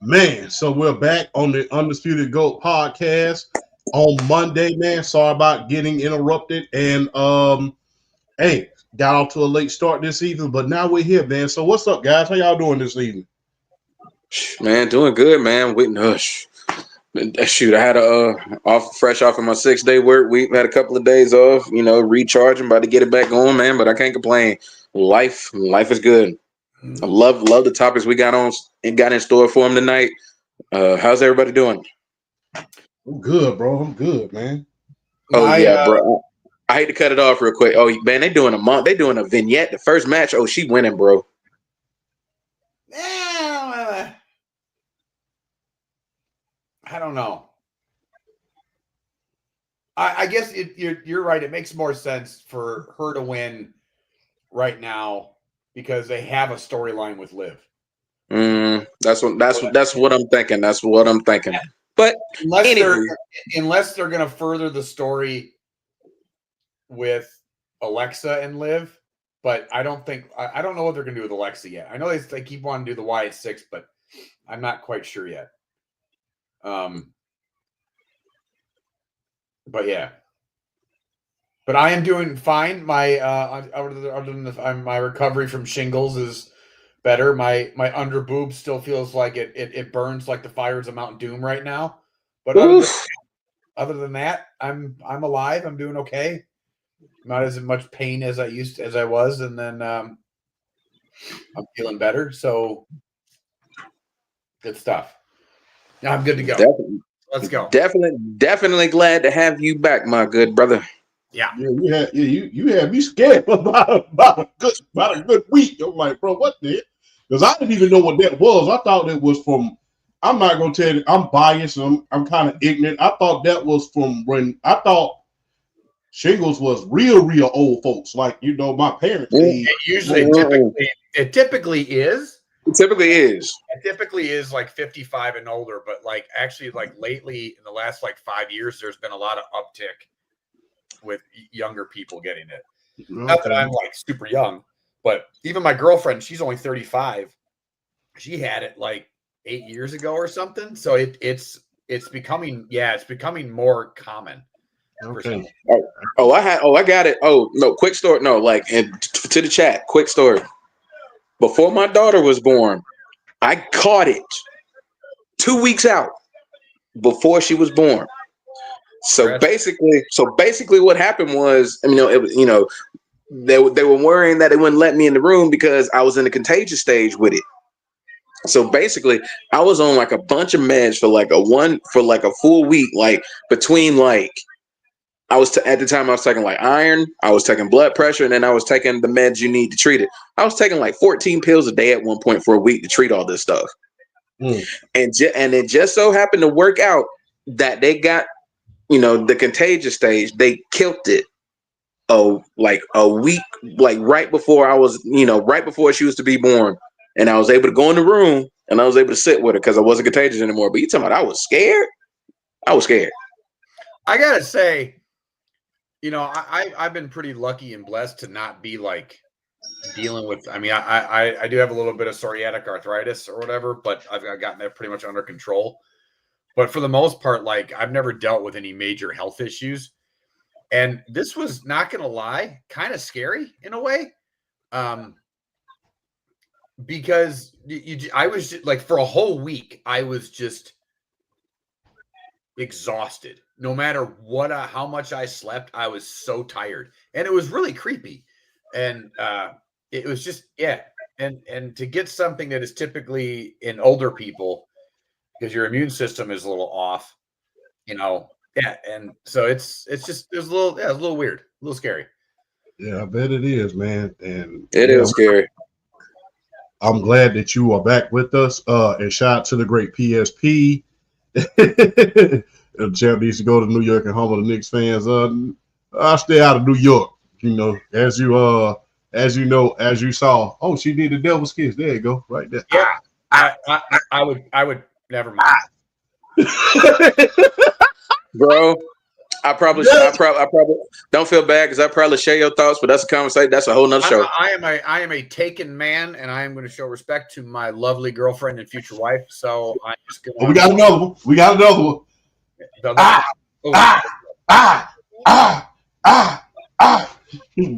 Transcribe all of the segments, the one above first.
Man, so we're back on the Undisputed GOAT podcast on Monday, man. Sorry about getting interrupted. And hey, got off to a late start this evening, but now we're here, man. So what's up, guys? How y'all doing this evening? Man, doing good, man. Shoot, I had fresh off of my 6-day work week. Had a couple of days off, recharging, about to get it back on, man. But I can't complain. Life is good. I love the topics we got on and got in store for them tonight. How's everybody doing? I'm good, bro. I'm good, man. Bro. I hate to cut it off real quick. Oh man, they doing a vignette. The first match. Oh, she winning, bro. I don't know. I guess you're right. It makes more sense for her to win right now because they have a storyline with Liv. That's what I'm thinking. That's what I'm thinking. But unless they're going to further the story with Alexa and Liv, but I don't know what they're going to do with Alexa yet. I know they keep wanting to do the Wyatt 6, but I'm not quite sure yet. But yeah, but I am doing fine. My my recovery from shingles is better. My under boob still feels like it burns like the fires of Mount Doom right now. But other than that, I'm alive. I'm doing okay. Not as much pain as I was, and then I'm feeling better. So good stuff. Now I'm good to go. Definitely. Let's go. Definitely glad to have you back, my good brother. Yeah. You had me scared about a good week. I'm like, bro, what the? Because I didn't even know what that was. I thought it was from. I'm not gonna tell you. I'm biased. I'm kind of ignorant. I thought that was from when I thought shingles was real old folks. Like my parents. It typically is. It typically is. It typically is like 55 and older, but like actually like lately in the last like 5 years, there's been a lot of uptick with younger people getting it. Okay. Not that I'm like super young, but even my girlfriend, she's only 35. She had it like 8 years ago or something. So it's becoming more common. Okay. I got it. Oh no, quick story. No, like to the chat. Quick story. Before my daughter was born, I caught it 2 weeks out before she was born. So basically what happened was, they were worrying that they wouldn't let me in the room because I was in the contagious stage with it. So basically I was on like a bunch of meds for a full week, like between like at the time I was taking like iron, I was taking blood pressure, and then I was taking the meds you need to treat it. I was taking like 14 pills a day at one point for a week to treat all this stuff. And it just so happened to work out that they got, the contagious stage, they killed it. Like a week, like right before right before she was to be born. And I was able to go in the room and I was able to sit with her because I wasn't contagious anymore. But you talking about I was scared? I was scared. I gotta say, I've been pretty lucky and blessed to not be like dealing with. I mean, I do have a little bit of psoriatic arthritis or whatever, but I've gotten that pretty much under control. But for the most part, like I've never dealt with any major health issues, and this was, not gonna lie, kind of scary in a way, because I was just, like, for a whole week I was just exhausted. No matter how much I slept, I was so tired, and it was really creepy. And it was just, and to get something that is typically in older people because your immune system is a little off, and so it's just, it was a little weird, a little scary. Yeah, I bet it is, man. And it is scary. I'm glad that you are back with us. And shout out to the great PSP. The champ needs to go to New York and humble the Knicks fans. I'll stay out of New York. As you saw. Oh, she did the devil's kiss. There you go, right there. Yeah, I would never mind. Bro, I probably don't feel bad because I probably share your thoughts, but that's a conversation. That's a whole nother show. I am a taken man, and I am going to show respect to my lovely girlfriend and future wife. So I'm just going. Oh, we got another one. We got another one.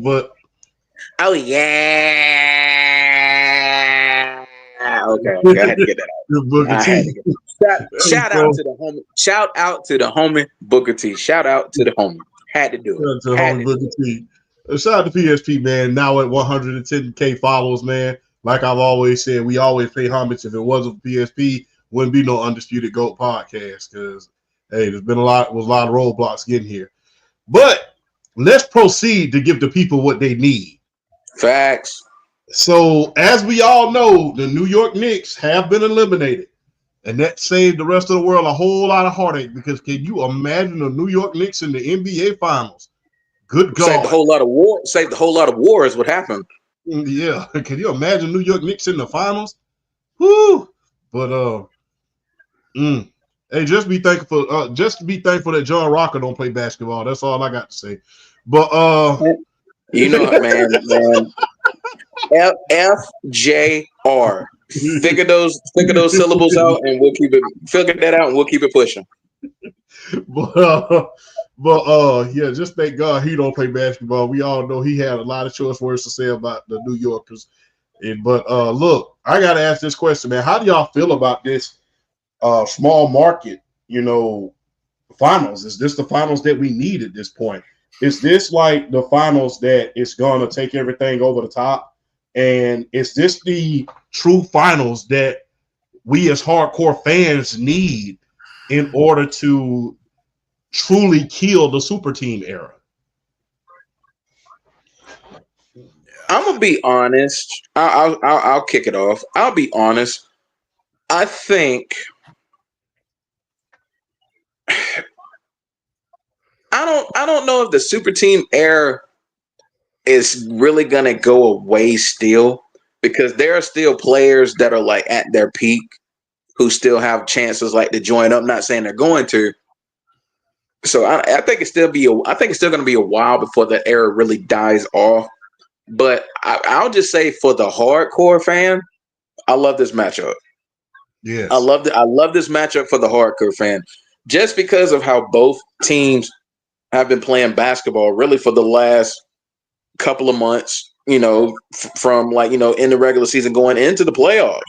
But oh yeah. Okay, I had to get that out. Shout out to the homie. Shout out to the homie Booker T. Shout out to the homie. Had to do it. Shout out to Booker T. Shout out to PSP, man. Now at 110K followers, man. Like I've always said, we always pay homage. If it wasn't for PSP, wouldn't be no Undisputed GOAT podcast. Because hey, there's been a lot of roadblocks getting here. But let's proceed to give the people what they need. Facts. So, as we all know, the New York Knicks have been eliminated. And that saved the rest of the world a whole lot of heartache because can you imagine the New York Knicks in the NBA Finals? Good God. Saved a whole lot of war. Saved a whole lot of war is what happened. Yeah. Can you imagine New York Knicks in the Finals? Woo! But, hey, just be thankful that John Rocker don't play basketball. That's all I got to say. But, you know what, man. FJR. Figure those syllables out, and we'll keep it. Figure that out, and we'll keep it pushing. But yeah, just thank God he don't play basketball. We all know he had a lot of choice words to say about the New Yorkers. But look, I gotta ask this question, man. How do y'all feel about this small market? Finals. Is this the finals that we need at this point? Is this like the finals that it's gonna take everything over the top? And is this the true finals that we as hardcore fans need in order to truly kill the super team era? I'm gonna be honest. I'll kick it off. I'll be honest. I think I don't know if the super team era is really gonna go away still, because there are still players that are like at their peak who still have chances like to join up. Not saying they're going to. So I think it's still going to be a while before the era really dies off. But I'll just say for the hardcore fan, I love this matchup. Yes. I love this matchup for the hardcore fan, just because of how both teams have been playing basketball really for the last couple of months, from in the regular season going into the playoffs,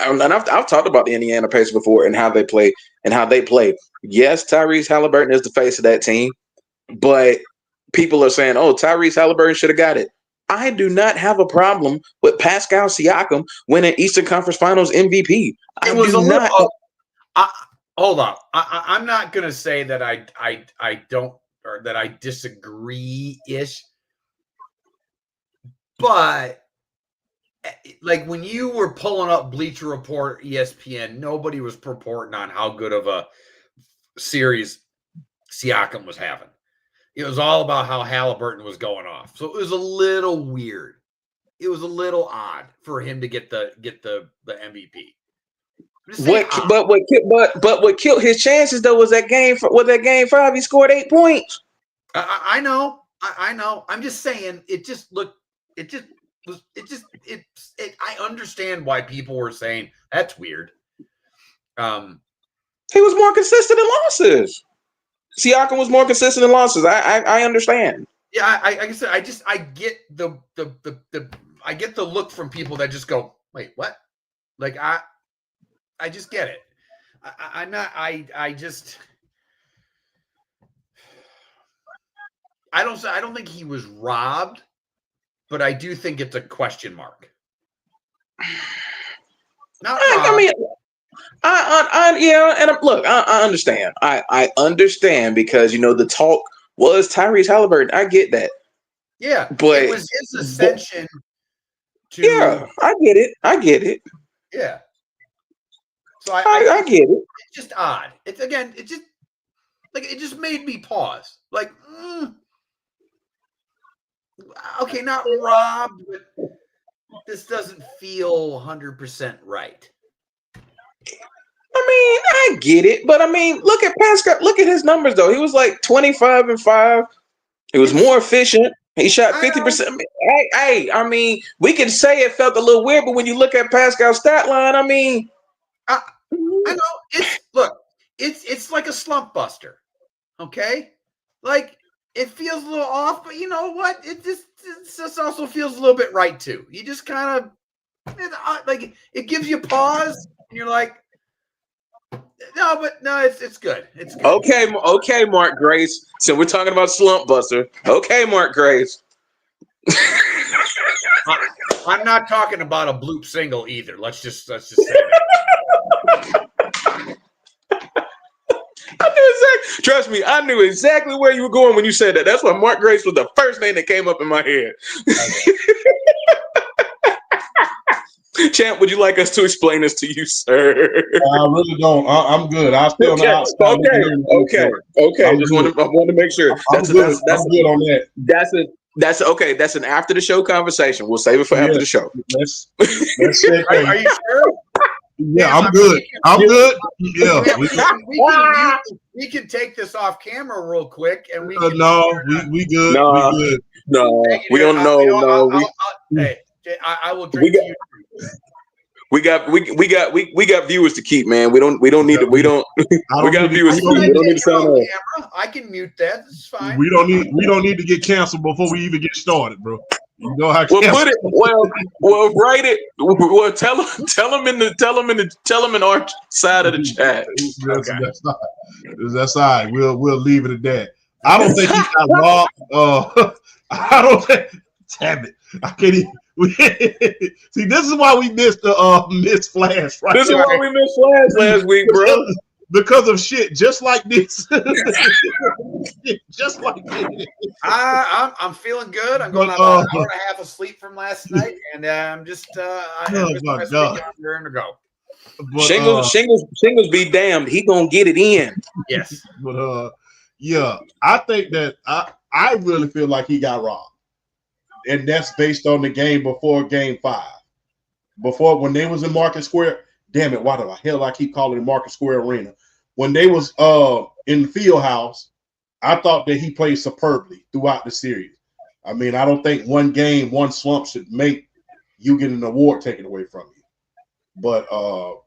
and I've talked about the Indiana Pacers before and how they play. Yes, Tyrese Halliburton is the face of that team, but people are saying, "Oh, Tyrese Halliburton should have got it." I do not have a problem with Pascal Siakam winning Eastern Conference Finals MVP. Hold on. I'm not going to say that I don't, or that I disagree-ish, but like when you were pulling up Bleacher Report, ESPN, nobody was purporting on how good of a series Siakam was having. It was all about how Halliburton was going off. So it was a little weird. It was a little odd for him to get the MVP. What killed his chances though was that game 5. He scored 8 points. I know. I'm just saying. I understand why people were saying that's weird. He was more consistent in losses. Siakam was more consistent in losses. I understand. Yeah, I said I get the I get the look from people that just go, wait, what? Like I just get it. I don't think he was robbed, but I do think it's a question mark. Not robbed. I mean, I understand. I understand because the talk was Tyrese Halliburton. I get that. Yeah, but it was his ascension to. Yeah, I get it. Yeah. So I get it. It's just odd. It just made me pause. Like, okay, not robbed, but this doesn't feel 100% right. I get it, but I mean, look at Pascal. Look at his numbers though. He was like 25-5. He was more efficient. He shot 50%. Hey, I mean, we can say it felt a little weird, but when you look at Pascal's stat line, I mean, I know it's like a slump buster. Okay, like it feels a little off, but you know what? It just also feels a little bit right too. You just kind of like it gives you pause, and you're like, no, it's good. It's good. Okay, Mark Grace. So we're talking about slump buster. Okay, Mark Grace. I'm not talking about a bloop single either. Let's just say that. Trust me, I knew exactly where you were going when you said that. That's why Mark Grace was the first name that came up in my head. Okay. Champ, would you like us to explain this to you, sir? I really don't. I'm good. I still Okay. I want to make sure. I'm good on that. That's okay. That's an after the show conversation. We'll save it for after the show. Let's are you sure? Yeah, I'm good. I'm good. Yeah, we can take this off camera real quick, and we we good. No, we good. No, we don't know. No, I will drink to you. We got viewers to keep, man. We don't need to. We got viewers to keep. We don't need to sign up. I can mute that. It's fine. We don't need to get canceled before we even get started, bro. You know how well, write it. Well, tell them in our side of the chat. That's all right. We'll leave it at that. I don't think he got robbed. I don't think. Damn it! I can't even. See, this is why we missed the missed Flash. Right? This is why we missed Flash last week, bro. Because of shit just like this. Just like this. I'm feeling good. I'm going about an hour and a half of sleep from last night, and I'm just during to go. But, shingles be damned. He gonna get it in. Yes. But yeah, I think that I really feel like he got robbed. And that's based on the game before Game 5. Before, when they was in Market Square, damn it, why do the hell I keep calling it Market Square Arena? When they was in the field house, I thought that he played superbly throughout the series. I mean, I don't think one game, one slump should make you get an award taken away from you. But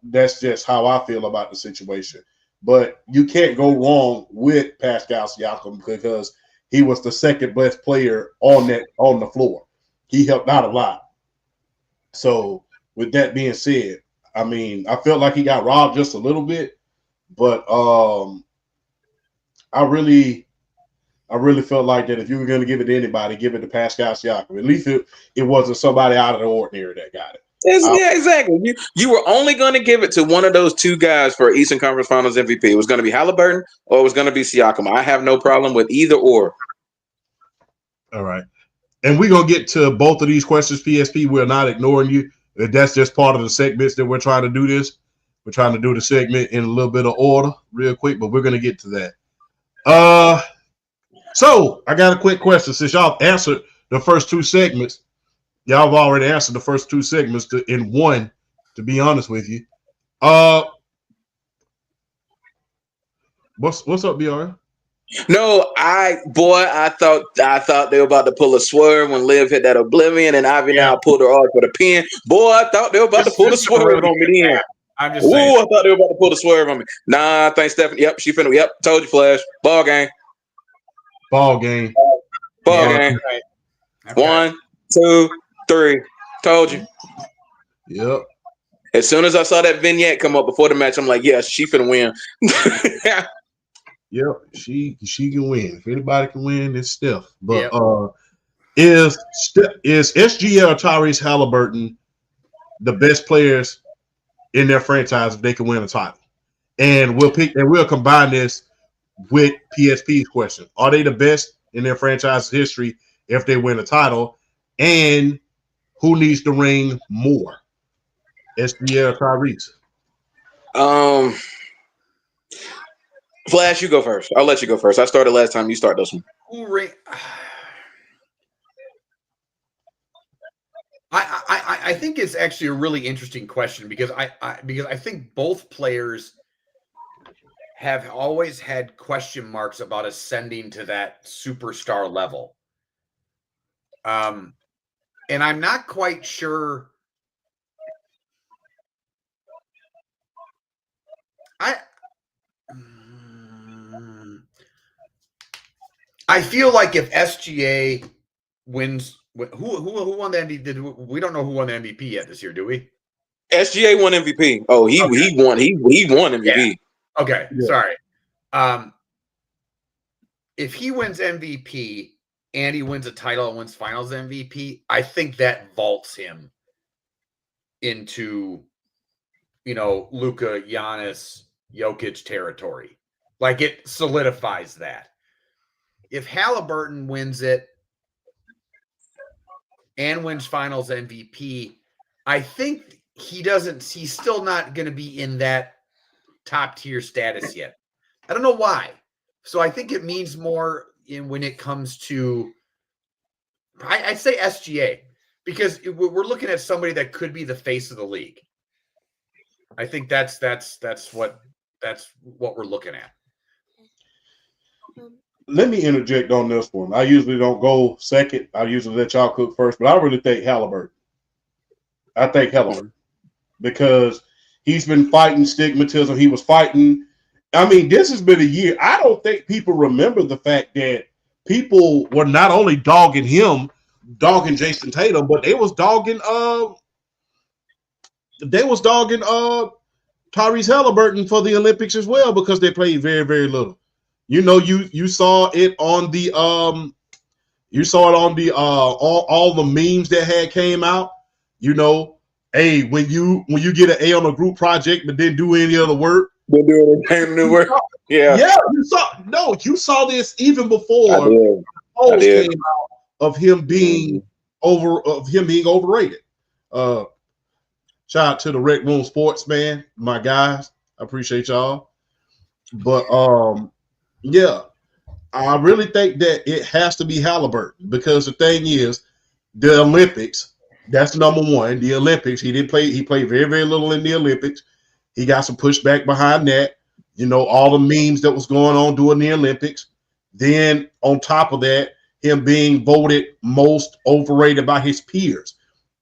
that's just how I feel about the situation. But you can't go wrong with Pascal Siakam because he was the second best player on the floor. He helped out a lot. So with that being said, I mean, I felt like he got robbed just a little bit, but I really felt like that if you were going to give it to anybody, give it to Pascal Siakam. At least it wasn't somebody out of the ordinary that got it. Yeah, exactly. You were only going to give it to one of those two guys for Eastern Conference Finals MVP. It was going to be Halliburton or it was going to be Siakam. I have no problem with either or. All right. And we're going to get to both of these questions, PSP. We're not ignoring you. That's just part of the segments that we're trying to do this. We're trying to do the segment in a little bit of order real quick, but we're going to get to that. So I got a quick question. Since y'all answered the first two segments, y'all have already answered the first two segments in one, to be honest with you. What's up, BR? No, I thought they were about to pull a swerve when Liv hit that Oblivion and Ivy now pulled her off with a pin. Boy, I thought they were about to pull the swerve on me then. I'm just saying. I thought they were about to pull the swerve on me. Nah, I think Stephanie. Yep, she finna. Yep, told you, Flash. Ball game. Game. Okay. 1, 2, 3. Told you. Yep. As soon as I saw that vignette come up before the match, I'm like, yes, she finna win. Yep, she can win. If anybody can win, it's Steph. But is SGL or Tyrese Halliburton the best players in their franchise if they can win a title? And we'll combine this with PSP's question. Are they the best in their franchise history if they win a title? And who needs to ring more? SGL or Tyrese? Flash, you go first. I'll let you go first. I started last time. You start this one. I think it's actually a really interesting question because I think both players have always had question marks about ascending to that superstar level. And I'm not quite sure. I feel like if SGA wins, who won the MVP? We don't know who won the MVP yet this year, do we? SGA won MVP. Oh, he won. He won MVP. Yeah. Okay, Yeah. sorry. If he wins MVP and he wins a title and wins Finals MVP, I think that vaults him into, Luka, Giannis, Jokic territory. Like, it solidifies that. If Halliburton wins it and wins Finals MVP, I think he's still not going to be in that top tier status yet. I don't know why. So I think it means more when it comes to, I'd say SGA, because we're looking at somebody that could be the face of the league. I think that's what we're looking at. Let me interject on this one. I usually don't go second. I usually let y'all cook first, but I really think Halliburton. I think Halliburton because he's been fighting stigmatism. He was fighting. I mean, this has been a year. I don't think people remember the fact that people were not only dogging him, dogging Jason Tatum, but they was dogging Tyrese Halliburton for the Olympics as well because they played very, very little. You saw it on the all the memes that had came out. Hey, when you get an A on a group project but didn't do any other work. They're doing the work. Yeah. Yeah, you saw this even before I did. came out of him being overrated. Shout out to the Rec Room Sports, man, my guys. I appreciate y'all. But yeah, I really think that it has to be Halliburton because the thing is, the Olympics, that's number one. The Olympics, he didn't play. He played very, very little in the Olympics. He got some pushback behind that. All the memes that was going on during the Olympics. Then on top of that, him being voted most overrated by his peers.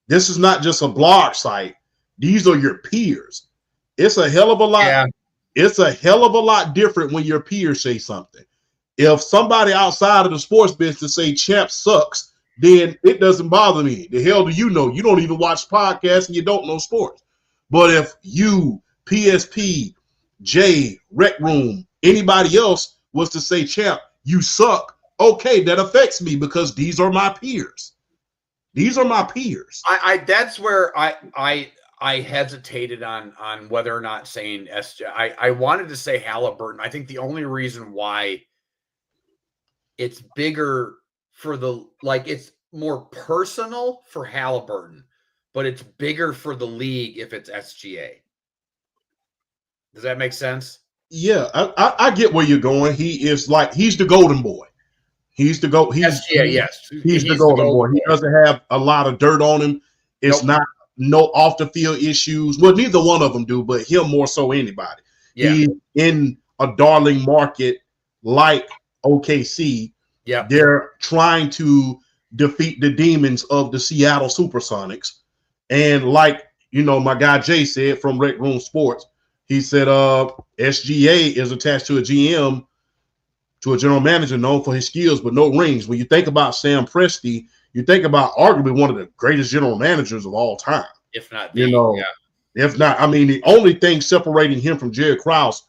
This is not just a blog site. These are your peers. It's a hell of a lot. Yeah. It's a hell of a lot different when your peers say something. If somebody outside of the sports business say Champ sucks, then it doesn't bother me. The hell do you know? You don't even watch podcasts and you don't know sports. But if you, PSP, Jay, Rec Room, anybody else was to say, Champ, you suck, okay, that affects me because these are my peers. These are my peers. That's where I hesitated on whether or not saying SJ. I wanted to say Halliburton. I think the only reason why it's bigger for it's more personal for Halliburton, but it's bigger for the league if it's SGA. Does that make sense? Yeah, I get where you're going. He's the golden boy. He's the SGA, yes. He's the golden boy. He doesn't have a lot of dirt on him. It's not no off the field issues. Well, neither one of them do, but him more so anybody. Yeah. He's in a darling market like OKC. Yeah. They're trying to defeat the demons of the Seattle Supersonics. And like, my guy Jay said from Rec Room Sports, he said SGA is attached to a GM, to a general manager known for his skills, but no rings. When you think about Sam Presti, you think about arguably one of the greatest general managers of all time. If not, if not, I mean, the only thing separating him from Jerry Krause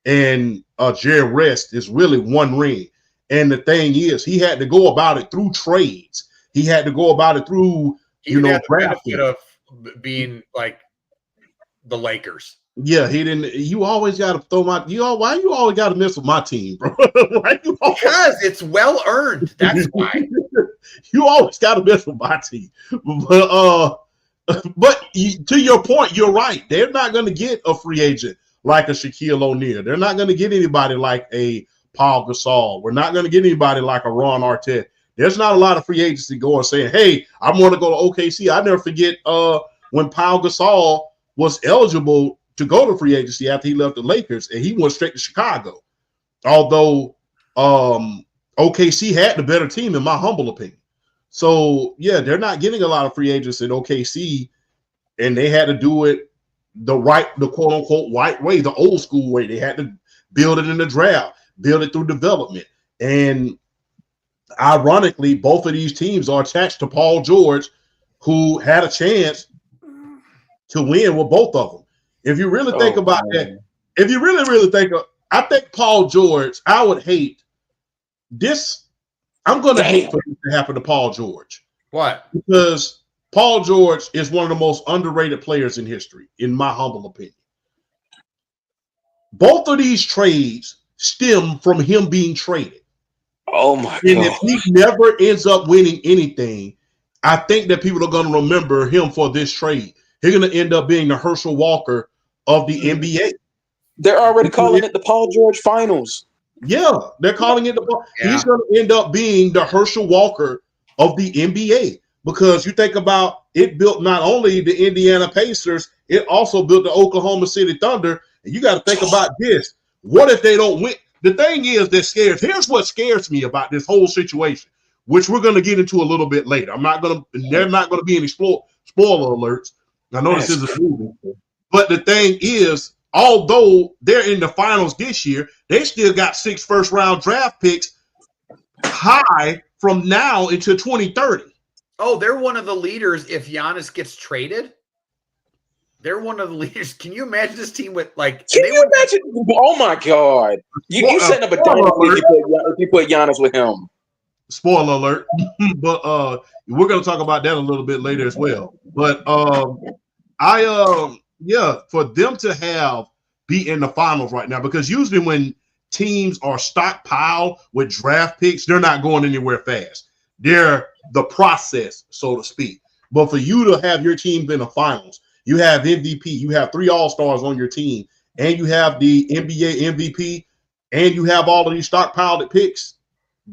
and Jerry West is really one ring. And the thing is, he had to go about it through trades. He had to go about it through, the benefit of being like the Lakers. Yeah, he didn't. You always got to throw why you always got to mess with my team, bro? Because it's well earned. That's why. You always got to mess with my team. But to your point, you're right. They're not going to get a free agent like a Shaquille O'Neal. They're not going to get anybody like a Paul Gasol. We're not going to get anybody like a Ron Artest. There's not a lot of free agency going saying, hey, I want to go to OKC. I never forget when Paul Gasol was eligible to go to free agency after he left the Lakers, and he went straight to Chicago. Although OKC had the better team, in my humble opinion. So, yeah, they're not getting a lot of free agents in OKC, and they had to do it the quote-unquote right way, the old school way. They had to build it in the draft, build it through development. And ironically, both of these teams are attached to Paul George, who had a chance to win with both of them. If you really think about that, if you really think of, I think Paul George, I would hate this. I'm going to hate for this to happen to Paul George. What? Because Paul George is one of the most underrated players in history, in my humble opinion. Both of these trades stem from him being traded. Oh, my God. And if he never ends up winning anything, I think that people are going to remember him for this trade. He's going to end up being the Herschel Walker of the NBA. They're already calling it the Paul George Finals. Yeah, they're calling it He's going to end up being the Herschel Walker of the NBA, because you think about it built not only the Indiana Pacers, it also built the Oklahoma City Thunder. And you got to think about this. What if they don't win? The thing is that here's what scares me about this whole situation, which we're going to get into a little bit later. There's not going to be any spoiler alerts. I know this is a movie, but the thing is, although they're in the finals this year, they still got 6 first-round draft picks high from now into 2030. Oh, they're one of the leaders if Giannis gets traded? They're one of the leaders. Can you imagine this team with, like... Can you imagine? Oh, my God. You setting up a dynasty if you put Giannis with him. Spoiler alert. But we're going to talk about that a little bit later as well. But for them to be in the finals right now, because usually when teams are stockpiled with draft picks, they're not going anywhere fast. They're the process, so to speak. But for you to have your team in the finals, you have MVP, you have 3 All-Stars on your team, and you have the NBA MVP, and you have all of these stockpiled picks,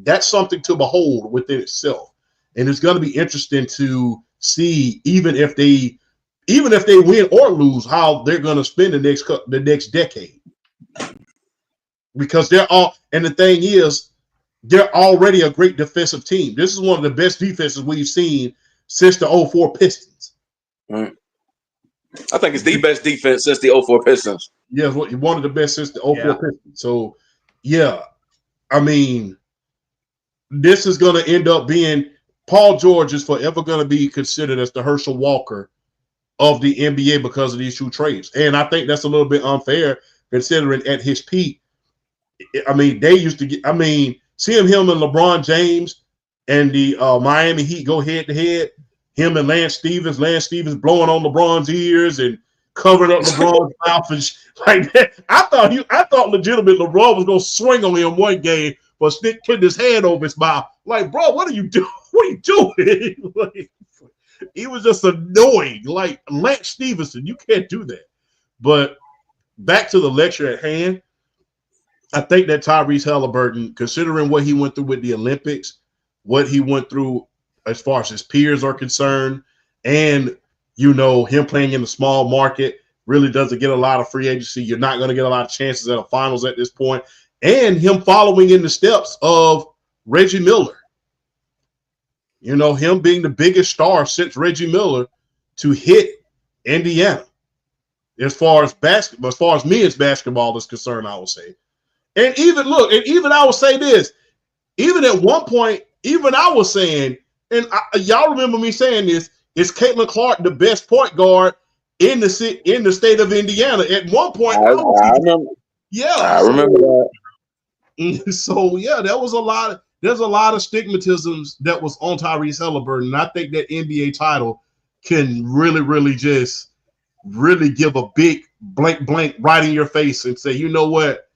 that's something to behold within itself. And it's going to be interesting to see, even if they win or lose, how they're going to spend the next decade. Because and the thing is, they're already a great defensive team. This is one of the best defenses we've seen since the 04 Pistons. Right. I think it's the best defense since the 04 Pistons. Yeah, one of the best since the 04 Pistons. So, yeah, I mean, this is going to end up being Paul George is forever going to be considered as the Herschel Walker of the NBA because of these 2 trades. And I think that's a little bit unfair considering at his peak, I mean, they used to get, seeing him and LeBron James and the Miami Heat go head-to-head, him and Lance Stevens blowing on LeBron's ears and covering up LeBron's mouth and like that. I thought legitimate LeBron was going to swing on him one game for putting his hand over his mouth. Like, bro, what are you doing? What are you doing? Like, he was just annoying. Like, Lance Stevenson, you can't do that. But back to the lecture at hand, I think that Tyrese Halliburton, considering what he went through with the Olympics, what he went through as far as his peers are concerned, and, him playing in the small market, really doesn't get a lot of free agency. You're not going to get a lot of chances at a finals at this point. And him following in the steps of Reggie Miller. Him being the biggest star since Reggie Miller to hit Indiana. As far as men's basketball is concerned, I would say. And even I would say this, even at one point, even I was saying, and y'all remember me saying this, is Caitlin Clark the best point guard in the state of Indiana? At one point, I remember. Yeah, I remember that. So yeah, there's a lot of stigmatisms that was on Tyrese Halliburton. And I think that NBA title can really, really just really give a big blank right in your face and say, you know what?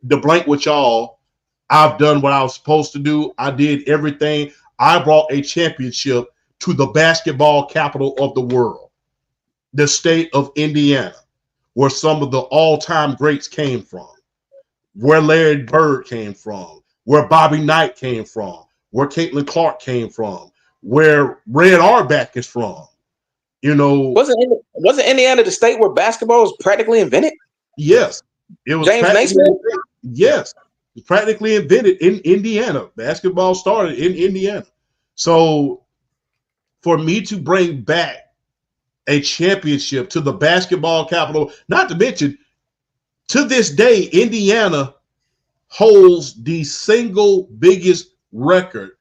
The blank with y'all, I've done what I was supposed to do. I did everything. I brought a championship to the basketball capital of the world, the state of Indiana, where some of the all-time greats came from, where Larry Bird came from, where Bobby Knight came from, where Caitlin Clark came from, where Red Auerbach is from. You know, wasn't Indiana the state where basketball was practically invented? Yes, it was James Naismith. Yes, it was practically invented in Indiana. Basketball started in Indiana. So for me to bring back a championship to the basketball capital, not to mention, to this day, Indiana holds the single biggest record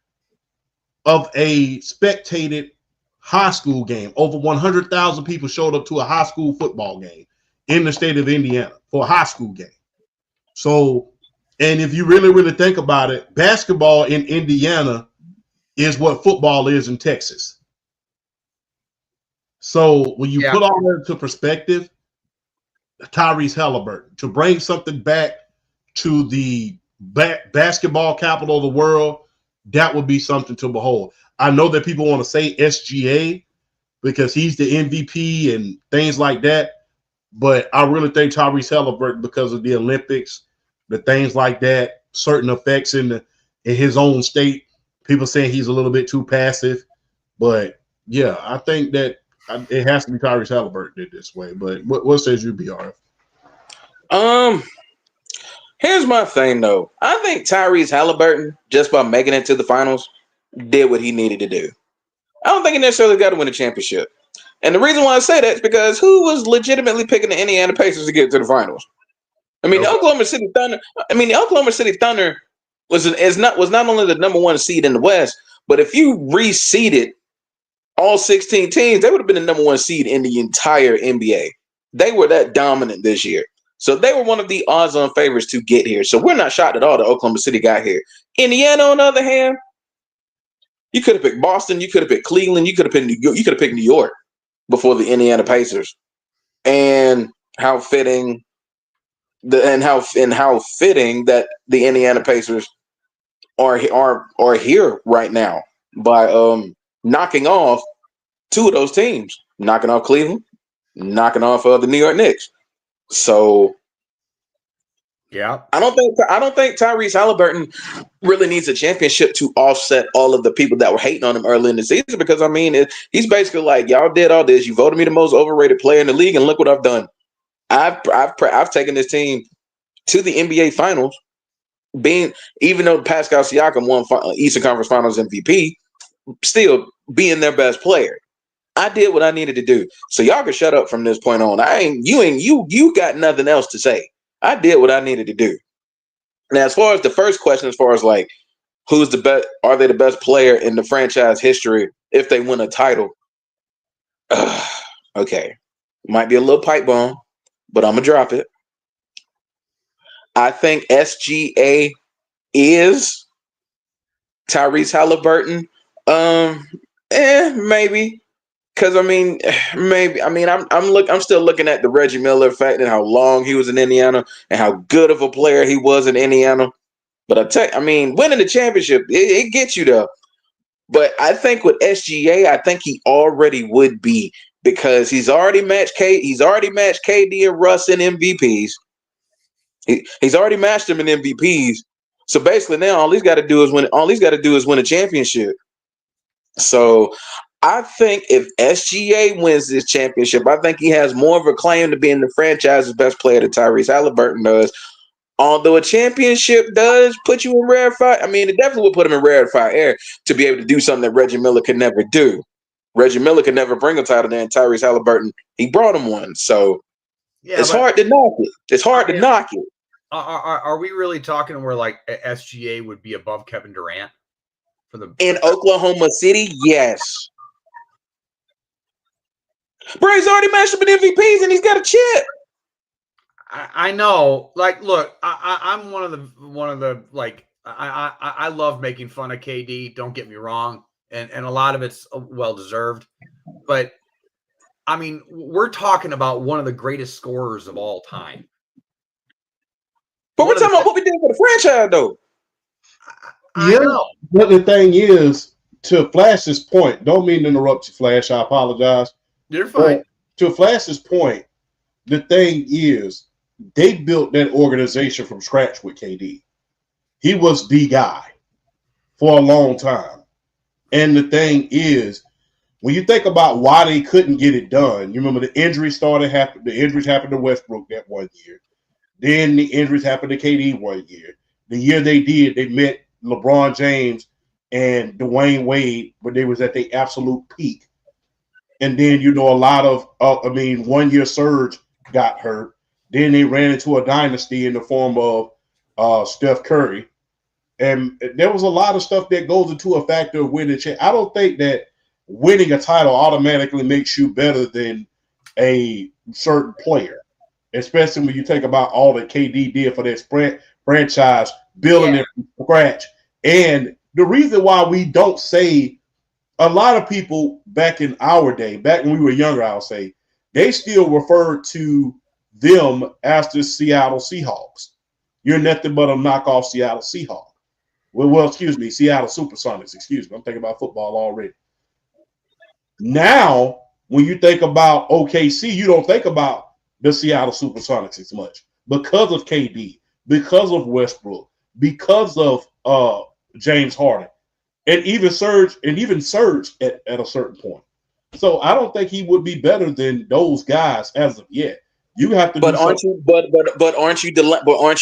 of a spectated high school game. Over 100,000 people showed up to a high school football game in the state of Indiana for a high school game. So, and if you really, really think about it, basketball in Indiana is what football is in Texas. So when you put all that into perspective, Tyrese Halliburton, to bring something back to the basketball capital of the world, that would be something to behold. I know that people want to say SGA because he's the MVP and things like that, but I really think Tyrese Halliburton, because of the Olympics, the things like that, certain effects in his own state, people saying he's a little bit too passive. But yeah, I think that it has to be Tyrese Halliburton did this way. But what says you, BRF? Here's my thing though. I think Tyrese Halliburton, just by making it to the finals, did what he needed to do. I don't think he necessarily got to win a championship. And the reason why I say that is because who was legitimately picking the Indiana Pacers to get to the finals? I mean, the Oklahoma City Thunder. I mean, the Oklahoma City Thunder was not only the number one seed in the West, but if you reseeded all 16 teams, they would have been the number one seed in the entire NBA. They were that dominant this year. So they were one of the odds-on favorites to get here. So we're not shocked at all that Oklahoma City got here. Indiana, on the other hand, you could have picked Boston, you could have picked Cleveland, you could have picked New York before the Indiana Pacers. And how fitting that the Indiana Pacers are here right now by knocking off two of those teams, knocking off Cleveland, knocking off the New York Knicks. So, yeah, I don't think Tyrese Halliburton really needs a championship to offset all of the people that were hating on him early in the season. Because I mean, he's basically like, y'all did all this, you voted me the most overrated player in the league, and look what I've done. I've taken this team to the NBA Finals, even though Pascal Siakam won Eastern Conference Finals MVP, still being their best player. I did what I needed to do. So y'all can shut up from this point on. You got nothing else to say. I did what I needed to do. Now, as far as the first question, as far as like who's the best, are they the best player in the franchise history if they win a title? Okay. Might be a little pipe bomb, but I'm gonna drop it. I think SGA is Tyrese Halliburton. Maybe. Because I mean, maybe. I mean, I'm still looking at the Reggie Miller effect and how long he was in Indiana and how good of a player he was in Indiana. But winning the championship, it gets you there. But I think with SGA, I think he already would be, because he's already matched KD and Russ in MVPs. He's already matched them in MVPs. So basically now all he's got to do is win a championship. So I think if SGA wins this championship, I think he has more of a claim to being the franchise's best player than Tyrese Halliburton does. Although a championship does put you in rarefied, it definitely would put him in rarefied air to be able to do something that Reggie Miller could never do. Reggie Miller could never bring a title there, and Tyrese Halliburton, he brought him one. So it's hard to knock it. It's hard to knock it. Are we really talking where like SGA would be above Kevin Durant in Oklahoma City? Yes. Bro, he's already matched up in MVPs and he's got a chip. I know. Like, look, I'm one of the like I love making fun of KD. Don't get me wrong, and a lot of it's well deserved. But I mean, we're talking about one of the greatest scorers of all time. But we're talking about what we did for the franchise, though. I know. But the thing is, to Flash's point, don't mean to interrupt you, Flash. I apologize. You're fine. But to Flash's point, the thing is, they built that organization from scratch with KD. He was the guy for a long time. And the thing is, when you think about why they couldn't get it done, you remember the injuries happened. The injuries happened to Westbrook that one year. Then the injuries happened to KD one year. The year they did, they met LeBron James and Dwayne Wade when they was at their absolute peak. And then, a lot of, 1 year Serge got hurt. Then they ran into a dynasty in the form of Steph Curry. And there was a lot of stuff that goes into a factor of winning. I don't think that winning a title automatically makes you better than a certain player, especially when you think about all that KD did for that franchise, building it from scratch. And the reason why we don't say, a lot of people back in our day, back when we were younger, I'll say, they still referred to them as the Seattle Seahawks. You're nothing but a knockoff Seattle Seahawks. Seattle Supersonics. Excuse me. I'm thinking about football already. Now, when you think about OKC, you don't think about the Seattle Supersonics as much because of KD, because of Westbrook, because of James Harden, and even Serge at a certain point. So I don't think he would be better than those guys as of yet. You have to. Aren't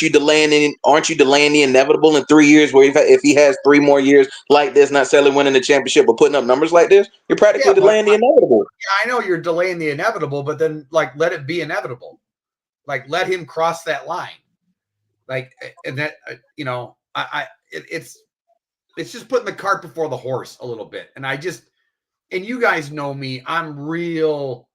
you delaying the inevitable in 3 years? Where if he has 3 more years like this, not necessarily winning the championship, but putting up numbers like this, you're practically delaying the inevitable. Yeah, I know you're delaying the inevitable, but then let it be inevitable. Let him cross that line. And that it's just putting the cart before the horse a little bit. And and you guys know me, I'm real,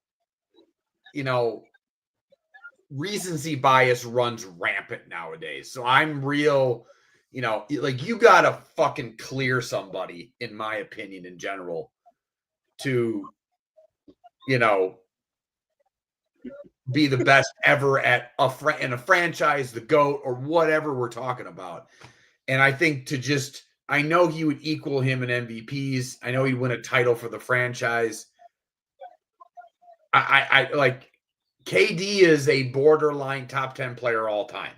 recency bias runs rampant nowadays. So I'm real, you got to fucking clear somebody, in my opinion, in general, to, be the best ever at in a franchise, the GOAT, or whatever we're talking about. And I think I know he would equal him in MVPs. I know he'd win a title for the franchise. I like, KD is a borderline top 10 player all time.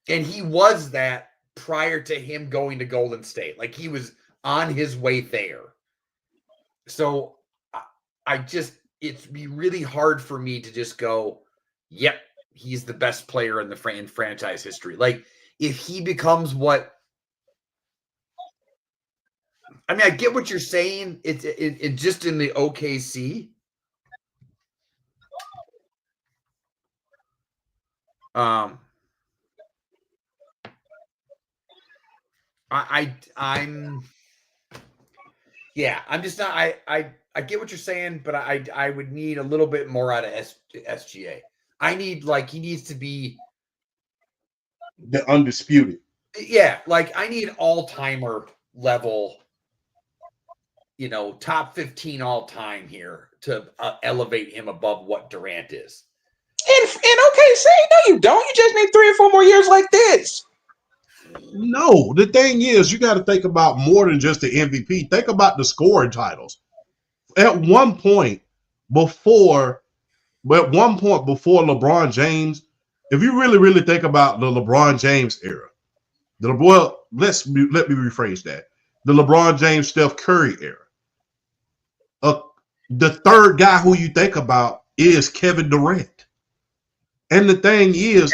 And he was that prior to him going to Golden State. He was on his way there. So it'd be really hard for me to just go, yep, he's the best player in the franchise history. If he becomes I get what you're saying. It's just in the OKC. I'm just not. I get what you're saying, but I would need a little bit more out of SGA. I need he needs to be the undisputed. Yeah, I need all-timer level. Top 15 all time here to elevate him above what Durant is. And OKC, no, you don't. You just need 3 or 4 more years like this. No, the thing is, you got to think about more than just the MVP. Think about the scoring titles. At one point before LeBron James, if you really, really think about the LeBron James era, let me rephrase that. The LeBron James, Steph Curry era. The third guy who you think about is Kevin Durant. And the thing is,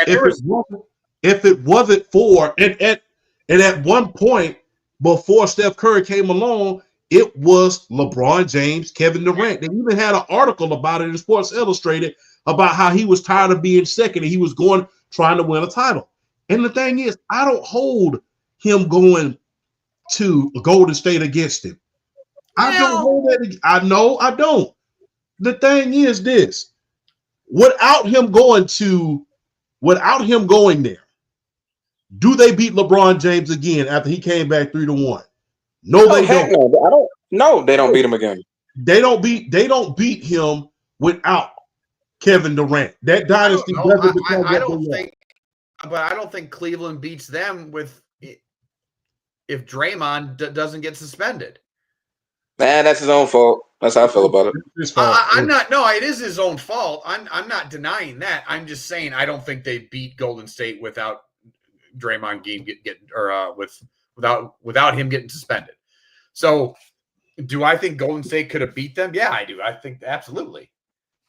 if it wasn't for, and at one point before Steph Curry came along, it was LeBron James, Kevin Durant. They even had an article about it in Sports Illustrated about how he was tired of being second and he was trying to win a title. And the thing is, I don't hold him going to Golden State against him. I don't hold that. I know I don't. The thing is this: without him going there, do they beat LeBron James again after he came back 3-1? No, they don't. No, they don't beat him again. They don't beat him without Kevin Durant. That dynasty doesn't become I don't think Cleveland beats them if Draymond doesn't get suspended. Man, that's his own fault. That's how I feel about it. It is his own fault. I'm not denying that. I'm just saying I don't think they beat Golden State without Draymond without him getting suspended. So, do I think Golden State could have beat them? Yeah, I do. I think absolutely.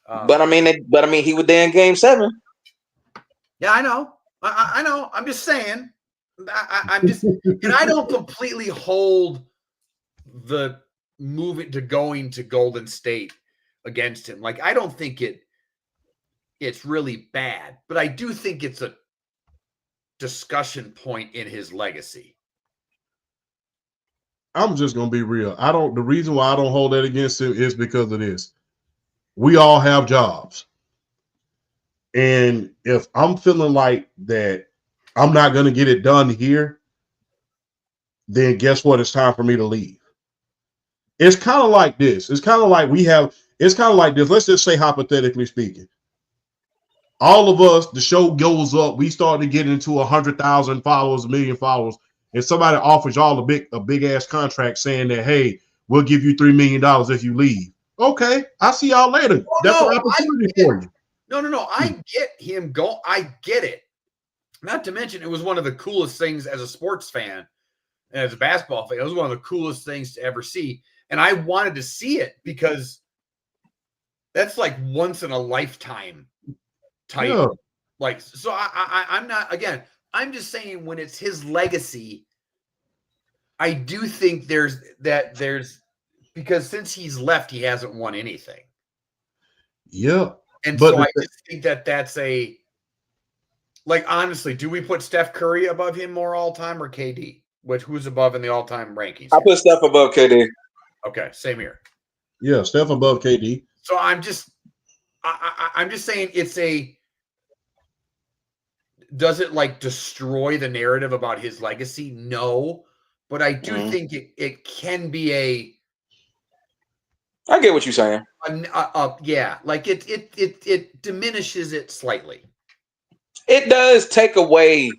But I mean, he was there in Game 7. Yeah, I know. I know. I'm just saying. I'm just, and I don't completely hold the moving to going to Golden State against him. Like, I don't think it's really bad, but I do think it's a discussion point in his legacy. I'm just gonna be real. The reason why I don't hold that against him is because of this. We all have jobs. And if I'm feeling like that I'm not gonna get it done here, then guess what? It's time for me to leave. It's kind of like this. It's kind of like this. Let's just say, hypothetically speaking, all of us, the show goes up, we start to get into 100,000 followers, 1,000,000 followers, and somebody offers y'all a big ass contract saying that, hey, we'll give you $3 million if you leave. Okay, I'll see y'all later. That's an opportunity for you. No. I get him go. I get it. Not to mention, it was one of the coolest things as a sports fan and as a basketball fan. It was one of the coolest things to ever see. And I wanted to see it because that's like once in a lifetime type. Yeah. Like, so I'm not, again, I'm just saying when it's his legacy, I do think there's because since he's left, he hasn't won anything. Yeah. And so I just think that's like, honestly, do we put Steph Curry above him more all time or KD? Who's above in the all time rankings? I put Steph above KD. Okay, same here. Yeah, Steph above KD. So I'm just saying does it like destroy the narrative about his legacy? No, but I do think it can be I get what you're saying. Yeah, like it diminishes it slightly. It does take away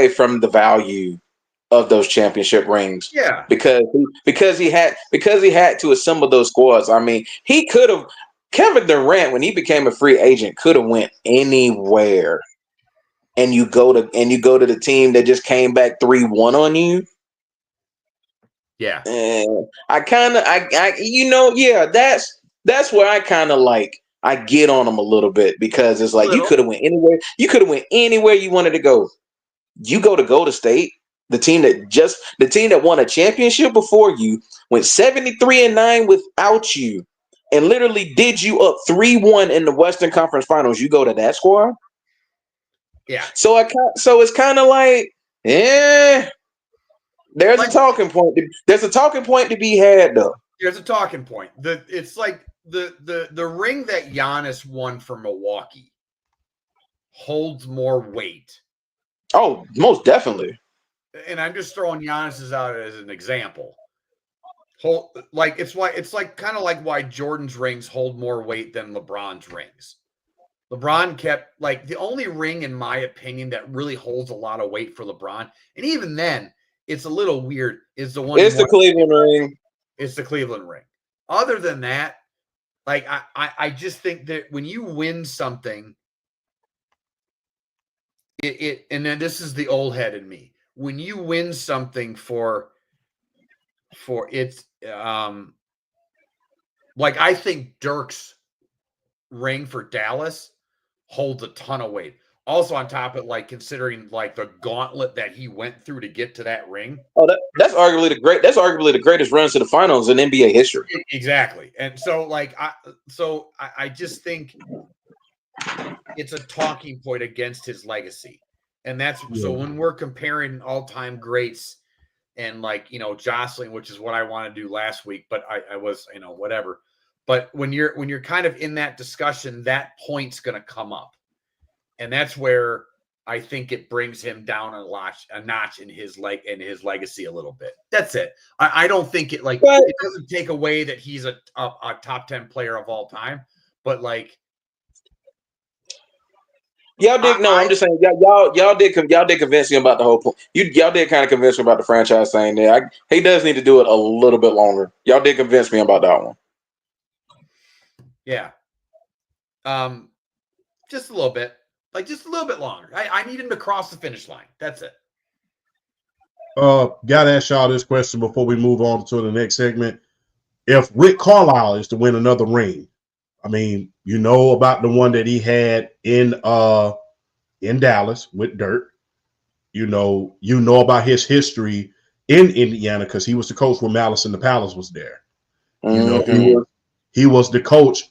from the value of those championship rings. Yeah. Because he had to assemble those squads. I mean, he could have Kevin Durant, when he became a free agent, could have went anywhere. And you go to the team that just came back 3-1 on you. Yeah. And that's where I kind of like I get on him a little bit, because it's like you could have went anywhere. You could have went anywhere you wanted to go. You go to Golden State, the team that won a championship before you, went 73-9 without you, and literally did you up 3-1 in the Western Conference Finals. You go to that squad. Yeah. So it's kind of like, there's a talking point. There's a talking point to be had, though. There's a talking point. It's like the ring that Giannis won for Milwaukee holds more weight. Oh, most definitely. And I'm just throwing Giannis's out as an example. It's kind of like why Jordan's rings hold more weight than LeBron's rings. LeBron kept, like, the only ring, in my opinion, that really holds a lot of weight for LeBron, and even then, it's a little weird, is the one. It's the Cleveland ring. It's the Cleveland ring. Other than that, like, I just think that when you win something, and then this is the old head in me. When you win something for it's like, I think Dirk's ring for Dallas holds a ton of weight. Also, on top of, like, considering like the gauntlet that he went through to get to that ring. Oh, that's arguably the greatest runs to the finals in NBA history. Exactly. And so, like, I just think it's a talking point against his legacy. And that's so when we're comparing all-time greats and, like, jostling, which is what I want to do last week, but I was, whatever. But when you're kind of in that discussion, that point's going to come up. And that's where I think it brings him down a notch in his legacy a little bit. That's it. I don't think it doesn't take away that he's a top 10 player of all time, but like, y'all did I'm just saying y'all did convince me about the whole point. Y'all did kind of convince me about the franchise thing there. He does need to do it a little bit longer. Y'all did convince me about that one. Yeah. Just a little bit. Like, just a little bit longer. I need him to cross the finish line. That's it. Gotta ask y'all this question before we move on to the next segment. If Rick Carlisle is to win another ring, I mean, you know about the one that he had in Dallas with Dirk. You know about his history in Indiana because he was the coach when Malice in the Palace was there. You know, he was the coach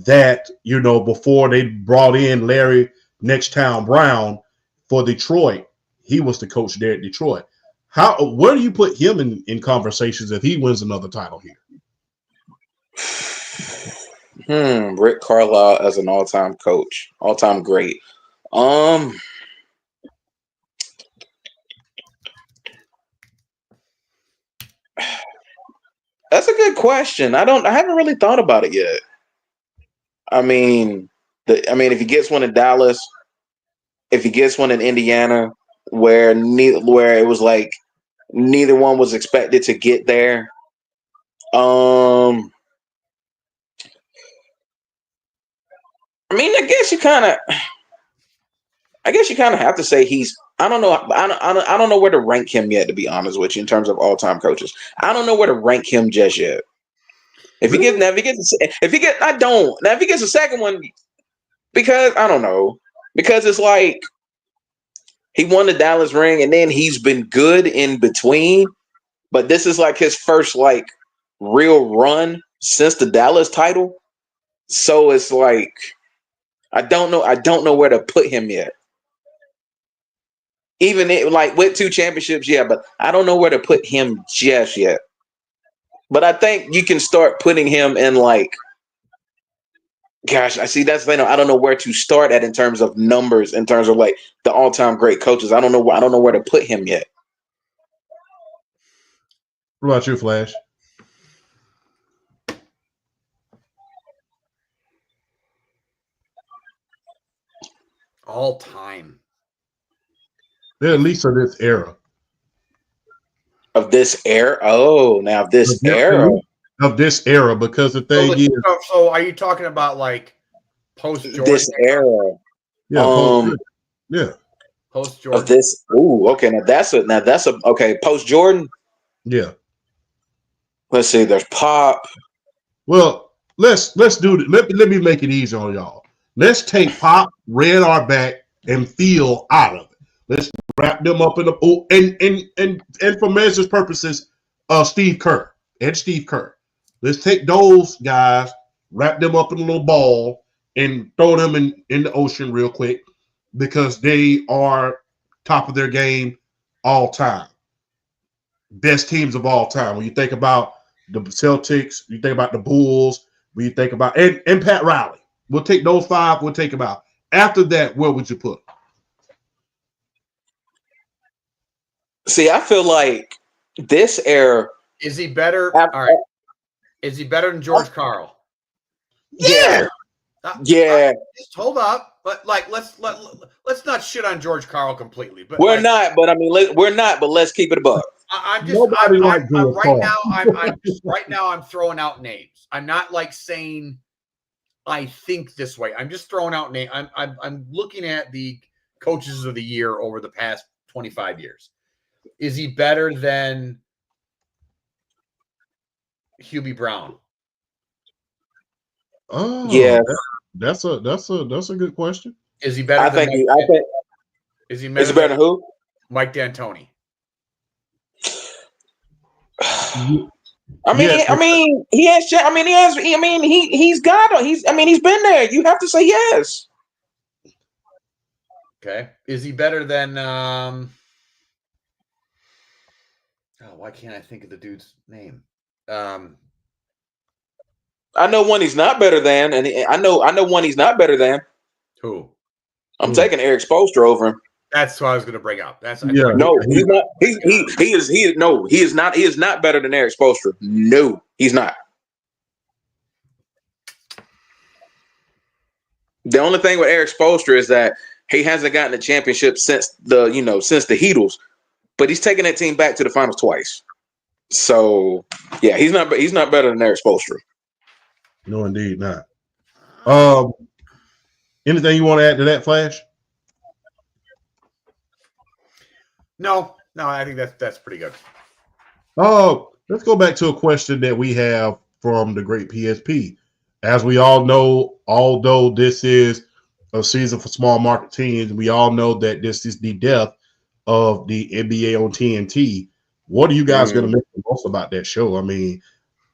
that, you know, before they brought in Larry Next Town Brown for Detroit, he was the coach there at Detroit. Where do you put him in conversations if he wins another title here? Rick Carlisle as an all-time coach, all-time great. That's a good question. I haven't really thought about it yet. I mean, if he gets one in Dallas, if he gets one in Indiana, where it was like neither one was expected to get there. I mean, I guess you kind of have to say he's. I don't know. I don't know where to rank him yet, to be honest with you, in terms of all-time coaches. I don't know where to rank him just yet. If he gets a second one, because I don't know, because it's like he won the Dallas ring and then he's been good in between, but this is like his first like real run since the Dallas title. So it's like I don't know where to put him yet. Even like with 2 championships, yeah, but I don't know where to put him just yet. But I think you can start putting him in like, gosh, I see that's the thing. I don't know where to start at in terms of numbers, in terms of like the all-time great coaches. I don't know where to put him yet. What about you, Flash? All time. They're at least of this era. Of this era? Oh, now this era. Of this era, because the thing is. So are you talking about like post-Jordan? This era. Yeah. Yeah. Post-Jordan. Of this. Ooh, okay. Now that's a okay. Post-Jordan. Yeah. Let's see. There's Pop. Well, let's do it. Let me make it easy on y'all. Let's take Pop, Red Auerbach, and Phil out of it. Let's wrap them up in the and for measures purposes, Steve Kerr. Let's take those guys, wrap them up in a little ball, and throw them in the ocean real quick because they are top of their game all time. Best teams of all time. When you think about the Celtics, you think about the Bulls, when you think about and Pat Riley. We'll take those 5, we'll take them out. After that, where would you put? See, I feel like this era. Is he better? All right. Is he better than George Karl? Yeah. Yeah. Just hold up, but like let's not shit on George Karl completely. But we're not. But I mean, we're not. But let's keep it above. I'm throwing out names. I'm not like saying I think this way. I'm just throwing out names. I'm looking at the coaches of the year over the past 25 years. Is he better than Hubie Brown? Oh, yeah, that's a good question. Is he better? Is he better than who? Mike D'Antoni. He's been there. You have to say yes. Okay. Is he better than why can't I think of the dude's name? I know one he's not better than, and I know one he's not better than. Who? I'm taking Eric Spoelstra over him. That's what I was going to bring up. He's not. He is not. He is not better than Eric Spoelstra. No, he's not. The only thing with Eric Spoelstra is that he hasn't gotten a championship since the Heatles, but he's taken that team back to the finals twice. So yeah, he's not better than Eric Spoelstra. No, indeed not. Anything you want to add to that, Flash? No. No, I think that's pretty good. Oh, let's go back to a question that we have from the great PSP. As we all know, although this is a season for small market teams, we all know that this is the death of the NBA on TNT. What are you guys going to make the most about that show? I mean,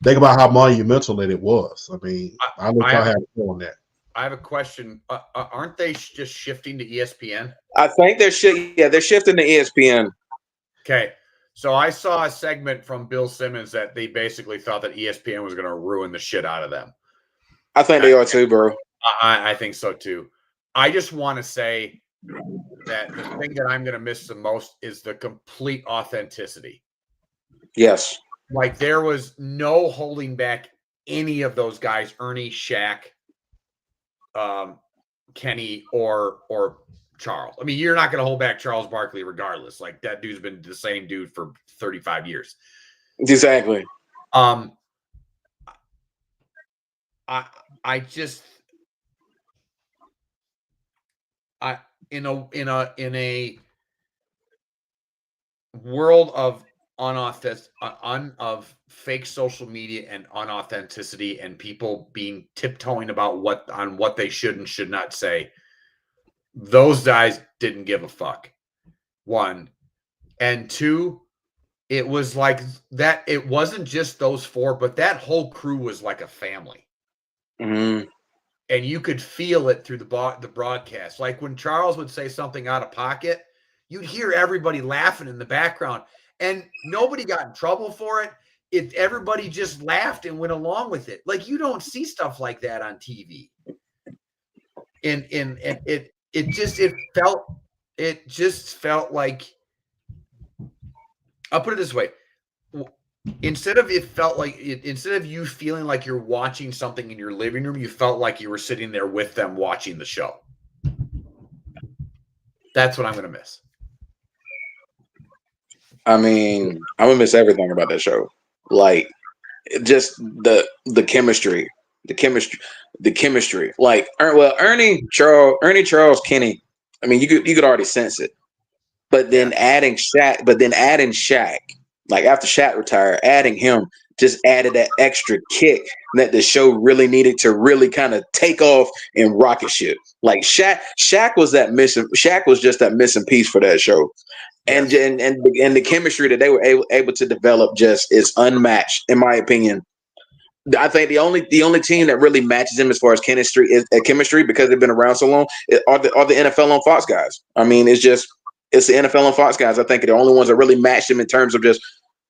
think about how monumental that it was. I mean, I know I have a on that. I have a question. Aren't they just shifting to ESPN? I think they're shifting to ESPN. Okay. So I saw a segment from Bill Simmons that they basically thought that ESPN was going to ruin the shit out of them. I think they are too, bro. I think so too. I just want to say that the thing that I'm going to miss the most is the complete authenticity. Yes. Like there was no holding back any of those guys, Ernie, Shaq, Kenny, or Charles. I mean, you're not going to hold back Charles Barkley regardless. Like that dude's been the same dude for 35 years. Exactly. In a world of of fake social media and unauthenticity and people being tiptoeing about what they should and should not say, those guys didn't give a fuck. One. And two, it was like that. It wasn't just those four, but that whole crew was like a family. Mm-hmm. And you could feel it through the broadcast. Like when Charles would say something out of pocket, you'd hear everybody laughing in the background. And nobody got in trouble for it. Everybody just laughed and went along with it. Like you don't see stuff like that on TV. And it just felt like, I'll put it this way. Instead of you feeling like you're watching something in your living room, you felt like you were sitting there with them watching the show. That's what I'm going to miss. I mean, I'm gonna miss everything about that show. Like, just the chemistry, Like, Ernie, Charles, Kenny. I mean, you could already sense it. But then adding Shaq, like after Shaq retired, adding him just added that extra kick that the show really needed to really kind of take off and rocket ship. Like Shaq was just that missing piece for that show. And the chemistry that they were able to develop just is unmatched, in my opinion. I think the only team that really matches him as far as chemistry because they've been around so long are the NFL on Fox guys. I mean, it's the NFL on Fox guys. I think they're the only ones that really match him in terms of just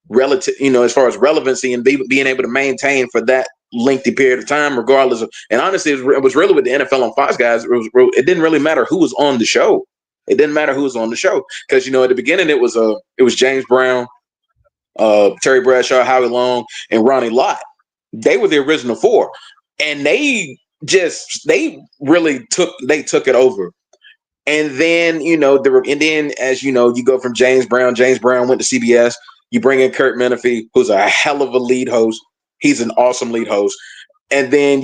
relative, as far as relevancy and being able to maintain for that lengthy period of time, regardless of. And honestly, it was really with the NFL on Fox guys. It didn't really matter who was on the show. It didn't matter who was on the show because at the beginning it was James Brown, Terry Bradshaw, Howie Long, and Ronnie Lott. They were the original four, and they really took it over. And then as you go from James Brown went to CBS. You bring in Kurt Menefee, who's a hell of a lead host. He's an awesome lead host. And then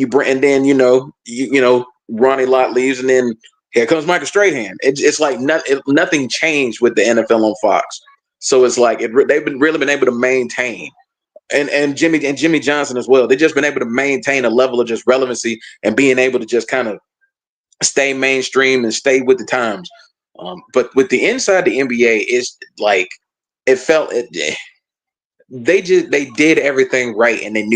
Ronnie Lott leaves, and then here comes Michael Strahan. It's like nothing changed with the NFL on Fox. So it's like they've really been able to maintain, and Jimmy Johnson as well. They've just been able to maintain a level of just relevancy and being able to just kind of stay mainstream and stay with the times. But with the inside the NBA, it's like they did everything right, and they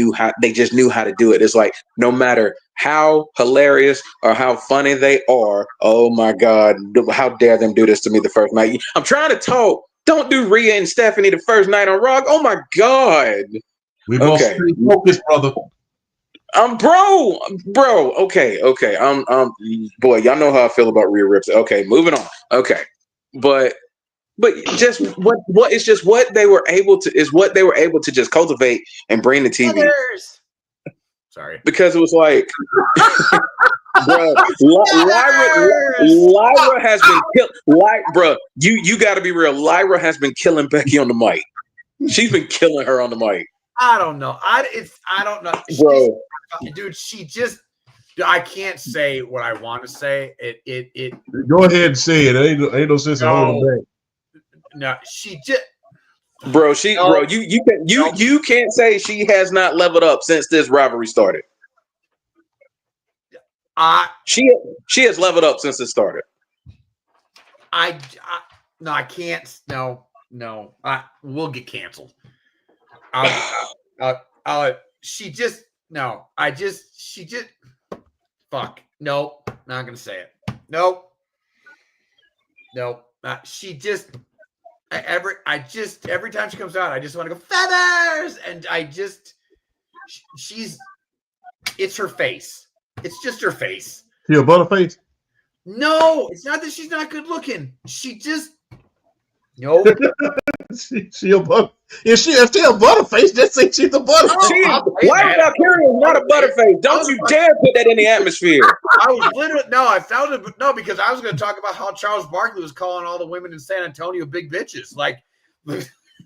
just knew how to do it. It's like no matter how hilarious or how funny they are, oh my God, how dare them do this to me the first night? I'm trying to talk. Don't do Rhea and Stephanie the first night on Raw. Oh my God. We both stay focused, brother. Bro. Okay. Boy, y'all know how I feel about Rhea Ripley. Okay, moving on. Okay, but just what they were able to just cultivate and bring to TV. Others. Sorry, because it was like, bro, Lyra has been killed. Bro, you got to be real. Lyra has been killing Becky on the mic. She's been killing her on the mic. I don't know. I don't know, bro. Dude, I can't say what I want to say. It. Go ahead and say it. Ain't no sense in holding back. No, she just. Bro, you can't say she has not leveled up since this rivalry started. She has leveled up since it started. No, I can't. No. We'll get canceled. She just fuck. Nope. Not gonna say it. Nope. She just every time she comes out, I just want to go feathers, and it's her face. It's just her face. She a butterface? No, it's not that she's not good looking. She just nope. she a butter. If she a butterface, just say she's a butterface. Why Valkyria is not a butterface? Don't you dare put that in the atmosphere. Because I was going to talk about how Charles Barkley was calling all the women in San Antonio big bitches. Like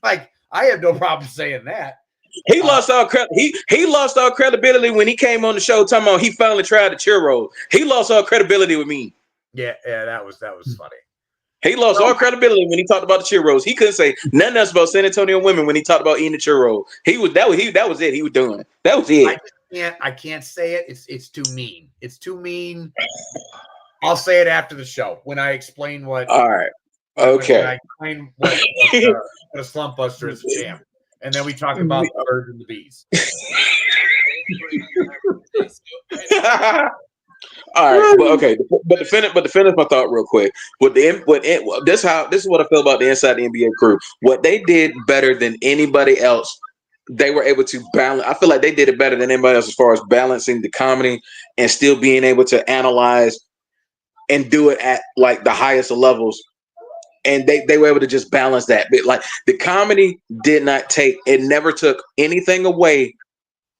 I have no problem saying that. He lost all he lost all credibility when he came on the show talking about he finally tried the churro. He lost all credibility with me. Yeah, that was funny. He lost all credibility when he talked about the churros. He couldn't say nothing else about San Antonio women when he talked about eating the churro. That was it. He was done. That was it. I can't say it. It's too mean. It's too mean. I'll say it after the show when I explain what. All right. Okay. When I explain what a slump buster is a jam, and then we talk about the birds and the bees. All right, but to finish my thought real quick. This is what I feel about the Inside the NBA crew. What they did better than anybody else, they were able to balance. I feel like they did it better than anybody else as far as balancing the comedy and still being able to analyze and do it at like the highest of levels. And they were able to just balance that. But like the comedy never took anything away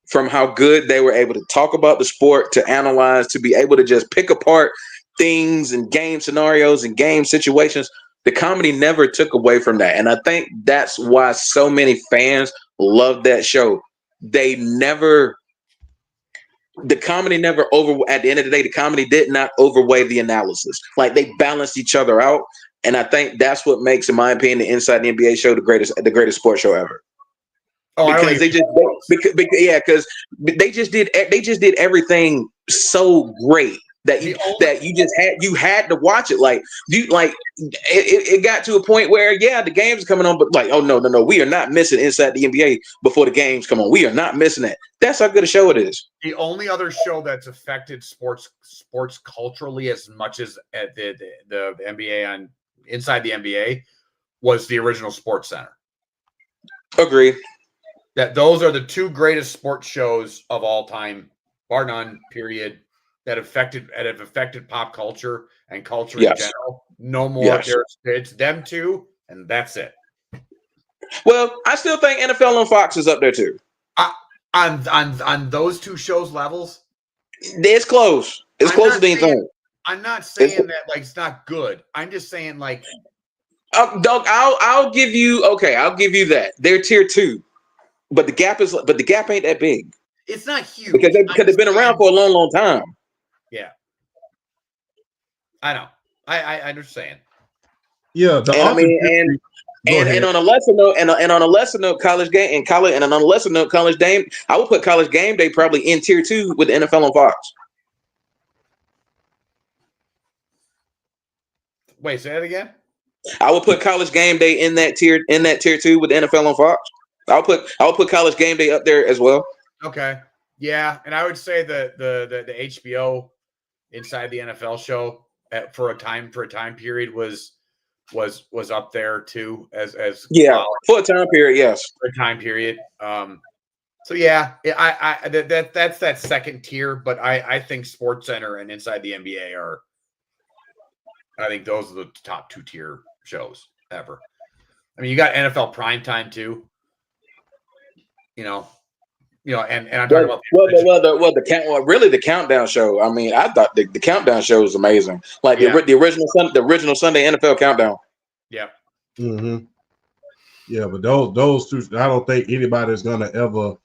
from how good they were able to talk about the sport, to analyze, to be able to just pick apart things and game scenarios and game situations. The comedy never took away from that. And I think that's why so many fans love that show. At the end of the day, the comedy did not overweigh the analysis. Like they balanced each other out. And I think that's what makes, in my opinion, the Inside the NBA show the greatest sports show ever. Because they just did everything so great that you had to watch it. Like it got to a point where the game's coming on, but like, oh no, we are not missing Inside the NBA before the games come on. We are not missing it. That's how good a show it is. The only other show that's affected sports culturally as much as the NBA on Inside the NBA was the original Sports Center. Agree. That those are the two greatest sports shows of all time, bar none, period, that have affected pop culture and culture in general. No more. Yes. It's them two, and that's it. Well, I still think NFL on Fox is up there too. On those two shows levels, it's close. It's closer than you think. I'm not saying that like it's not good. I'm just saying like, Doug, I'll give you that. They're tier 2. But the gap ain't that big. It's not huge because they've been around for a long, long time. Yeah, I know. I understand. Yeah, and on a lesser note, college game, I would put College Game Day probably in tier 2 with the NFL on Fox. Wait, say that again. I would put College Game Day in that tier 2 with the NFL on Fox. I'll put College Game Day up there as well. Okay. Yeah, and I would say the HBO Inside the NFL show for a time period was up there too as for a time period, yes. For a time period. So yeah, that's that second tier, but I think Sports Center and Inside the NBA I think those are the top 2 tier shows ever. I mean, you got NFL Primetime too. And I'm talking about the countdown show. I mean, I thought the countdown show was amazing. Like the original Sunday NFL countdown. Yeah. Mm-hmm. Yeah, but those two, I don't think anybody's gonna ever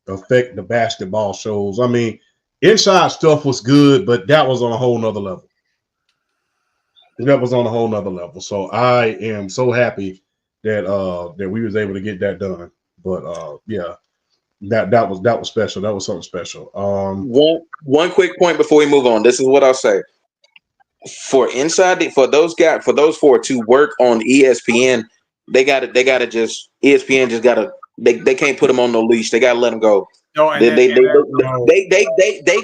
affect the basketball shows. I mean, Inside stuff was good, but that was on a whole nother level. So I am so happy that we was able to get that done. But yeah, that was special. That was something special. One quick point before we move on. This is what I'll say. For those four to work on ESPN, they can't put them on no leash. They gotta let them go. No, and they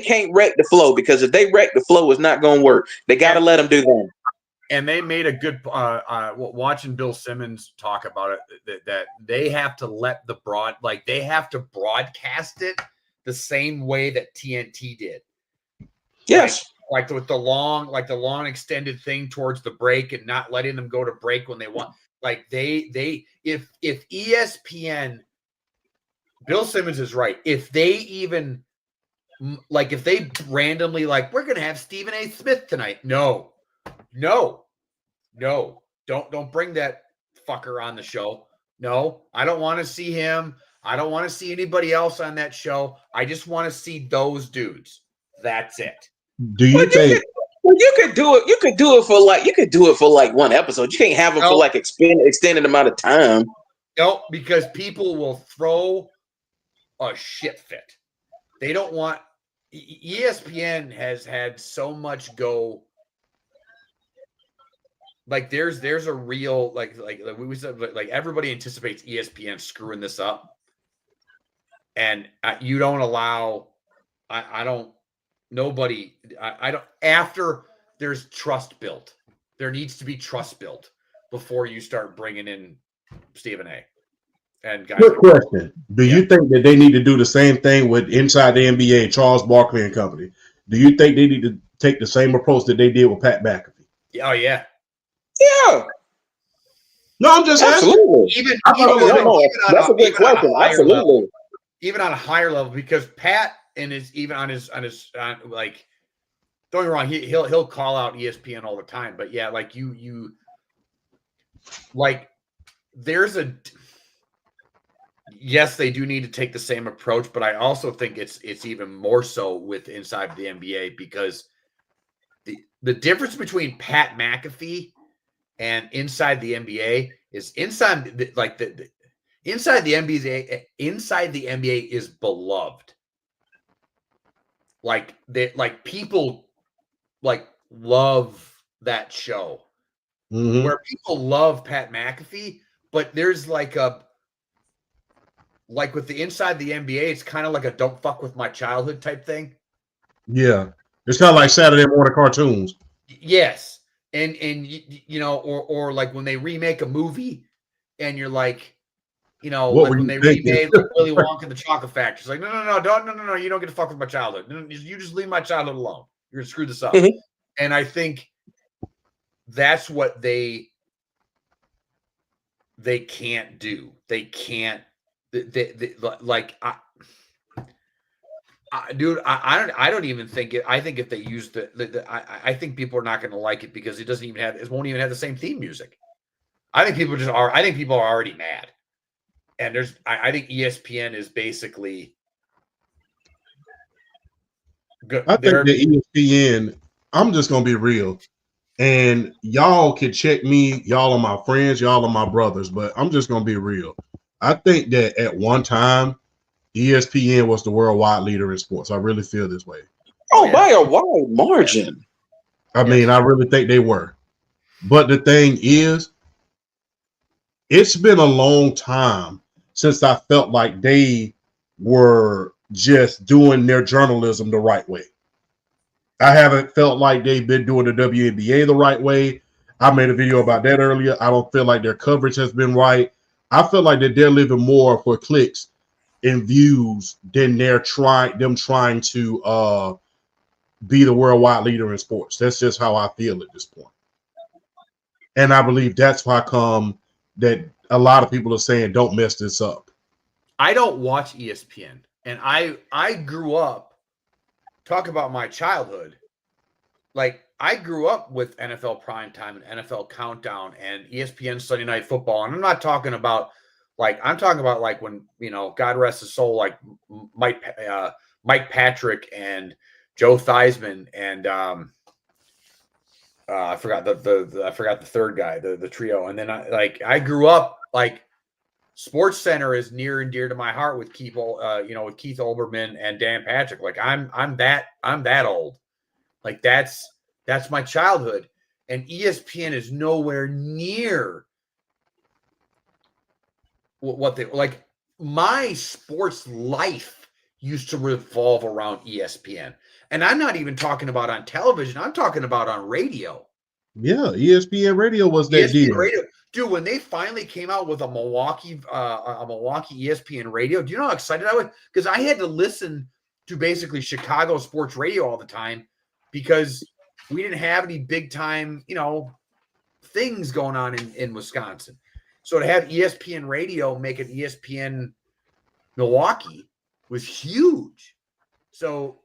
can't wreck the flow, because if they wreck the flow, it's not gonna work. They gotta let them do that. And they made a good watching Bill Simmons talk about it, that they have to let they have to broadcast it the same way that TNT did. Yes. Like with the long extended thing towards the break and not letting them go to break when they want. Like if ESPN, Bill Simmons is right. If they even if they randomly we're going to have Stephen A. Smith tonight. No, don't bring that fucker on the show. No, I don't want to see him. I don't want to see anybody else on that show. I just want to see those dudes. That's it. Do you think you could do it? You could do it for one episode. You can't have them for extended amount of time. No, because people will throw a shit fit. They don't want. ESPN has had so much go. There's a real like we said, everybody anticipates ESPN screwing this up, and you don't allow. I don't. Nobody, I don't. After there's trust built, there needs to be trust built before you start bringing in Stephen A. And guys. Good question. Do you think that they need to do the same thing with Inside the NBA, Charles Barkley and company? Do you think they need to take the same approach that they did with Pat McAfee? Oh yeah. Yeah. No, I'm just absolutely. That's a good question. Absolutely. Even on a higher level, because Pat. And don't get me wrong, he'll call out ESPN all the time, but yeah, yes, they do need to take the same approach, but I also think it's even more so with Inside the NBA, because the difference between Pat McAfee and Inside the NBA is Inside the NBA is beloved. People love that show. Mm-hmm. Where people love Pat McAfee, but there's with the Inside the NBA, it's kind of like a don't fuck with my childhood type thing. Yeah. It's kind of like Saturday morning cartoons. Yes. And or when they remake a movie and you're when they remade Willy Wonka and the Chocolate Factory, it's no, you don't get to fuck with my childhood. You just leave my childhood alone. You're gonna screw this up. Mm-hmm. And I think that's what they can't do. They can't. I don't even think it. I think if they use I think people are not going to like it because it won't even have the same theme music. I think people are already mad. And I think ESPN is basically good. I think the ESPN, I'm just going to be real. And y'all can check me. Y'all are my friends. Y'all are my brothers. But I'm just going to be real. I think that at one time, ESPN was the worldwide leader in sports. I really feel this way. Oh, by a wide margin. I mean, I really think they were. But the thing is, it's been a long time since I felt like they were just doing their journalism the right way. I haven't felt like they've been doing the WNBA the right way. I made a video about that earlier. I don't feel like their coverage has been right. I feel like that they're living more for clicks and views than they're trying to be the worldwide leader in sports. That's just how I feel at this point. And I believe that's why come that a lot of people are saying, don't mess this up. I don't watch ESPN. And I grew up, talk about my childhood. I grew up with NFL Primetime and NFL Countdown and ESPN Sunday Night Football. And I'm not talking about I'm talking about when, God rest his soul, Mike Patrick and Joe Theismann and I forgot the third guy, the trio. And then I grew up like Sports Center is near and dear to my heart with Keith, with Keith Olbermann and Dan Patrick. Like I'm that old. Like that's my childhood, and ESPN is nowhere near what they like. My sports life used to revolve around ESPN, and I'm not even talking about on television. I'm talking about on radio. Yeah, ESPN Radio was that ESPN deal. Radio, dude. When they finally came out with a Milwaukee ESPN Radio, do you know how excited I was? Because I had to listen to basically Chicago sports radio all the time because we didn't have any big time, things going on in Wisconsin. So to have ESPN Radio make it ESPN Milwaukee was huge. So,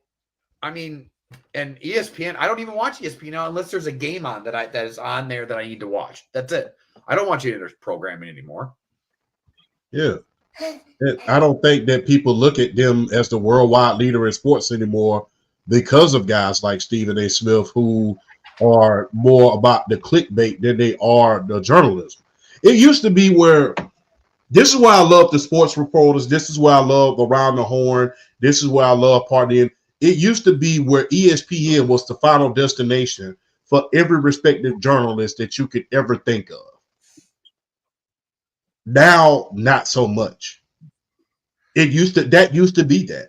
I mean, and ESPN, I don't even watch ESPN now unless there's a game on that is on there that I need to watch. That's it. I don't watch any of their programming anymore. Yeah. I don't think that people look at them as the worldwide leader in sports anymore because of guys like Stephen A. Smith, who are more about the clickbait than they are the journalism. It used to be where this is why I love the sports reporters. This is why I love Around the Horn. This is why I love Partying. It used to be where ESPN was the final destination for every respective journalist that you could ever think of. Now, not so much. That used to be that.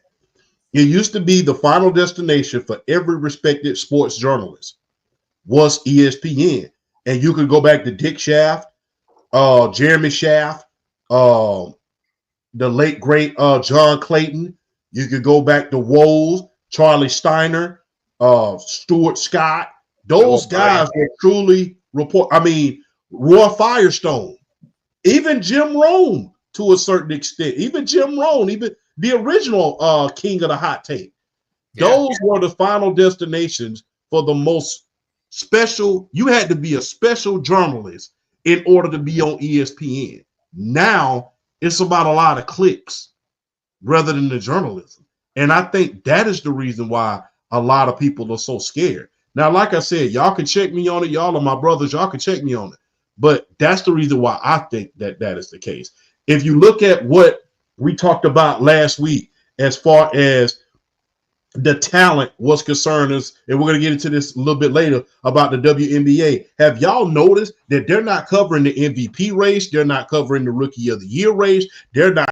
It used to be the final destination for every respected sports journalist was ESPN. And you could go back to Dick Shaft, Jeremy Shaft, the late great John Clayton. You could go back to Woles, Charlie Steiner, Stuart Scott. Those guys were truly Roy Firestone, even Jim Rome to a certain extent, even Jim Rohn, even the original king of the hot tape. Yeah. Those were the final destinations for the most special. You had to be a special journalist in order to be on ESPN. Now it's about a lot of clicks rather than the journalism. And I think that is the reason why a lot of people are so scared. Now, like I said, y'all can check me on it. Y'all are my brothers. Y'all can check me on it. But that's the reason why I think that is the case. If you look at what we talked about last week, as far as the talent was concerned, and we're going to get into this a little bit later about the WNBA. Have y'all noticed that they're not covering the MVP race? They're not covering the Rookie of the Year race. They're not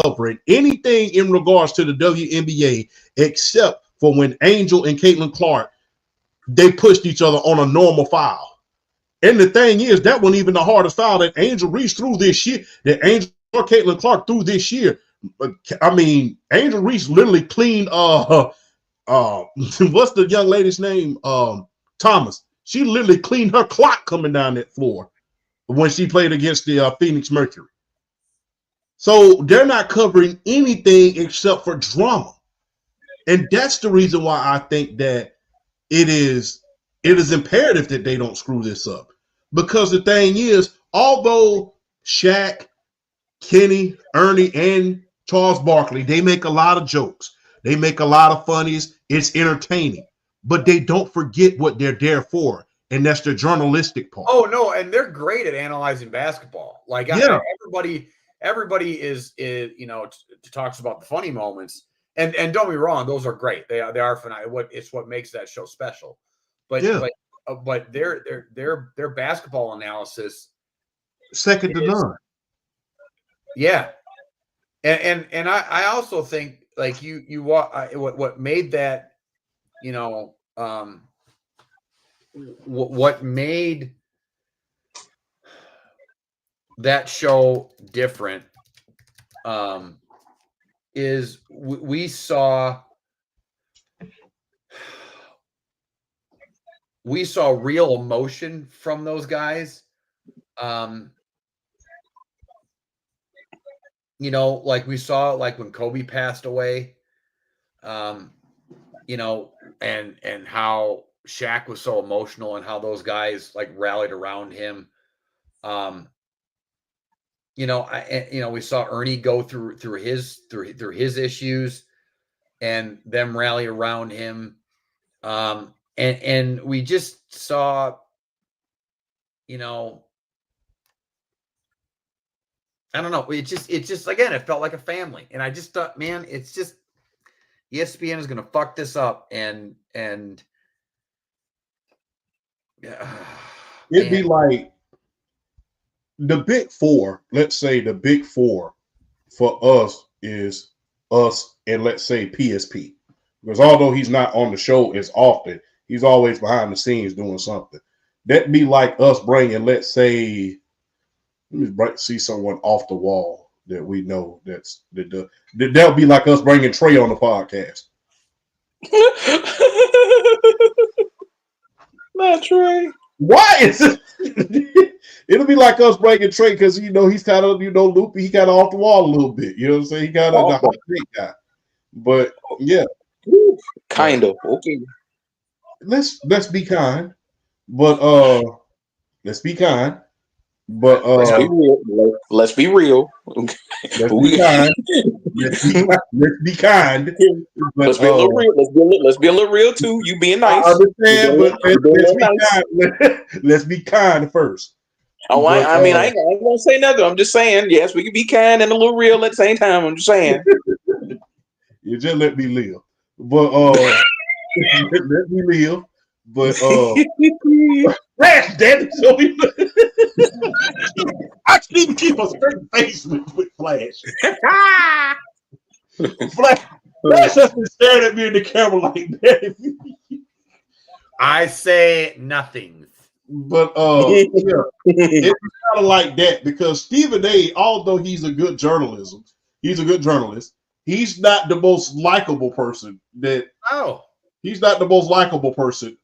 covering anything in regards to the WNBA except for when Angel and Caitlin Clark, they pushed each other on a normal foul. And the thing is, that wasn't even the hardest foul that Angel Reese threw this year, that Angel or Caitlin Clark threw this year. I mean, Angel Reese literally cleaned what's the young lady's name? Thomas. She literally cleaned her clock coming down that floor when she played against the Phoenix Mercury. So they're not covering anything except for drama. And that's the reason why I think that it is imperative that they don't screw this up. Because the thing is, although Shaq, Kenny, Ernie, and Charles Barkley, they make a lot of jokes. They make a lot of funnies. It's entertaining. But they don't forget what they're there for, and that's the journalistic part. Oh, no, and they're great at analyzing basketball. Like, yeah. Everybody is talks about the funny moments. And don't get me wrong, those are great. They are funny. It's what makes that show special. But yeah. but their basketball analysis second to none. Yeah, and I also think like what made that what made that show different is we saw real emotion from those guys. Like we saw like when Kobe passed away, and how Shaq was so emotional and how those guys like rallied around him. We saw Ernie go through his issues and them rally around him. And we just saw, I don't know. It just again, it felt like a family, and I just thought, man, it's just ESPN is going to fuck this up, and It'd man. be like the big four. Let's say the big four for us is us and let's say PSP, because although he's not on the show as often, he's always behind the scenes doing something. That'd be like us bringing, let's say, let me see someone off the wall that we know that'll be like us bringing Trey on the podcast. Not Trey. Why is it? It'll be like us bringing Trey because he's kind of loopy. He kind of off the wall a little bit. You know what I'm saying? He kind of the hot take guy. But yeah, kind of okay. Let's be kind, but let's be kind. But let's be real. Let's be kind. Let's be kind. But, let's be a little real. Let's be a little real too. You being nice. I understand, but let's be kind first. Oh, I mean, I ain't gonna say nothing. I'm just saying, yes, we can be kind and a little real at the same time. I'm just saying. You just let me live. But let me live. But Flash, damn it, so I can even keep a straight face with Flash. Flash has been staring at me in the camera like that. I say nothing. But yeah, it's kind of like that because Stephen A., although he's a good journalist, he's not the most likable person he's not the most likable person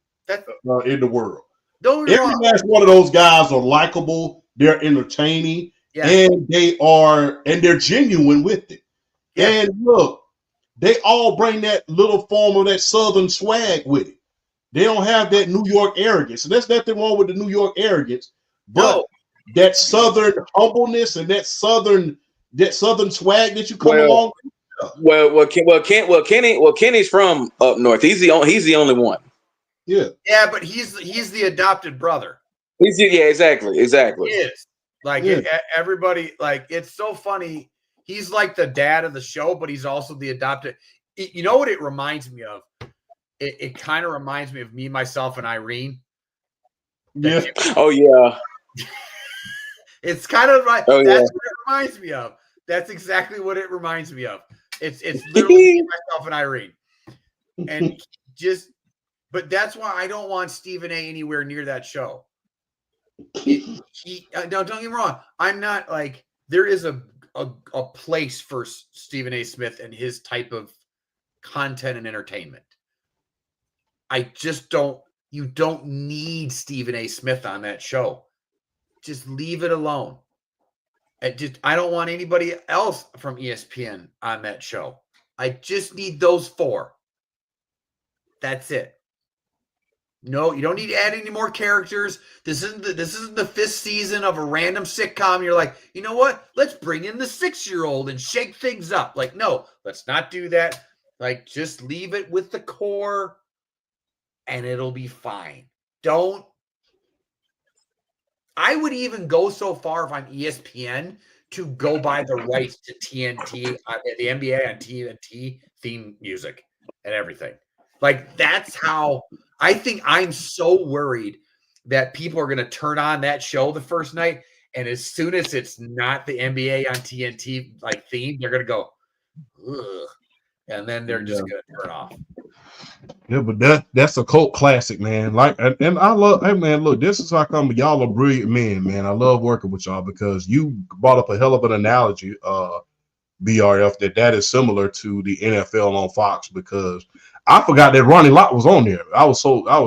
in the world. Every last one of those guys are likable, they're entertaining, and they're genuine with it. Yeah. And look, they all bring that little form of that Southern swag with it. They don't have that New York arrogance. And there's nothing wrong with the New York arrogance, but that Southern humbleness and that Southern swag that you come along with. Kenny's from up north. He's the only one. Yeah. Yeah, but he's the adopted brother. Exactly. He is. Everybody, it's so funny. He's like the dad of the show, but he's also the adopted. You know what it reminds me of? It kind of reminds me of Me, Myself, and Irene. Yeah. Oh yeah. It's kind of right. That's what it reminds me of. That's exactly what it reminds me of. It's literally Me, Myself, and Irene. And but that's why I don't want Stephen A. anywhere near that show. Don't get me wrong. I'm not there is a place for Stephen A. Smith and his type of content and entertainment. I just don't. You don't need Stephen A. Smith on that show. Just leave it alone. I don't want anybody else from ESPN on that show. I just need those four. That's it. No, you don't need to add any more characters. This isn't the fifth season of a random sitcom. You're like, you know what? Let's bring in the 6-year-old and shake things up. No, let's not do that. Just leave it with the core and it'll be fine. I would even go so far if I'm ESPN to go buy the rights to TNT, the NBA on TNT theme music and everything. That's how I think. I'm so worried that people are going to turn on that show the first night, and as soon as it's not the NBA on TNT theme, they're going to go, ugh, and then they're just going to turn off. Yeah, but that's a cult classic, man. And I love. Hey, man, look, this is how come y'all are brilliant men, man. I love working with y'all because you brought up a hell of an analogy, BRF, that is similar to the NFL on Fox because I forgot that Ronnie Lott was on there. I was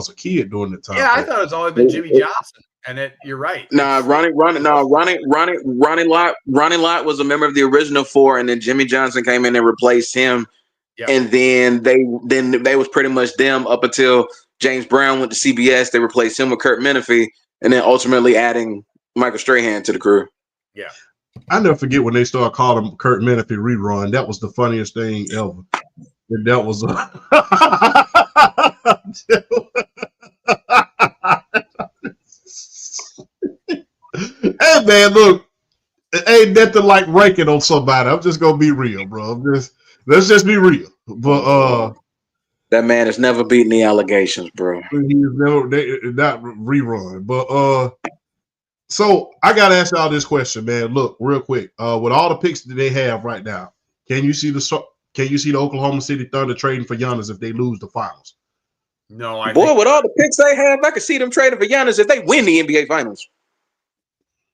a kid during the time. Yeah, I thought it's always been Jimmy Johnson, and you're right. Ronnie Lott was a member of the original four, and then Jimmy Johnson came in and replaced him. Yep. And then they was pretty much them up until James Brown went to CBS. They replaced him with Kurt Menefee, and then ultimately adding Michael Strahan to the crew. Yeah, I never forget when they started calling him Kurt Menefee rerun. That was the funniest thing ever. That was hey man, look. Hey ain't nothing like ranking on somebody. I'm just gonna be real, bro. Let's just be real. But that man has never beaten the allegations, bro. he's never not rerun. But so I gotta ask y'all this question, man. Look, real quick. With all the picks that they have right now, can you see the Oklahoma City Thunder trading for Giannis if they lose the finals? No, with all the picks they have, I could see them trading for Giannis if they win the NBA Finals.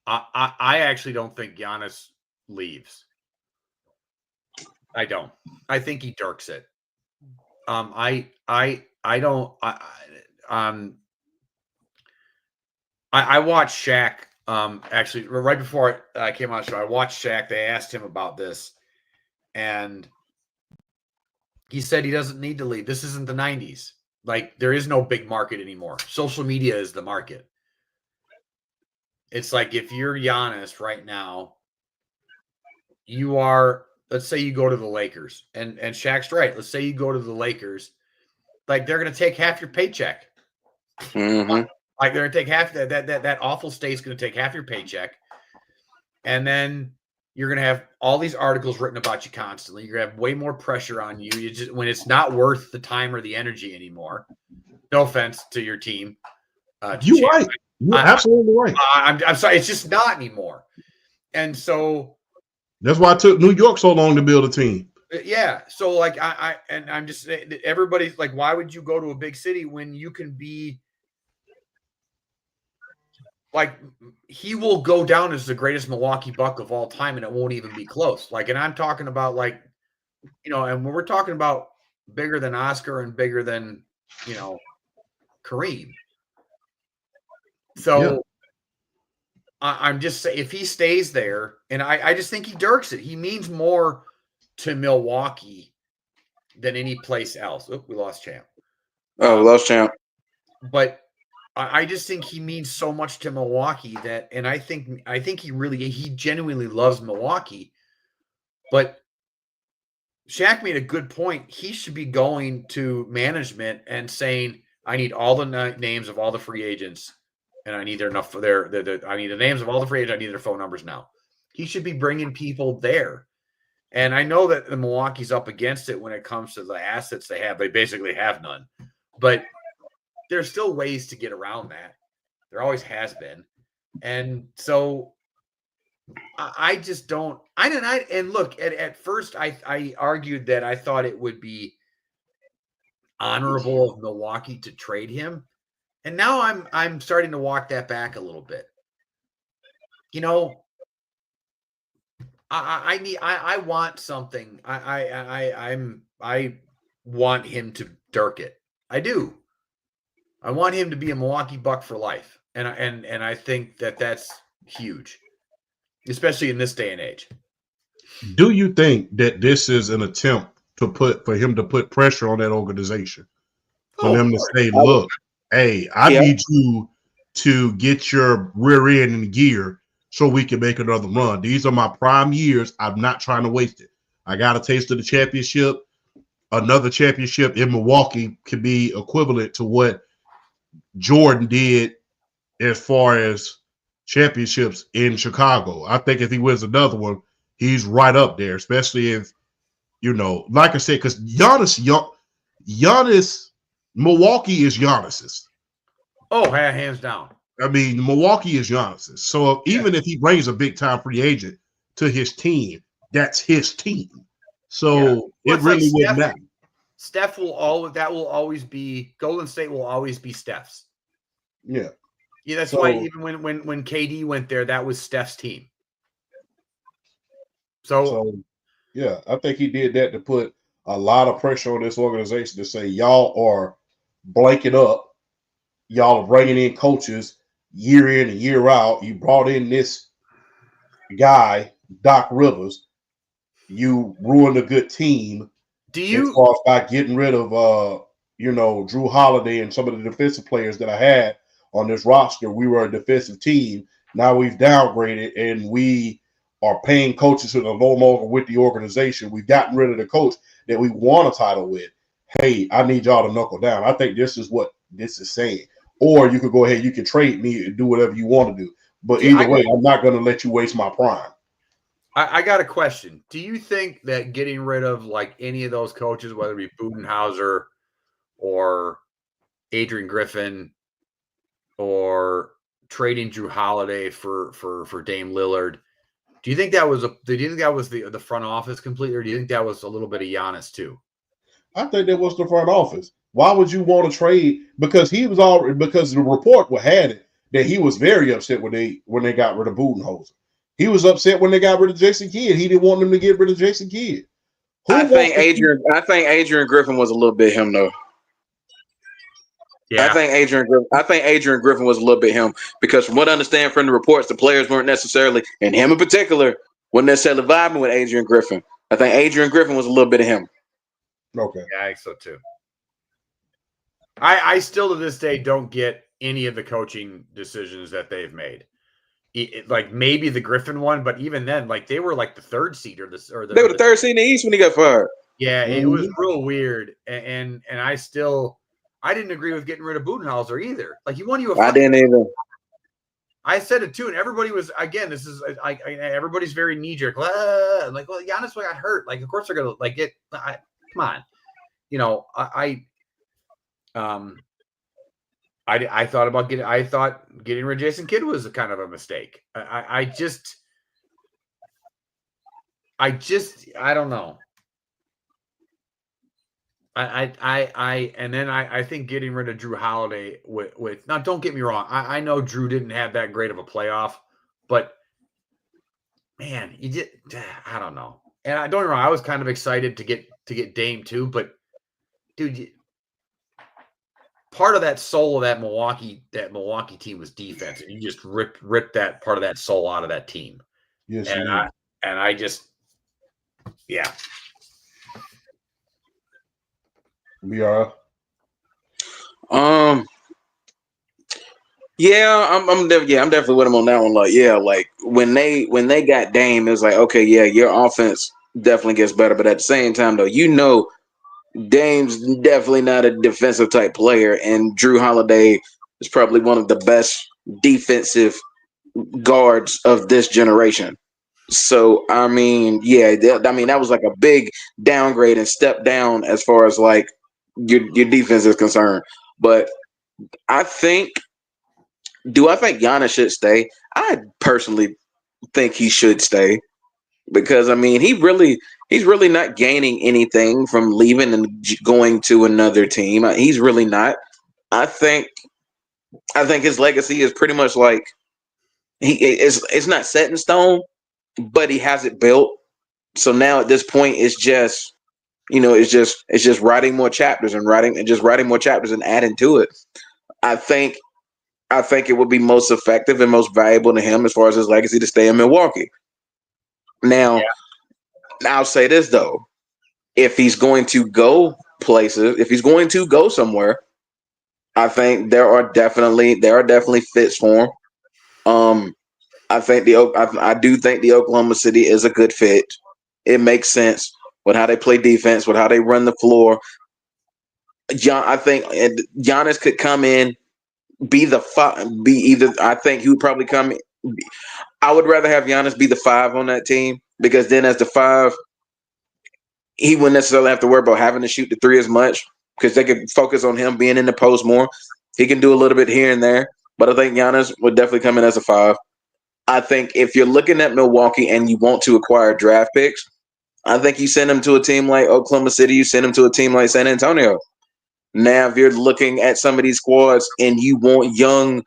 I actually don't think Giannis leaves. I don't. I think he dirks it. I don't. I watched Shaq. Actually, right before I came on the show, I watched Shaq. They asked him about this, and he said he doesn't need to leave. This isn't the 90s. Like, there is no big market anymore. Social media is the market. It's like if you're Giannis right now, you are, let's say you go to the Lakers, and Shaq's right. Let's say you go to the Lakers, like they're going to take half your paycheck. Mm-hmm. Like they're going to take half that awful state's going to take half your paycheck. And then you're going to have all these articles written about you constantly. You're going to have way more pressure on you. You just, when it's not worth the time or the energy anymore. No offense to your team. You're right. You're absolutely right. I'm sorry. It's just not anymore. And so that's why it took New York so long to build a team. Yeah. So like I'm just, everybody's like, why would you go to a big city when you can be like, he will go down as the greatest Milwaukee Buck of all time, and it won't even be close. Like, and I'm talking about like, and when we're talking about bigger than Oscar and bigger than, Kareem. So yeah. I'm just saying, if he stays there, and I just think he dirks it. He means more to Milwaukee than any place else. Oh, we lost Champ. Oh, we lost Champ. But I just think he means so much to Milwaukee that, and I think he genuinely loves Milwaukee. But Shaq made a good point. He should be going to management and saying, I need all the names of all the free agents, and I need I need the names of all the free agents. I need their phone numbers now. He should be bringing people there. And I know that the Milwaukee's up against it when it comes to the assets they have. They basically have none. But there's still ways to get around that. There always has been. And so I just don't. And look, at first I argued that I thought it would be honorable of Milwaukee to trade him. And now I'm starting to walk that back a little bit. I want something. I want him to dirk it. I do. I want him to be a Milwaukee Buck for life. And I think that that's huge, especially in this day and age. Do you think that this is an attempt for him to put pressure on that organization? For them to say, look, hey, I need you to get your rear end in gear so we can make another run. These are my prime years. I'm not trying to waste it. I got a taste of the championship. Another championship in Milwaukee could be equivalent to what Jordan did as far as championships in Chicago. I think if he wins another one, he's right up there, especially if, like I said, because Giannis, Milwaukee is Giannis's. Oh, hands down. I mean, Milwaukee is Giannis's. So even if he brings a big-time free agent to his team, that's his team. So it really wouldn't matter. Steph will always be, Golden State will always be Steph's. Yeah. Yeah, that's why even when KD went there, that was Steph's team. So yeah, I think he did that to put a lot of pressure on this organization to say, y'all are blanking up. Y'all are bringing in coaches year in and year out. You brought in this guy, Doc Rivers. You ruined a good team. As far as by getting rid of, Drew Holiday and some of the defensive players that I had on this roster? We were a defensive team. Now we've downgraded and we are paying coaches who are no longer with the organization. We've gotten rid of the coach that we won a title with. Hey, I need y'all to knuckle down. I think this is what this is saying. Or you could go ahead, you can trade me and do whatever you want to do. But either way, I'm not going to let you waste my prime. I got a question. Do you think that getting rid of like any of those coaches, whether it be Budenhauser or Adrian Griffin or trading Drew Holiday for Dame Lillard, do you think that was the front office completely, or do you think that was a little bit of Giannis too? I think that was the front office. Why would you want to trade? Because the report had it that he was very upset when they got rid of Budenholzer. He was upset when they got rid of Jason Kidd. He didn't want them to get rid of Jason Kidd. I think Adrian Griffin was a little bit him though. Yeah. I think Adrian Griffin was a little bit him because from what I understand from the reports, the players weren't necessarily, and him in particular, wasn't necessarily vibing with Adrian Griffin. I think Adrian Griffin was a little bit of him. Okay. Yeah, I think so too. I still to this day don't get any of the coaching decisions that they've made. Like maybe the Griffin one, but even then, like they were like the third seed they were the third seed in the East when he got fired. Yeah, it was real weird, and I didn't agree with getting rid of Budenholzer either. Like he won you a. I didn't either. I said it too, and everybody was again. This is everybody's very knee jerk. Like, well, Giannis got hurt. Like, of course they're gonna like get. Come on, I thought about getting. I thought getting rid of Jason Kidd was a kind of a mistake. I don't know. I think getting rid of Drew Holiday with now. Don't get me wrong. I know Drew didn't have that great of a playoff, but man, you did. I don't know. And don't get me wrong. I was kind of excited to get Dame too, but dude. Part of that soul of that Milwaukee team was defense, and you just ripped that part of that soul out of that team. Yes, I just, yeah. BR. Yeah, I'm definitely with him on that one. Like, yeah, like when they got Dame, it was like, okay, yeah, your offense definitely gets better, but at the same time, though, Dame's definitely not a defensive type player, and Drew Holiday is probably one of the best defensive guards of this generation. So, I mean, yeah, that was like a big downgrade and step down as far as like your defense is concerned. But I think Giannis should stay? I personally think he should stay because I mean he's really not gaining anything from leaving and going to another team. He's really not. I think his legacy is pretty much like it's not set in stone, but he has it built. So now at this point, it's just writing more chapters and writing more chapters and adding to it. I think it would be most effective and most valuable to him as far as his legacy to stay in Milwaukee. Now. Yeah. I'll say this though, if he's going to go places, if he's going to go somewhere, I think there are definitely fits for him. I do think the Oklahoma City is a good fit. It makes sense with how they play defense, with how they run the floor. I think Giannis could come in, I think he would probably come in. I would rather have Giannis be the 5 on that team because then as the 5, he wouldn't necessarily have to worry about having to shoot the 3 as much because they could focus on him being in the post more. He can do a little bit here and there, but I think Giannis would definitely come in as a 5. I think if you're looking at Milwaukee and you want to acquire draft picks, I think you send him to a team like Oklahoma City, you send him to a team like San Antonio. Now, if you're looking at some of these squads and you want young,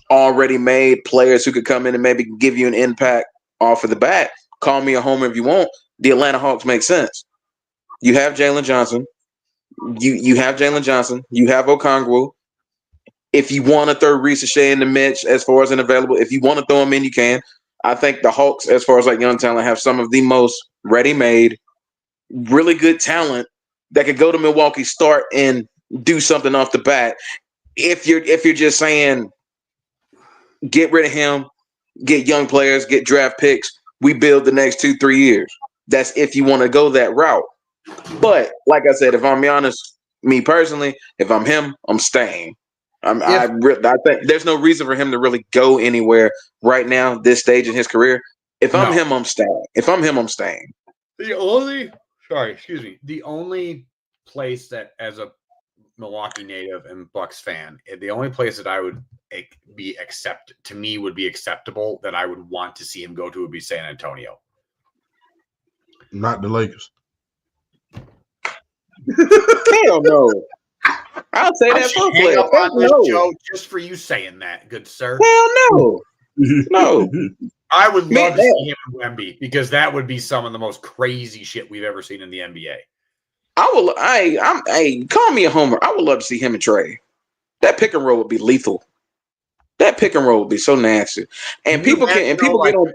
already made players who could come in and maybe give you an impact off of the bat, call me a homer if you want. The Atlanta Hawks make sense. You have Jalen Johnson. You have Jalen Johnson. You have Okongwu. If you want to throw Reese in the mix as far as an available, if you want to throw him in, you can. I think the Hawks, as far as like young talent, have some of the most ready-made, really good talent that could go to Milwaukee, start and do something off the bat. If you're just saying, get rid of him, get young players, get draft picks, we build the next 2-3 years. That's if you want to go that route. But like I said, if I'm honest, me personally, if I'm him, I'm staying. I think there's no reason for him to really go anywhere right now, this stage in his career. If I'm him, I'm staying. If I'm him, I'm staying. The only place that, as a Milwaukee native and Bucks fan, the only place that I would be acceptable that I would want to see him go to would be San Antonio. Not the Lakers. Hell no. I'll say that for hang up on this show just for you saying that, good sir. Hell no. No. I would love to see him in Wemby because that would be some of the most crazy shit we've ever seen in the NBA. Call me a homer. I would love to see him and Trey. That pick and roll would be lethal. That pick and roll would be so nasty. And people get on.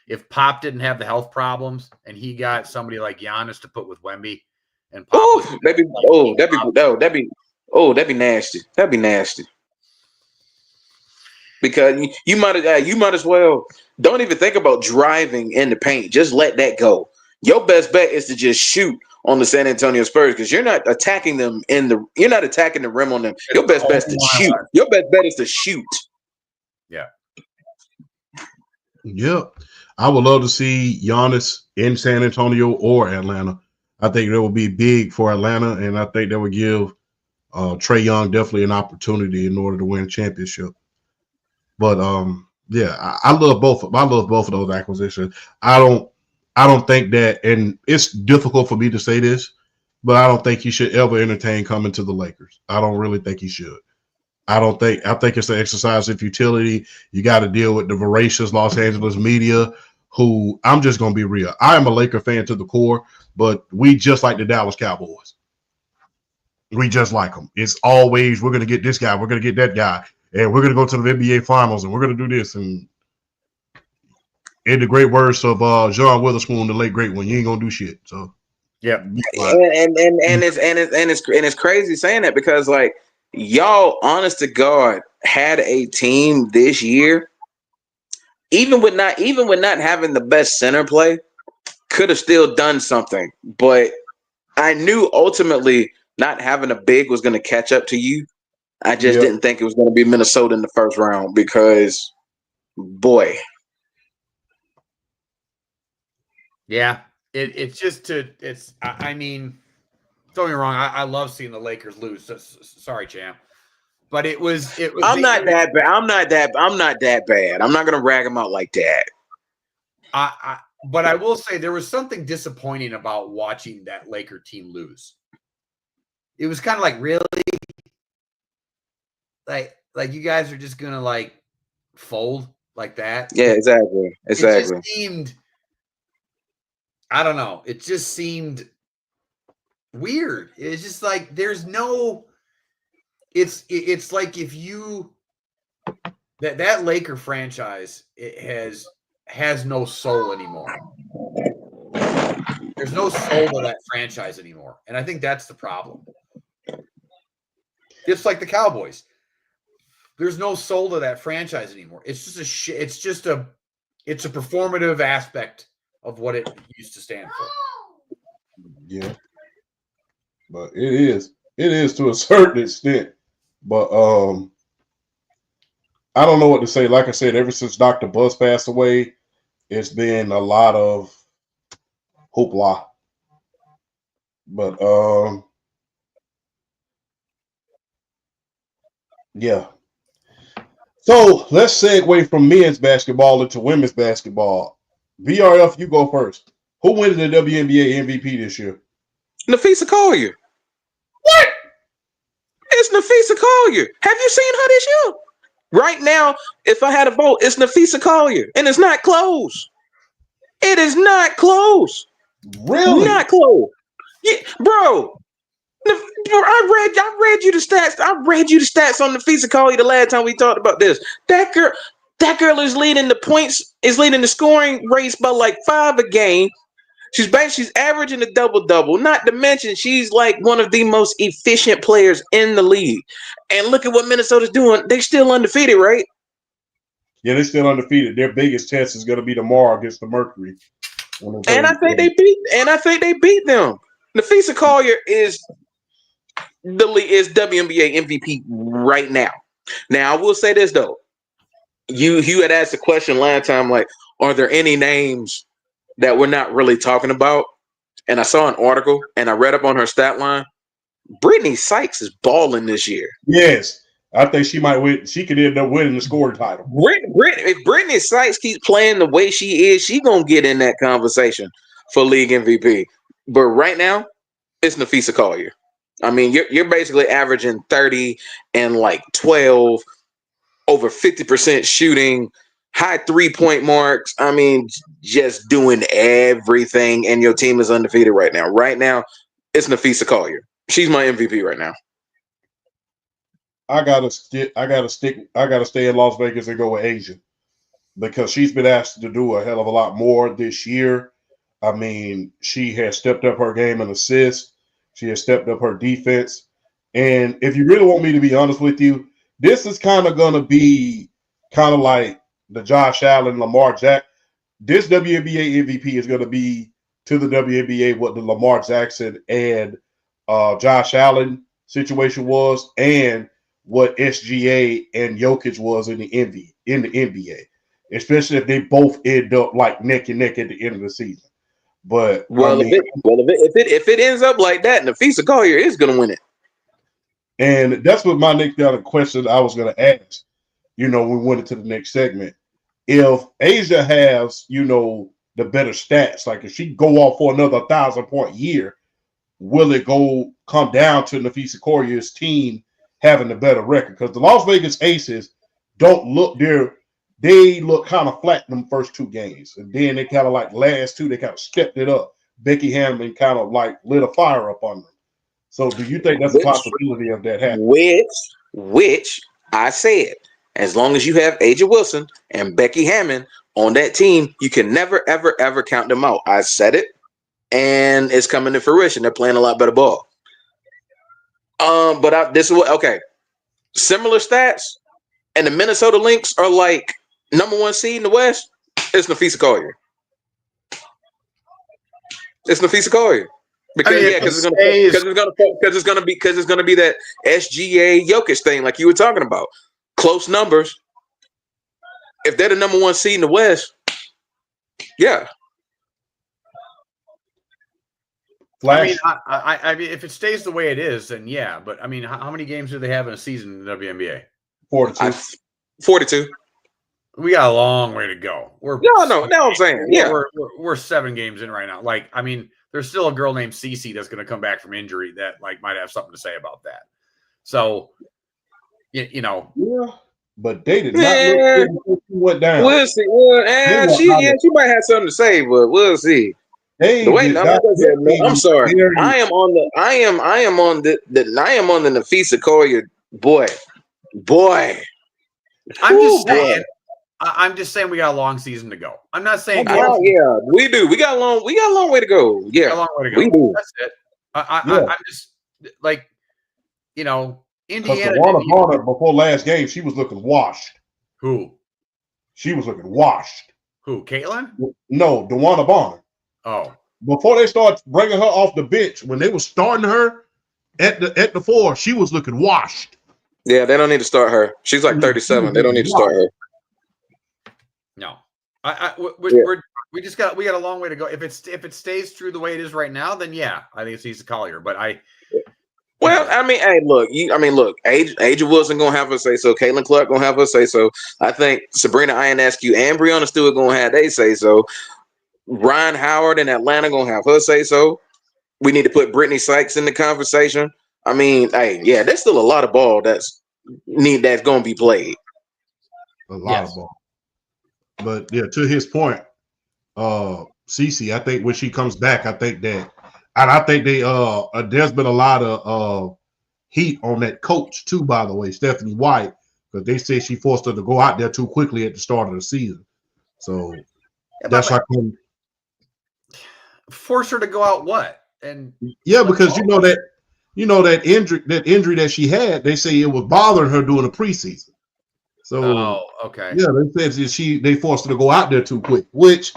If Pop didn't have the health problems and he got somebody like Giannis to put with Wemby, and Pop that'd be nasty. That'd be nasty. Because you might as well don't even think about driving in the paint. Just let that go. Your best bet is to just shoot on the San Antonio Spurs because you're not attacking them you're not attacking the rim on them. Your best bet is to shoot. Your best bet is to shoot. Yeah. Yeah. I would love to see Giannis in San Antonio or Atlanta. I think that would be big for Atlanta, and I think that would give Trae Young definitely an opportunity in order to win a championship. But yeah, I love both. I love both of those acquisitions. I don't think that, and it's difficult for me to say this, but I don't think he should ever entertain coming to the Lakers. I don't really think he should. I think it's an exercise of futility. You got to deal with the voracious Los Angeles media, who I'm just going to be real. I am a Laker fan to the core, but we just like the Dallas Cowboys. We just like them. It's always, we're going to get this guy, we're going to get that guy, and we're going to go to the NBA Finals, and we're going to do this. And in the great words of John Witherspoon, the late great one, you ain't going to do shit. So yeah, and it's crazy saying that because like y'all, honest to God, had a team this year, even with not having the best center play, could have still done something. But I knew ultimately not having a big was going to catch up to you. I just didn't think it was going to be Minnesota in the first round because, boy. Yeah, I mean, don't get me wrong. I love seeing the Lakers lose. Sorry, champ. But it was. I'm not that bad. I'm not that bad. I'm not going to rag them out like that. But I will say there was something disappointing about watching that Laker team lose. It was kind of like, really, like you guys are just gonna like fold like that. Yeah, exactly. It just seemed, I don't know. It just seemed weird. It's just like there's no. It's like if you that Laker franchise has no soul anymore. There's no soul to that franchise anymore, and I think that's the problem. It's like the Cowboys. There's no soul to that franchise anymore. It's just it's a performative aspect of what it used to stand for. Yeah, but it is to a certain extent. But I don't know what to say. Like I said, ever since Dr. Buzz passed away, it's been a lot of hoopla. But yeah. So let's segue from men's basketball into women's basketball. VRF, you go first. Who wins the WNBA MVP this year? Nafisa Collier. What? It's Nafisa Collier. Have you seen her this year? Right now, if I had a vote, it's Nafisa Collier. And it's not close. It is not close. Really? Not close. Yeah, bro. I read you the stats. I read you the stats on Nafisa Collier the last time we talked about this. That girl is leading the points, is leading the scoring race by like 5 a game. She's averaging a double-double. Not to mention, she's like one of the most efficient players in the league. And look at what Minnesota's doing. They're still undefeated, right? Yeah, they're still undefeated. Their biggest test is going to be tomorrow against the Mercury. And I think they beat them. Nafisa Collier is WNBA MVP right now. Now I will say this though. You had asked a question last time, like, are there any names that we're not really talking about? And I saw an article and I read up on her stat line. Brittany Sykes is balling this year. Yes. I think she might win. She could end up winning the scoring title. If Brittany Sykes keeps playing the way she is, she's going to get in that conversation for league MVP. But right now, it's Nafisa Collier. I mean, you're basically averaging 30 and like 12, over 50% shooting, high 3-point marks. I mean, just doing everything, and your team is undefeated right now. Right now, it's Nafisa Collier. She's my MVP right now. I gotta stay in Las Vegas and go with Asia because she's been asked to do a hell of a lot more this year. I mean, she has stepped up her game and assists. She has stepped up her defense. And if you really want me to be honest with you, this is kind of going to be kind of like the Josh Allen, Lamar Jackson. This WNBA MVP is going to be to the WNBA what the Lamar Jackson and Josh Allen situation was, and what SGA and Jokic was in the NBA, especially if they both end up like neck and neck at the end of the season. But if it ends up like that, Nafisa Collier is going to win it. And that's what my next question I was going to ask. You know, we went into the next segment. If Asia has, you know, the better stats, like if she go off for another 1,000-point year, will it come down to Nafisa Collier's team having the better record? Because the Las Vegas Aces don't look there. They look kind of flat in them first 2 games. And then they kind of like last 2, they kind of stepped it up. Becky Hammond kind of like lit a fire up on them. So do you think that's a possibility of that happening? Which I said, as long as you have Aja Wilson and Becky Hammond on that team, you can never, ever, ever count them out. I said it, and it's coming to fruition. They're playing a lot better ball. This is what, okay. Similar stats, and the Minnesota Lynx are like number 1 seed in the West. It's Nafisa Collier. It's Nafisa Collier. Because it's gonna be that SGA Jokic thing, like you were talking about. Close numbers. If they're the number 1 seed in the West, yeah. Flash. I mean, if it stays the way it is, then yeah. But I mean, how many games do they have in a season in the WNBA? 42. 42. We got a long way to go. No, I'm saying, yeah, we're 7 games in right now. Like, I mean, there's still a girl named CC that's going to come back from injury that like might have something to say about that. So, you know, yeah, but they did not look went down. We'll see. She might have something to say, but we'll see. I'm sorry. I am on the Nafisa Collier boy. I'm just saying we got a long season to go. I'm not saying we do. We got a long way to go. Yeah, a long way to go. We do. That's it. I'm just like, you know, Indiana. Bonner, before last game, she was looking washed. Who? She was looking washed. Who? Caitlin? No, DeWanna Bonner. Oh. Before they start bringing her off the bench, when they were starting her at the 4, she was looking washed. Yeah, they don't need to start her. She's like 37. They don't need to start her. No, we got a long way to go. If it stays true the way it is right now, then yeah, I think it's Nafisa Collier. But I mean, hey, look, Aja Wilson gonna have her say so. Caitlin Clark gonna have her say so. I think Sabrina Ionescu and Breonna Stewart gonna have they say so. Ryan Howard in Atlanta gonna have her say so. We need to put Brittany Sykes in the conversation. I mean, hey, yeah, there's still a lot of ball that's gonna be played. A lot of ball. But yeah, to his point, CC, I think when she comes back, I think they there's been a lot of heat on that coach too, by the way, Stephanie White, because they say she forced her to go out there too quickly at the start of the season. So that's how come force her to go out what? And yeah, because you know that injury that she had, they say it was bothering her during the preseason. So okay. Yeah, they said they forced her to go out there too quick, which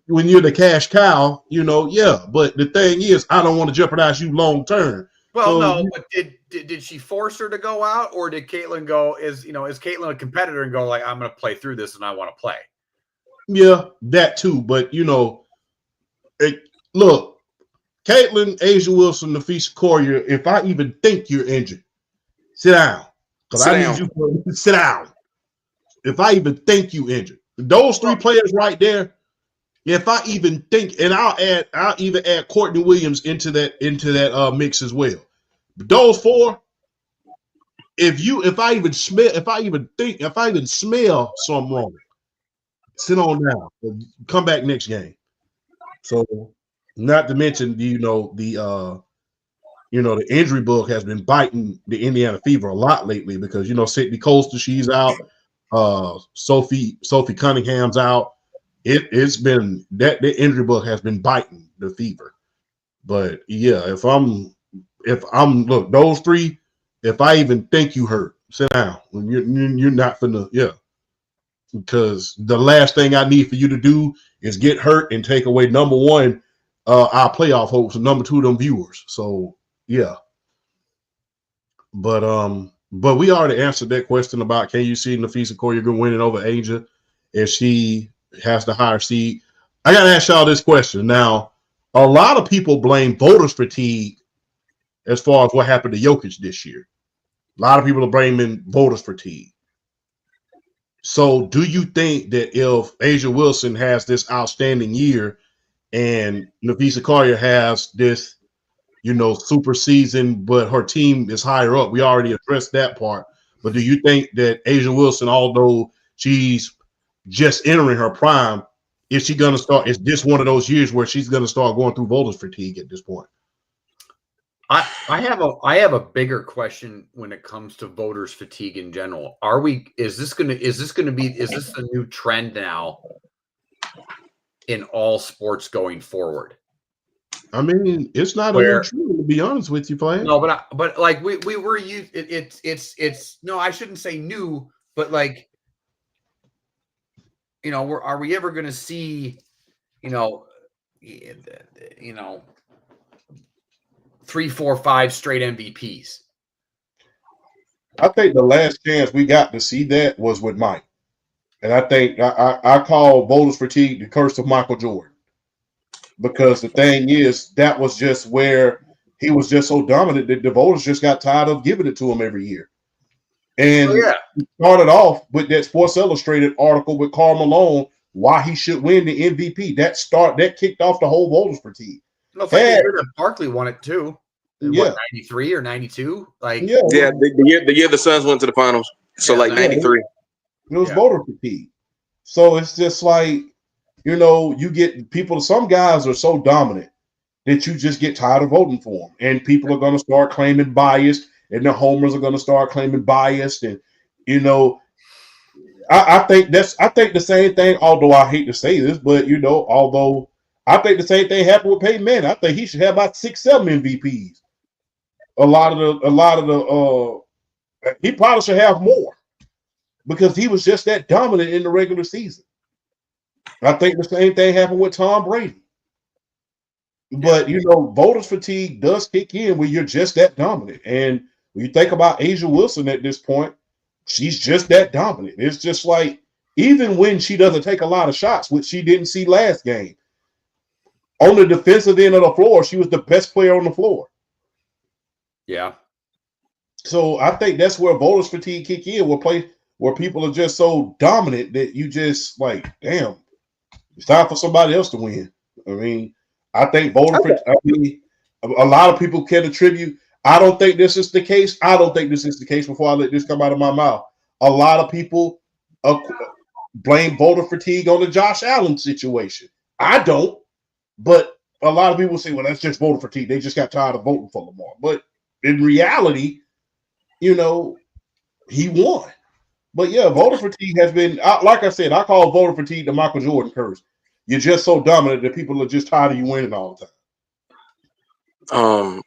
when you're the cash cow, you know, yeah. But the thing is, I don't want to jeopardize you long term. Well, no, but did she force her to go out, or did Caitlin go? Is Caitlin a competitor and go like, I'm going to play through this and I want to play? Yeah, that too. But look, Caitlin, Asia Wilson, Nafisa Corrier. If I even think you're injured, sit down. Because I need you to sit down. If I even think you injured, those three players right there. If I even think, and I'll even add Courtney Williams into that mix as well. But those four, if I even smell something wrong, sit on down. Come back next game. So, not to mention the injury bug has been biting the Indiana Fever a lot lately because Sydney Coastal, she's out. Sophie Cunningham's out. It's been that the injury bug has been biting the Fever. But yeah, if I'm look, those three, if I even think you hurt, sit down. You're not finna, because the last thing I need for you to do is get hurt and take away number one, our playoff hopes, and number two, them viewers. So yeah. But we already answered that question about can you see Nafisa Corrier winning over Angel if she has the higher seed. I gotta ask y'all this question. Now, a lot of people blame voters fatigue as far as what happened to Jokic this year. A lot of people are blaming voters fatigue. So do you think that if Asia Wilson has this outstanding year and Nafisa Corrier has this super season, but her team is higher up? We already addressed that part. But do you think that Asia Wilson, although she's just entering her prime, is she going to start? Is this one of those years where she's going to start going through voters fatigue at this point? I have a bigger question when it comes to voters fatigue in general. Is this the new trend now in all sports going forward? I mean, it's not a new trend, to be honest with you, Player. No, but like we were used. It's no, I shouldn't say new, but like are we ever going to see 3, 4, 5 straight MVPs? I think the last chance we got to see that was with Mike, and I think I call voters fatigue the curse of Michael Jordan. Because the thing is, that was just where he was just so dominant that the voters just got tired of giving it to him every year. And he started off with that Sports Illustrated article with Karl Malone, why he should win the MVP. That kicked off the whole voters fatigue. No, that Barkley won it too. What, 93 or 92? The year the Suns went to the finals. So 93. It was voter fatigue. So it's just like, you get people, some guys are so dominant that you just get tired of voting for them. And people are going to start claiming bias, and the homers are going to start claiming bias. And, I think the same thing, although I hate to say this, but, although I think the same thing happened with Peyton Manning. I think he should have about 6, 7 MVPs. He probably should have more because he was just that dominant in the regular season. I think the same thing happened with Tom Brady. But, voters fatigue does kick in when you're just that dominant. And when you think about Asia Wilson at this point, she's just that dominant. It's just like, even when she doesn't take a lot of shots, which she didn't see last game, on the defensive end of the floor, she was the best player on the floor. Yeah. So I think that's where voters fatigue kick in, where people are just so dominant that you just like, damn, it's time for somebody else to win. I mean, I think a lot of people can attribute. I don't think this is the case. Before I let this come out of my mouth. A lot of people blame voter fatigue on the Josh Allen situation. I don't, but a lot of people say, well, that's just voter fatigue. They just got tired of voting for Lamar. But in reality, he won. But yeah, voter fatigue has been, like I said, I call voter fatigue the Michael Jordan curse. You're just so dominant that people are just tired of you winning all the time.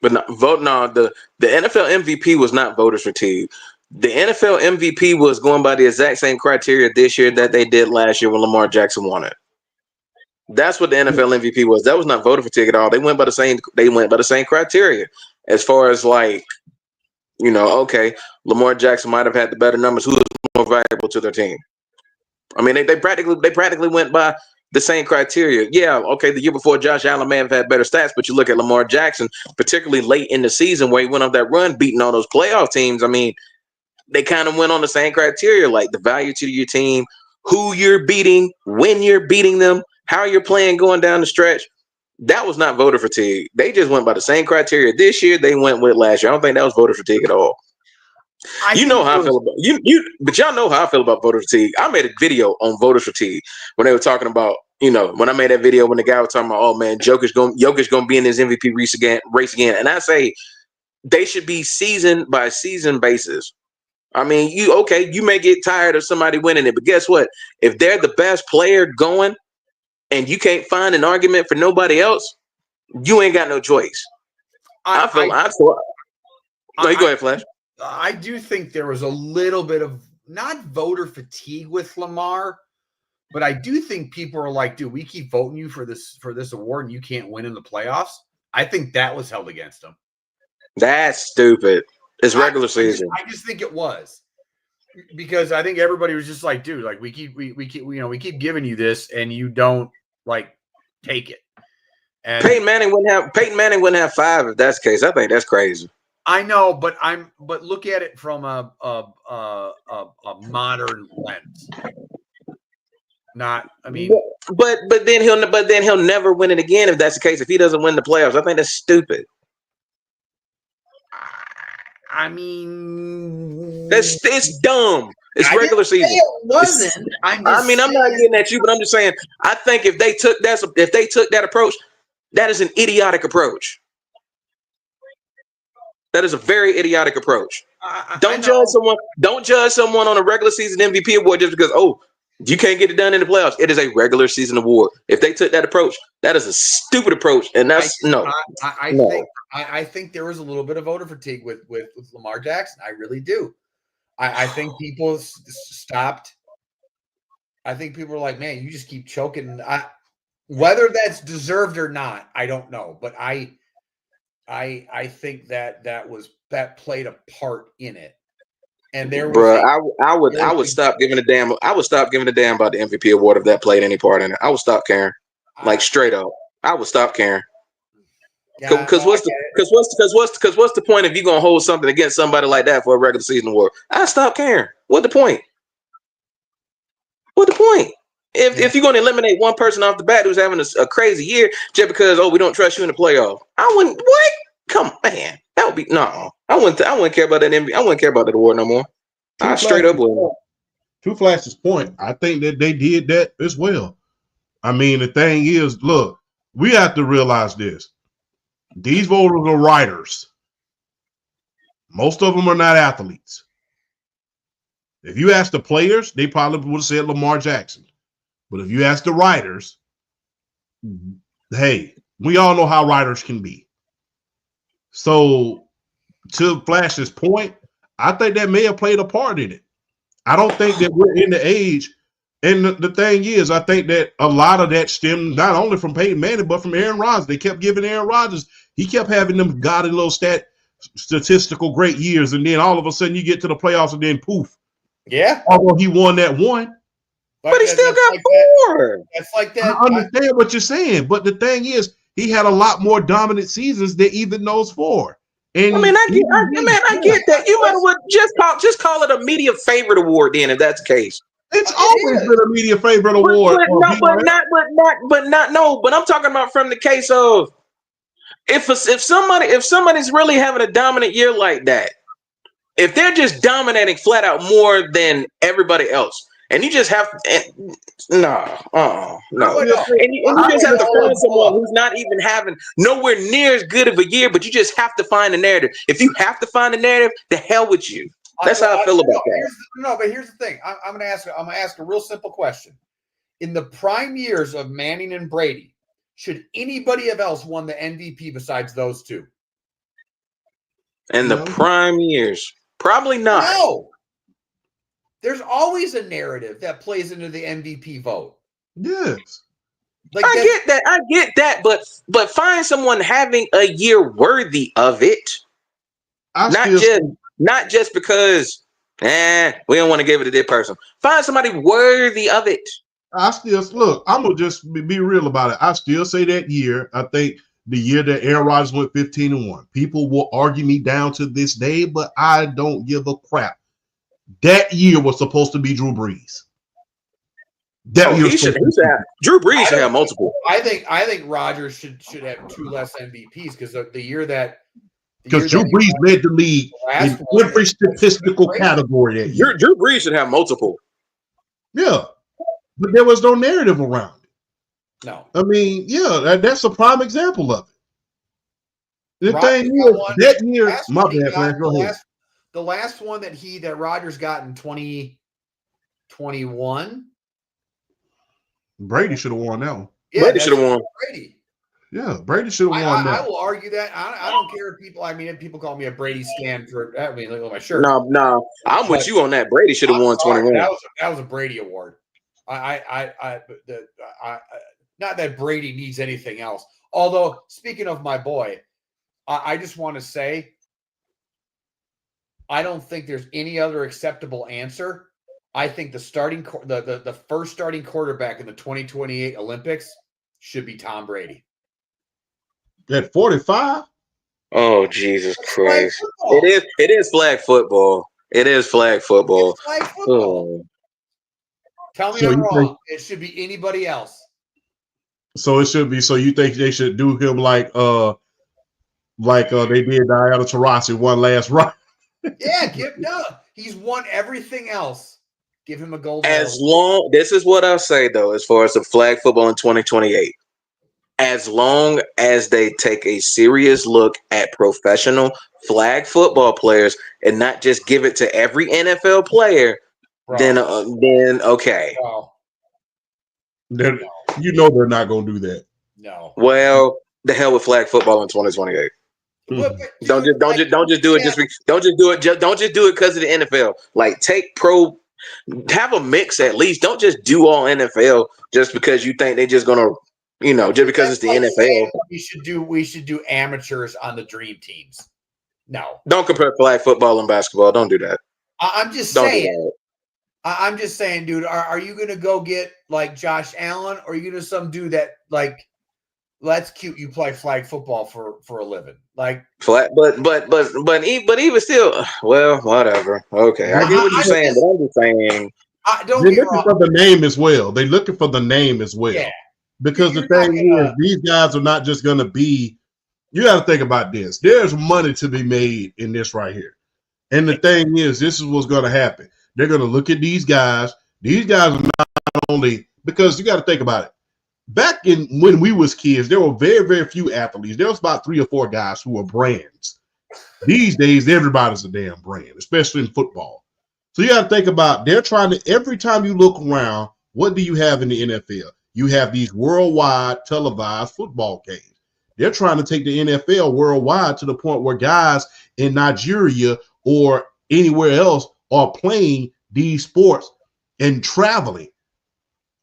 But the NFL MVP was not voters fatigue. The NFL MVP was going by the exact same criteria this year that they did last year when Lamar Jackson won it. That's what the NFL MVP was. That was not voter fatigue at all. They went by the same criteria as far as like, okay, Lamar Jackson might have had the better numbers. Who is more valuable to their team? I mean, they practically went by the same criteria. Yeah, okay, the year before Josh Allen may have had better stats, but you look at Lamar Jackson, particularly late in the season where he went on that run, beating all those playoff teams. I mean, they kind of went on the same criteria, like the value to your team, who you're beating, when you're beating them, how you're playing going down the stretch. That was not voter fatigue. They just went by the same criteria this year they went with last year. I don't think that was voter fatigue at all. You know how I feel about but y'all know how I feel about voter fatigue. I made a video on voter fatigue when they were talking about, when I made that video when the guy was talking about, oh man, Jokic gonna be in his MVP race again, and I say they should be season by season basis. I mean, you may get tired of somebody winning it, but guess what? If they're the best player going and you can't find an argument for nobody else, you ain't got no choice. No, you go ahead, Flash. I do think there was a little bit of not voter fatigue with Lamar, but I do think people are like, dude, we keep voting you for this award and you can't win in the playoffs. I think that was held against him. That's stupid. It's regular season. I just think it was, because I think everybody was just like, dude, like we keep giving you this and you don't like take it. And Peyton Manning wouldn't have 5 if that's the case. I think that's crazy. I know, but look at it from a modern lens. But then he'll never win it again if that's the case. If he doesn't win the playoffs, I think that's stupid. I mean, it's dumb. It's regular season. It wasn't. I'm not getting at you, but I'm just saying. I think if they took that approach, that is an idiotic approach. That is a very idiotic approach. Don't judge someone on a regular season MVP award just because you can't get it done in the playoffs. It is a regular season award. If they took that approach, that is a stupid approach, and that's no. I think there was a little bit of voter fatigue with Lamar Jackson. I really do. I think people stopped. I think people are like, man, you just keep choking. Whether that's deserved or not, I don't know. But I think that played a part in it. And there was I would stop giving a damn. I would stop giving a damn about the MVP award if that played any part in it. I would stop caring. Like straight up. I would stop caring. Because what's the point if you're gonna hold something against somebody like that for a regular season award? I stop caring. What the point? If you're gonna eliminate one person off the bat who's having a crazy year just because we don't trust you in the playoff, I wouldn't. What? Come man, that would be no. I wouldn't care about that MVP. I wouldn't care about that award no more. I straight up would. To Flash's point, I think that they did that as well. I mean, the thing is, look, we have to realize this. These voters are writers. Most of them are not athletes. If you ask the players, they probably would have said Lamar Jackson. But if you ask the writers, hey, we all know how writers can be. So to Flash's point, I think that may have played a part in it. I don't think that we're in the age. And the thing is, I think that a lot of that stemmed not only from Peyton Manning, but from Aaron Rodgers. They kept giving Aaron Rodgers. He kept having them gaudy little statistical great years. And then all of a sudden you get to the playoffs and then poof. Yeah. Although he won that one. But he still got 4. That's like that. I understand what you're saying. But the thing is, he had a lot more dominant seasons than even those 4. And I get that. You might as well just call it a media favorite award then, if that's the case. It's always been a media favorite award. But I'm talking about from the case of if somebody's really having a dominant year like that, if they're just dominating flat out more than everybody else, and you just have no. And you just have to find someone who's not even having nowhere near as good of a year, but you just have to find a narrative. If you have to find a narrative, the hell with you. That's how I feel about that. But here's the thing. I'm gonna ask a real simple question. In the prime years of Manning and Brady, should anybody else won the MVP besides those two? In the prime years, probably not. No. There's always a narrative that plays into the MVP vote. Yes. I get that, but find someone having a year worthy of it. Not just because We don't want to give it to this person. Find somebody worthy of it. I still look. I'm gonna just be real about it. I still say that year. I think the year that Aaron Rodgers went 15-1. People will argue me down to this day, but I don't give a crap. That year was supposed to be Drew Brees. Drew Brees should have multiple. I think Rodgers should have 2 less MVPs because the year that Drew Brees led the league in every statistical category that year. Drew Brees should have multiple. Yeah, but there was no narrative around it. No. I mean, yeah, that's a prime example of it. The thing is, that year, my bad, man, go ahead. The last one that Rodgers got in 2021. Brady should have won that one. Yeah, Brady should have won. Brady. Yeah, Brady should have won that. I will argue that. I don't care if people. I mean, if people call me a Brady stan for. I mean, look at my shirt. No, I'm with you on that. Brady should have won 21. That was a Brady award. Not that Brady needs anything else. Although, speaking of my boy, I just want to say, I don't think there's any other acceptable answer. I think the first starting quarterback in the 2028 Olympics should be Tom Brady. At 45? Oh, Jesus Christ. It is flag football. It is flag football. It's flag football. Oh. Tell me I'm wrong. It should be anybody else. So it should be. So you think they should do him like they did Diana Taurasi one last run? Yeah, he's won everything else. Give him a gold medal. This is what I'll say though, as far as the flag football in 2028. As long as they take a serious look at professional flag football players and not just give it to every NFL player, then okay. They're not going to do that. No. Well, the hell with flag football in 2028. Don't just do it because of the NFL. Like have a mix at least. Don't just do all NFL just because you think they're just gonna, just because it's the NFL. We should do amateurs on the dream teams. No. Don't compare flag football and basketball. Don't do that. I'm just saying. I'm just saying, dude. Are you gonna go get like Josh Allen, or are you gonna some dude that like? That's cute. You play flag football for a living, like flat. But even still, well, whatever. Okay, I get what you're saying, but I'm just saying. They're looking for the name as well. They're looking for the name as well. Yeah. Because the thing is, these guys are not just going to be. You got to think about this. There's money to be made in this right here, and the thing is, this is what's going to happen. They're going to look at these guys. These guys are not only because you got to think about it. Back when we was kids, there were very, very few athletes. There was about 3 or 4 guys who were brands. These days, everybody's a damn brand, especially in football. So you got to think about, they're trying to, every time you look around, what do you have in the NFL? You have these worldwide televised football games. They're trying to take the NFL worldwide to the point where guys in Nigeria or anywhere else are playing these sports and traveling,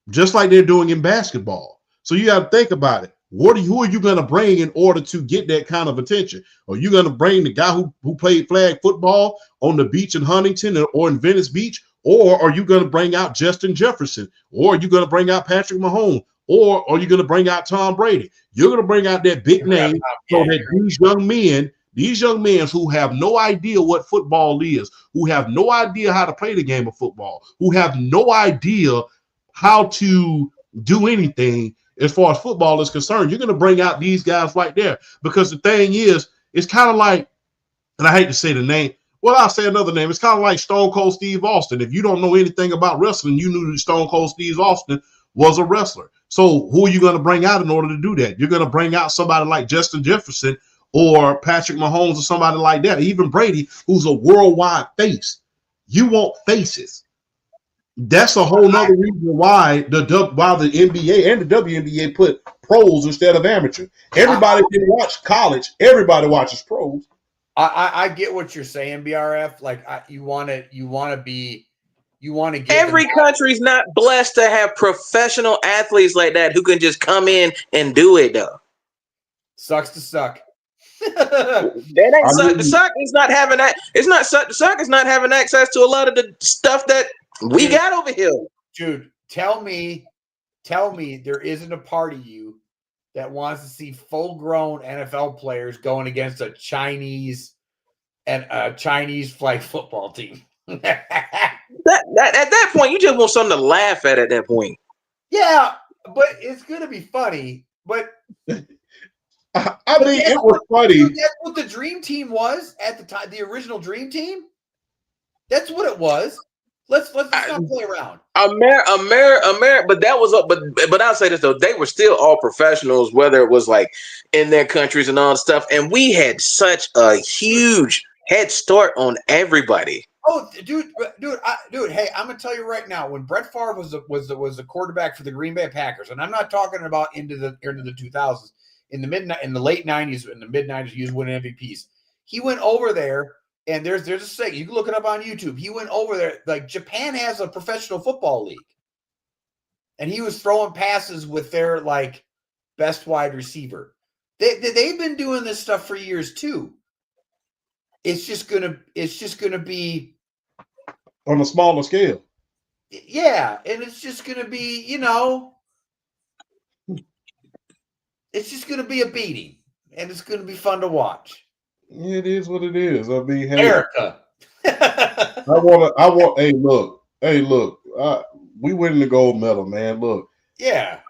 just like they're doing in basketball. So you got to think about it. Who are you going to bring in order to get that kind of attention? Are you going to bring the guy who played flag football on the beach in Huntington or in Venice Beach? Or are you going to bring out Justin Jefferson? Or are you going to bring out Patrick Mahomes? Or are you going to bring out Tom Brady? You're going to bring out that big name so that these young men who have no idea what football is, who have no idea how to play the game of football, who have no idea how to do anything as far as football is concerned, you're going to bring out these guys right there. Because the thing is, it's kind of like, and I hate to say the name, well, I'll say another name. It's kind of like Stone Cold Steve Austin. If you don't know anything about wrestling, you knew that Stone Cold Steve Austin was a wrestler. So who are you going to bring out in order to do that? You're going to bring out somebody like Justin Jefferson or Patrick Mahomes or somebody like that, even Brady, who's a worldwide face. You want faces. That's a whole nother reason why the NBA and the WNBA put pros instead of amateurs. Everybody can watch college. Everybody watches pros. I get what you're saying, BRF. Like you want to get every country's not blessed to have professional athletes like that who can just come in and do it though. Sucks to suck. That ain't the soccer is not having that. It's not the soccer's not having access to a lot of the stuff that we got over here. Dude, tell me there isn't a part of you that wants to see full-grown NFL players going against a Chinese flag football team. That at that point, you just want something to laugh at that point. Yeah, but it's gonna be funny. But I mean, it was funny. That's what the Dream Team was at the time. The original Dream Team. That's what it was. Let's not play around. But that was but I'll say this though, they were still all professionals, whether it was like in their countries and all that stuff, and we had such a huge head start on everybody. Oh, dude! Hey, I'm gonna tell you right now. When Brett Favre was the quarterback for the Green Bay Packers, and I'm not talking about into the 2000s, in the late 90s, in the mid 90s, he was winning MVPs. He went over there. And there's a segment, you can look it up on YouTube. He went over there, like Japan has a professional football league. And he was throwing passes with their like best wide receiver. They've been doing this stuff for years too. It's just gonna be on a smaller scale. Yeah, and it's just gonna be, it's just gonna be a beating. And it's gonna be fun to watch. It is what it is. I mean, hey, Erica. Hey, look. We winning the gold medal, man. Look. Yeah.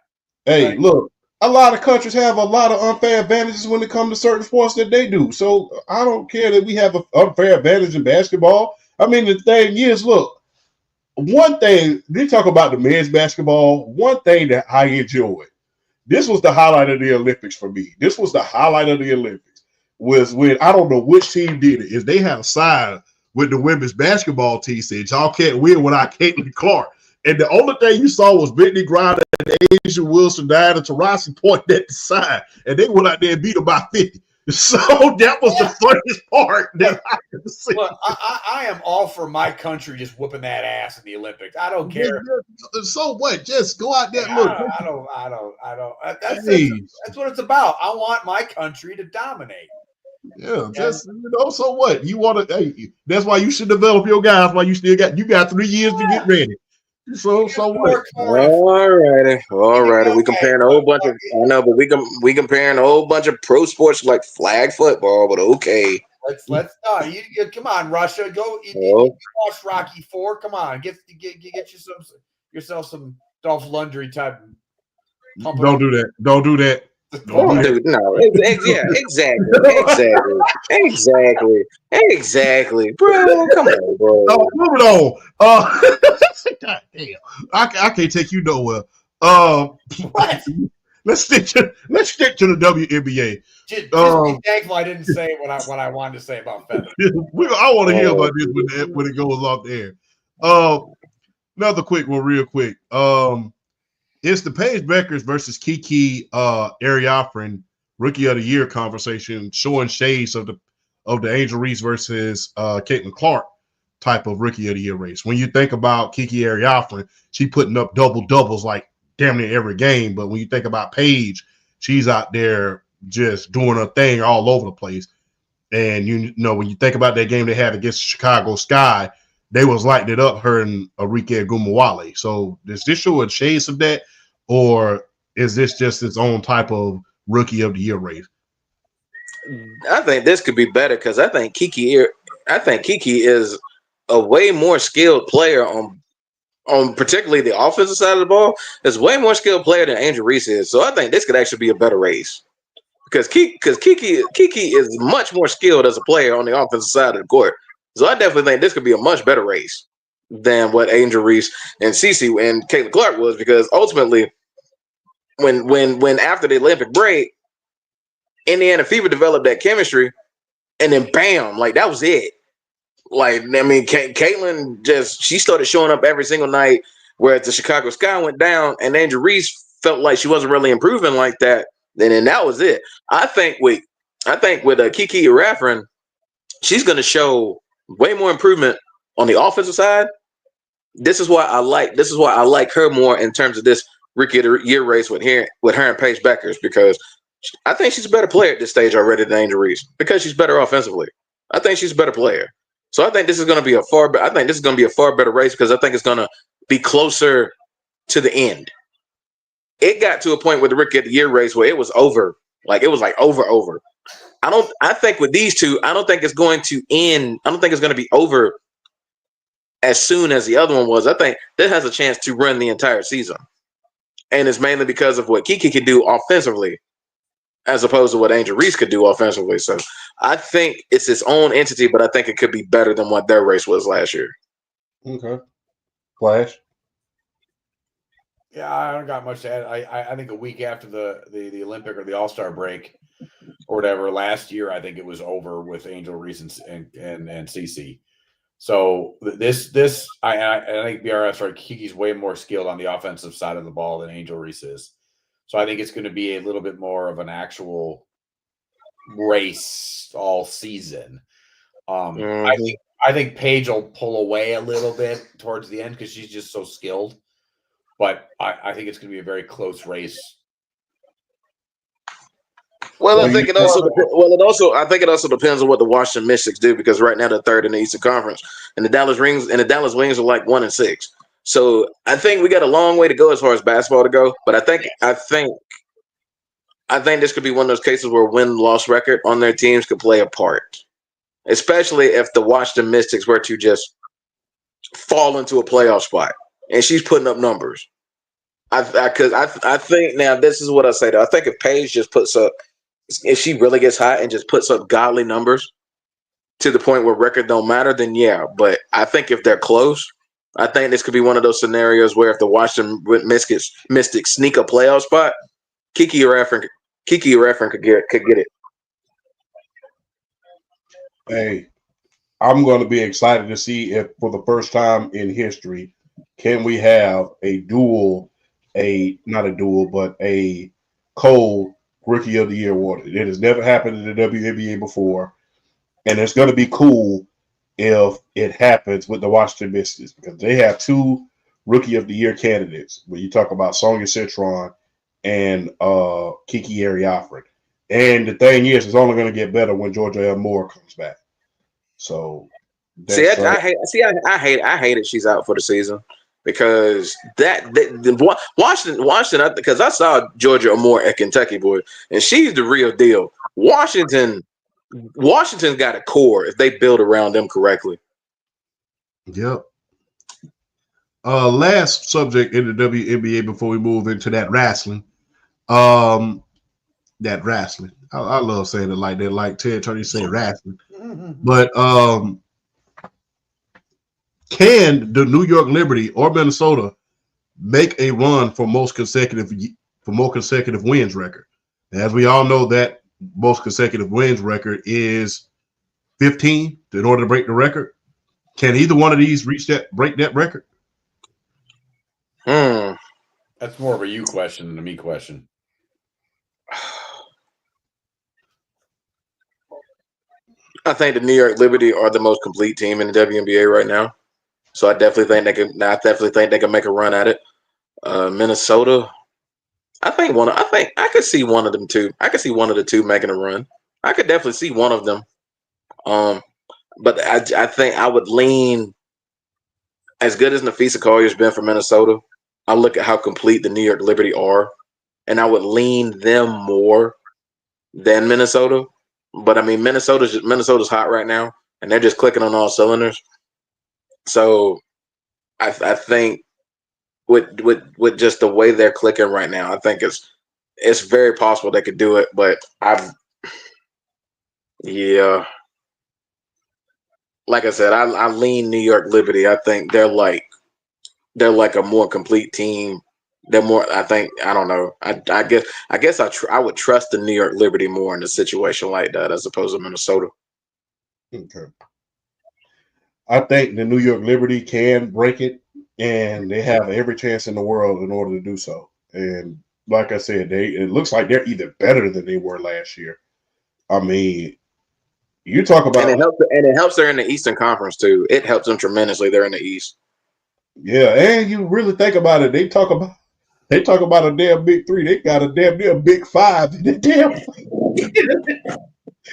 Hey, look. A lot of countries have a lot of unfair advantages when it comes to certain sports that they do. So I don't care that we have an unfair advantage in basketball. I mean, the thing is, look. One thing they talk about the men's basketball. One thing that I enjoyed. This was the highlight of the Olympics for me. This was the highlight of the Olympics. Was when I don't know which team did it. Is they had a sign with the women's basketball team said y'all can't win without Caitlin Clark, and the only thing you saw was Brittany Griner and Asia Wilson, Diana Taurasi pointing at the sign, and they went out there and beat them by 50. So that was the funniest part that I could see. Look, I am all for my country just whooping that ass in the Olympics. I don't care. So what? Just go out there. Look, I don't. That's what it's about. I want my country to dominate. Yeah, just so what? You want to? Hey, that's why you should develop your guys. Why you got 3 years to get ready. So what? All righty. We comparing a whole bunch of. I know, but we comparing a whole bunch of pro sports like flag football. But okay. Let's you come on, Russia. Go you watch Rocky IV. Come on, get yourself some Dolph Lundgren type. Don't do that. Don't do that. No, exactly, bro. Come on, bro. No, moving on. God damn, I can't take you nowhere. Let's stick to the WNBA. Just be thankful I didn't say what I wanted to say about Feather. I want to hear about this when it goes off the air. Another quick one, real quick. It's the Paige Bueckers versus KiKi ROY Rookie of the Year conversation, showing shades of the Angel Reese versus Caitlin Clark type of Rookie of the Year race. When you think about KiKi ROY, she putting up doubles like damn near every game. But when you think about Paige, she's out there just doing her thing all over the place. And when you think about that game they had against Chicago Sky, they was lighting it up, her and Arike Agumawale. So does this show a shades of that, or is this just its own type of Rookie of the Year race? I think this could be better because I think KiKi is a way more skilled player on particularly the offensive side of the ball. Is way more skilled player than Angel Reese is. So I think this could actually be a better race because KiKi is much more skilled as a player on the offensive side of the court. So I definitely think this could be a much better race than what Angel Reese and CC and Caitlin Clark was, because ultimately, when after the Olympic break, Indiana Fever developed that chemistry, and then bam, like that was it. Like, I mean, Caitlin she started showing up every single night, whereas the Chicago Sky went down, and Angel Reese felt like she wasn't really improving like that. Then that was it. I think with KiKi ROY, she's going to show way more improvement on the offensive side. This is why I like her more in terms of this Rookie of the Year race with her and Paige Bueckers, because I think she's a better player at this stage already than Angel Reese because she's better offensively. I think she's a better player. So I think this is going to be a far better race because I think it's going to be closer to the end. It got to a point with the Rookie of the Year race where it was over. Like, it was like over. I think with these two, I don't think it's going to end. I don't think it's going to be over as soon as the other one was. I think this has a chance to run the entire season. And it's mainly because of what KiKi can do offensively as opposed to what Angel Reese could do offensively. So I think it's its own entity, but I think it could be better than what their race was last year. Okay. Flash? Yeah, I don't got much to add. I think a week after the Olympic or the All-Star break or whatever last year, I think it was over with Angel Reese and CC. So this I think BRS or KiKi's way more skilled on the offensive side of the ball than Angel Reese is. So I think it's going to be a little bit more of an actual race all season. I think Paige will pull away a little bit towards the end because she's just so skilled. But I think it's going to be a very close race. Well, I think it also depends on what the Washington Mystics do because right now they're third in the Eastern Conference, and the Dallas Wings are like 1-6. So I think we got a long way to go as far as basketball to go. But I think this could be one of those cases where win-loss record on their teams could play a part, especially if the Washington Mystics were to just fall into a playoff spot. And she's putting up numbers. I think now this is what I say though. I think if Paige just if she really gets hot and just puts up godly numbers to the point where record don't matter, then yeah. But I think if they're close, I think this could be one of those scenarios where if the Washington Mystics sneak a playoff spot, KiKi Reference could get it. Hey, I'm going to be excited to see if for the first time in history, can we have a Cole Rookie of the Year awarded? It has never happened in the WNBA before, and it's going to be cool if it happens with the Washington Mystics because they have two Rookie of the Year candidates. When you talk about Sonia Citron and KiKi ROY. And the thing is, it's only going to get better when Georgia L. Moore comes back. So, I hate it. She's out for the season. Because Washington, because I saw Georgia Moore at Kentucky, boy, and she's the real deal. Washington's got a core if they build around them correctly. Yep. Last subject in the WNBA before we move into that wrestling. I love saying it like that, like Ted Turner say wrestling. But can the New York Liberty or Minnesota make a run for most consecutive wins record? As we all know, that most consecutive wins record is 15 in order to break the record. Can either one of these break that record? That's more of a you question than a me question. I think the New York Liberty are the most complete team in the WNBA right now. So I definitely think they can make a run at it. Minnesota, I could see one of them too. I could see one of the two making a run. I could definitely see one of them. But I think I would lean, as good as Nafisa Collier's been for Minnesota, I look at how complete the New York Liberty are, and I would lean them more than Minnesota. But I mean, Minnesota's hot right now, and they're just clicking on all cylinders. So I think with just the way they're clicking right now, I think it's very possible they could do it. But like I said, I lean New York Liberty. I think they're like a more complete team. They're more. I don't know. I guess I would trust the New York Liberty more in a situation like that as opposed to Minnesota. Okay. I think the New York Liberty can break it, and they have every chance in the world in order to do so. And like I said, it looks like they're even better than they were last year. I mean, you talk about and it helps they're in the Eastern Conference too. It helps them tremendously. They're in the East. Yeah, and you really think about it, they talk about They talk about a damn big three. They got a damn near big five. Damn.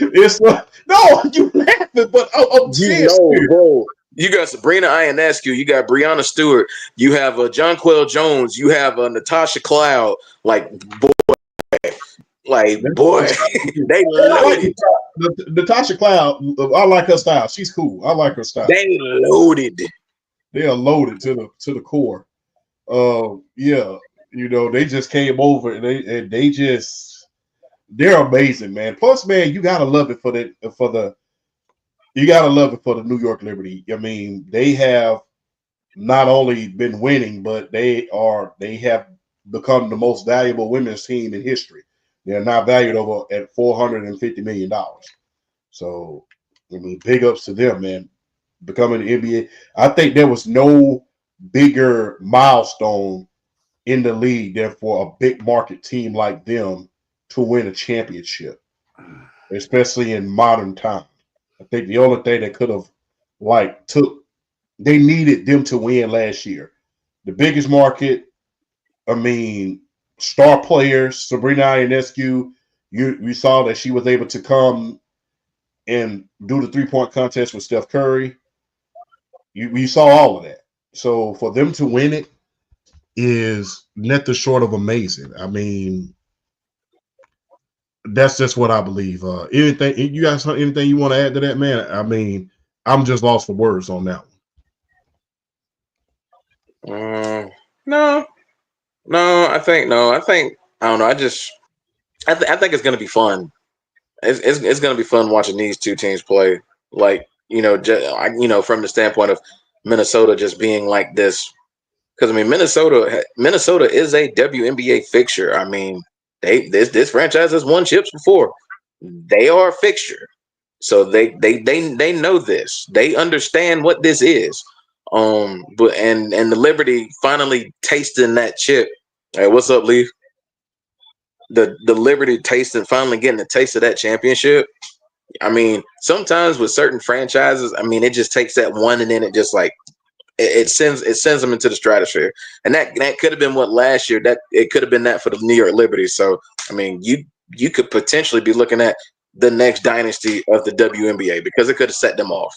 It's like, no, you laughing, but I'm serious. Bro. You got Sabrina Ionescu, you got Breonna Stewart, you have Jonquel Jones, you have Natasha Cloud. Like, boy, they loaded. Natasha Cloud, I like her style. She's cool. I like her style. They loaded. They are loaded to the core. Yeah, they just came over and they're amazing, man. Plus, man, you gotta love it for the New York Liberty. I mean, they have not only been winning, but they have become the most valuable women's team in history. They're now valued over at $450 million. So, I mean, big ups to them, man. Becoming the NBA. I think there was no bigger milestone in the league than for a big market team like them to win a championship, especially in modern times. I think the only thing that could have they needed them to win last year. The biggest market, I mean, star players, Sabrina Ionescu, we saw that she was able to come and do the 3-point contest with Steph Curry. We saw all of that. So for them to win it is nothing short of amazing. I mean, that's just what I believe. Anything you guys, anything you want to add to that, man? I mean, I'm just lost for words on that one. No. I think I don't know. I think it's gonna be fun. It's gonna be fun watching these two teams play. Like, from the standpoint of Minnesota just being like this, because I mean, Minnesota is a WNBA fixture. I mean, this franchise has won chips before. They are a fixture, so they know this. They understand what this is. But the Liberty finally tasting that chip. Hey, what's up, Leaf? The Liberty tasting, finally getting a taste of that championship. I mean, sometimes with certain franchises, I mean, it just takes that one, and then it just like it sends them into the stratosphere. And that could have been what last year. That it could have been that for the New York Liberty. So I mean, you could potentially be looking at the next dynasty of the WNBA because it could have set them off.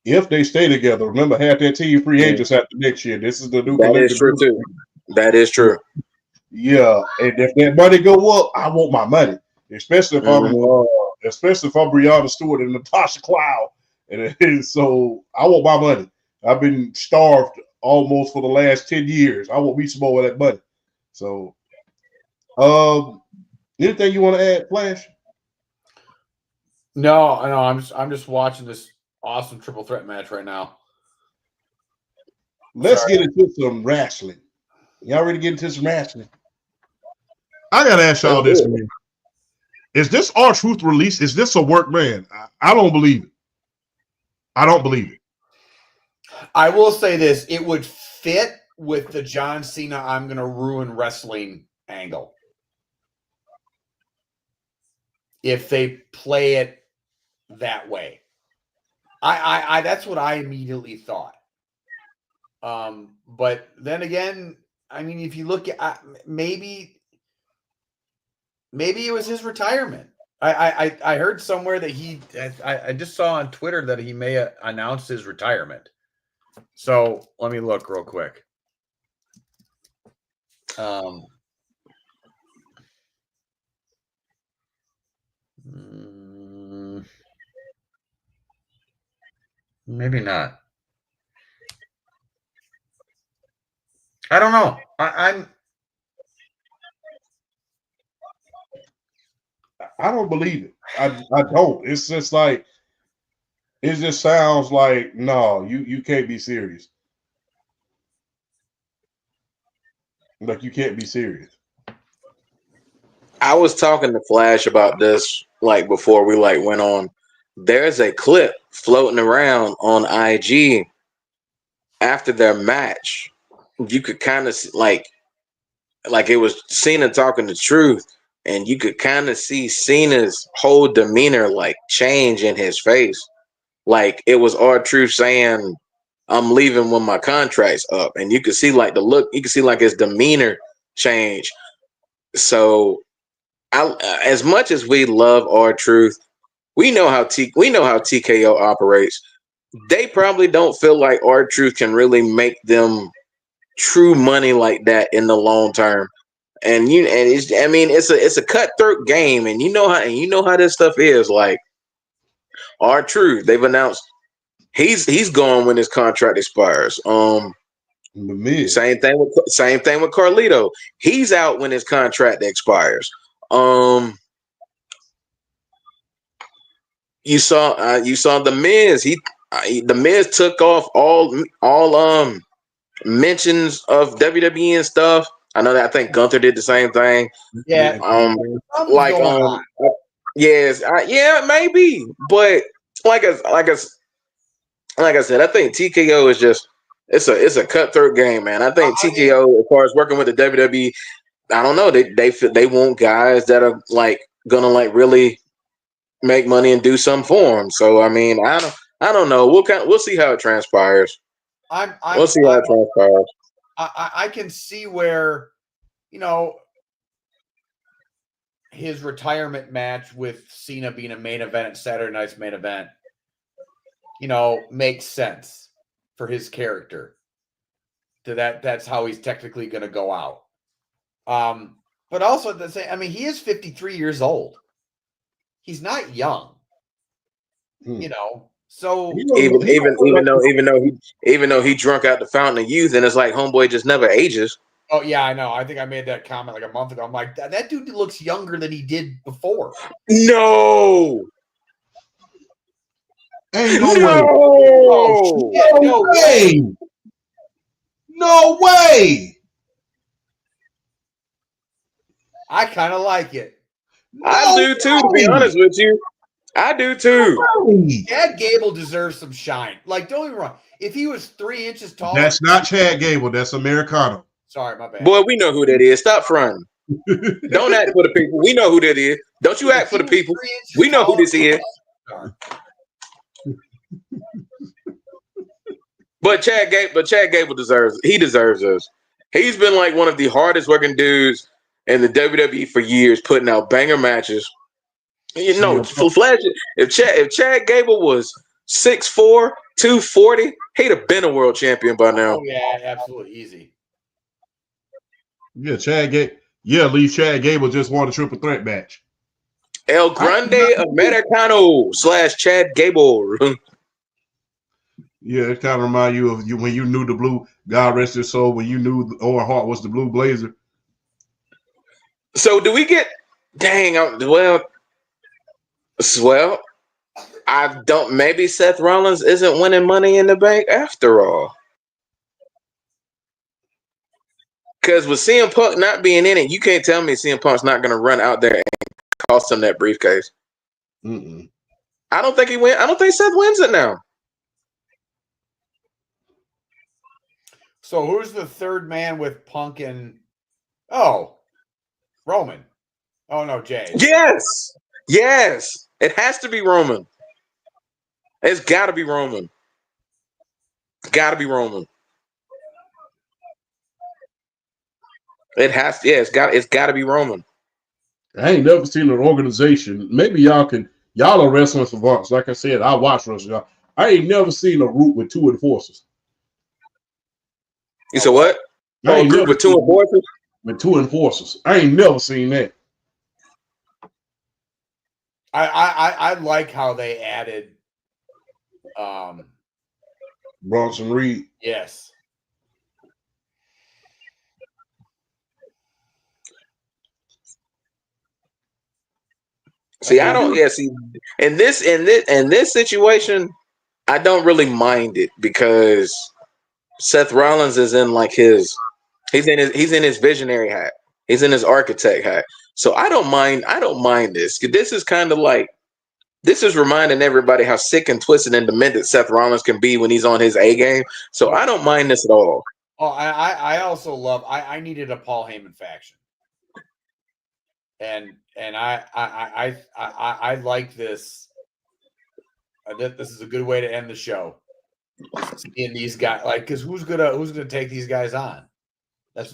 If they stay together, remember, half their team free agents after next year. This is the new. That is true too. That is true. Yeah, and if that money go up, I want my money, especially if I'm Breonna Stewart and Natasha Cloud, and so I want my money. I've been starved almost for the last 10 years. I want me some more of that money. So, anything you want to add, Flash? No, I'm just watching this awesome triple threat match right now. Let's get into some wrestling. Y'all ready to get into some wrestling? I gotta ask y'all this, man. Is this R-Truth release? Is this a work, man? I don't believe it. I don't believe it. I will say this: it would fit with the John Cena "I'm gonna ruin wrestling" angle if they play it that way. I that's what I immediately thought. But then again, I mean, if you look at maybe it was his retirement. I heard somewhere that I just saw on Twitter that he may announce his retirement. So let me look real quick. Maybe not. I don't know. I don't believe it. I don't. It's just like, it just sounds like, no, you can't be serious. Like, you can't be serious. I was talking to Flash about this like before we like went on. There's a clip floating around on IG after their match. You could kind of like it was Cena talking the truth, and you could kind of see Cena's whole demeanor like change in his face. Like it was R-Truth saying, I'm leaving when my contract's up. And you can see like the look, you can see like his demeanor change. So as much as we love R-Truth, we know how TKO operates. They probably don't feel like R-Truth can really make them true money like that in the long term. It's a cutthroat game, and you know how this stuff is. Like R-Truth, they've announced he's gone when his contract expires. Same thing with Carlito. He's out when his contract expires. You saw the Miz. The Miz took off all mentions of WWE and stuff. I know that. I think Gunther did the same thing. Yeah. Yeah, maybe. But like I said, I think TKO is just it's a cutthroat game, man. I think TKO, as far as working with the WWE, I don't know. They want guys that are like gonna like really make money and do something for them. So I mean, I don't know. We'll see how it transpires. We'll see how it transpires. I can see where, his retirement match with Cena being a main event at Saturday Night's main event, makes sense for his character. That's how he's technically going to go out. But also at the same, I mean, he is 53 years old. He's not young, So even though he drunk out the fountain of youth, and it's like homeboy just never ages. Oh yeah, I know. I think I made that comment like a month ago. I'm like, that dude looks younger than he did before. No. Ain't no way. Oh, shit. No way. No way. I kind of like it. I do too, to be honest with you. I do too. Chad Gable deserves some shine. Like, don't get me wrong. If he was 3 inches tall, that's not Chad Gable. That's Americano. Sorry, my bad. Boy, we know who that is. Stop fronting. Don't act for the people. We know who that is. Don't you act for the people. We know who this is. But Chad Gable deserves us. He's been like one of the hardest working dudes in the WWE for years, putting out banger matches. Flash. If Chad Gable was 6'4", 240, he'd have been a world champion by now. Oh yeah, absolutely easy. Yeah, at least Chad Gable just won a triple threat match. El Grande Americano / Chad Gable. Yeah, it kind of remind you of when you knew the blue, God rest his soul, when you knew Owen Hart was the blue blazer. So do we get, I don't, maybe Seth Rollins isn't winning Money in the Bank after all. Because with CM Punk not being in it, you can't tell me CM Punk's not going to run out there and cost him that briefcase. Mm-mm. I don't think he wins. I don't think Seth wins it now. So who's the third man with Punk and Roman? Oh no, Jay. Yes. It has to be Roman. It's got to be Roman. It has to. Yeah, it's got to be Roman. I ain't never seen an organization. Maybe y'all are wrestling savants. Like I said, I watch wrestling. I ain't never seen a group with 2 enforcers. You said what? A group with 2 enforcers? With 2 enforcers. I ain't never seen that. I like how they added Bronson Reed. Yes. See, I don't. Yeah, see, in this situation, I don't really mind it because Seth Rollins is in like he's in his visionary hat. He's in his architect hat. So I don't mind this. This is kind of like, this is reminding everybody how sick and twisted and demented Seth Rollins can be when he's on his A game. So I don't mind this at all. Oh, I also love. I needed a Paul Heyman faction, and I like this. This is a good way to end the show. seeing these guys, like, because who's gonna take these guys on? That's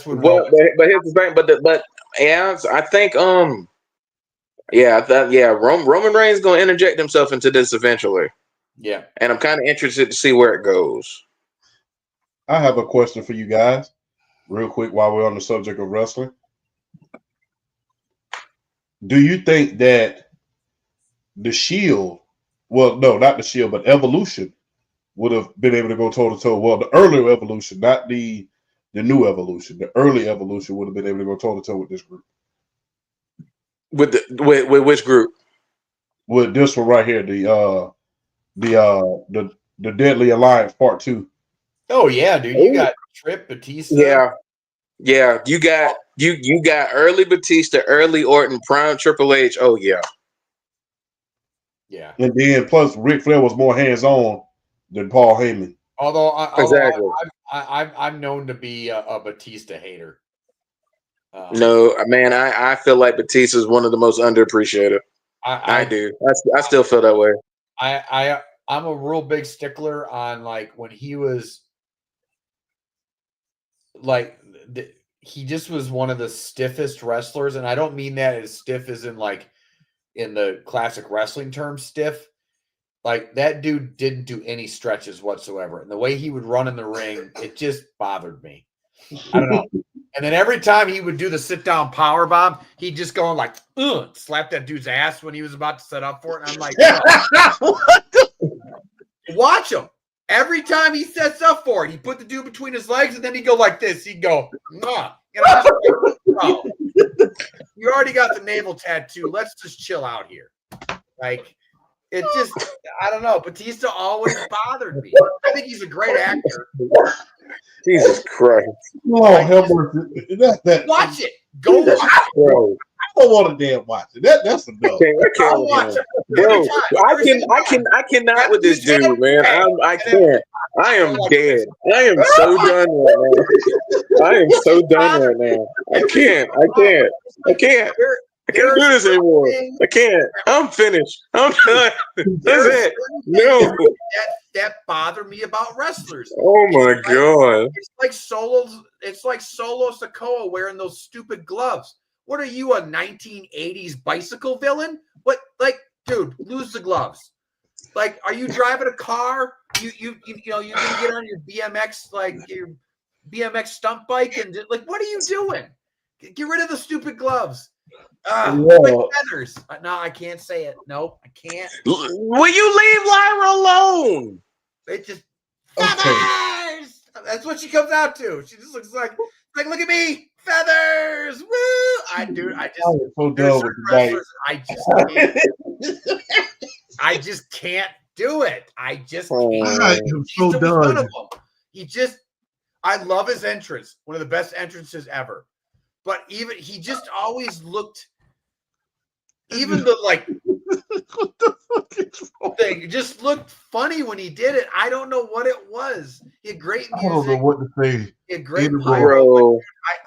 what. Well, but here's the thing. But yeah, I think Roman Reigns gonna interject himself into this eventually. Yeah, and I'm kind of interested to see where it goes. I have a question for you guys, real quick, while we're on the subject of wrestling. Do you think that the Shield, well, no, not the Shield, but Evolution would have been able to go toe to toe? Well, the earlier Evolution, not the new Evolution. The early Evolution would have been able to go toe to toe with this group. With which group? With this one right here, the Deadly Alliance Part 2. Oh yeah, dude, you got Tripp, Batista. Yeah. You got early Batista, early Orton, prime Triple H. Oh yeah. And then plus Ric Flair was more hands on than Paul Heyman. Although exactly. I'm known to be a Batista hater. No, man, I feel like Batista is one of the most underappreciated. I do. I still feel that way. I'm a real big stickler on like when he was like he just was one of the stiffest wrestlers, and I don't mean that as stiff as in like in the classic wrestling term stiff. Like that dude didn't do any stretches whatsoever, and the way he would run in the ring, it just bothered me. I don't know. And then every time he would do the sit down power bomb, he'd just go like, slap that dude's ass when he was about to set up for it. And I'm like, watch him. Every time he sets up for it, he put the dude between his legs, and then he'd go like this. He'd go, Mwah. You know, like, bro, you already got the navel tattoo. Let's just chill out here. Like, it just, I don't know. Batista always bothered me. I think he's a great actor. Jesus Christ. Oh, hell, that watch it. Go watch it. I don't want to damn watch it. That's enough. I'll watch it. Bro, I cannot with this dude, man. I can't. I am dead. I am so done right now. I am so done right now. I can't do this anymore. I can't. I'm finished. I'm done. That's it. No. That bother me about wrestlers. Oh my God. It's like Solo Sikoa wearing those stupid gloves. What are you, a 1980s bicycle villain? What, like, dude, lose the gloves. Like, are you driving a car? You gonna get on your BMX, like your BMX stunt bike, and like, what are you doing? Get rid of the stupid gloves. Like feathers. No, I can't say it. Nope, I can't. Will you leave Lyra alone? It just feathers. That's what she comes out to. She just looks like look at me, feathers. Woo! I just so done with wrestlers. I just can't do it. I just can't. I'm so done. I love his entrance. One of the best entrances ever. But even he just always looked, even the like what the fuck is wrong? Thing just looked funny when he did it. I don't know what it was. He had great music. I don't know what to say. He had great bro.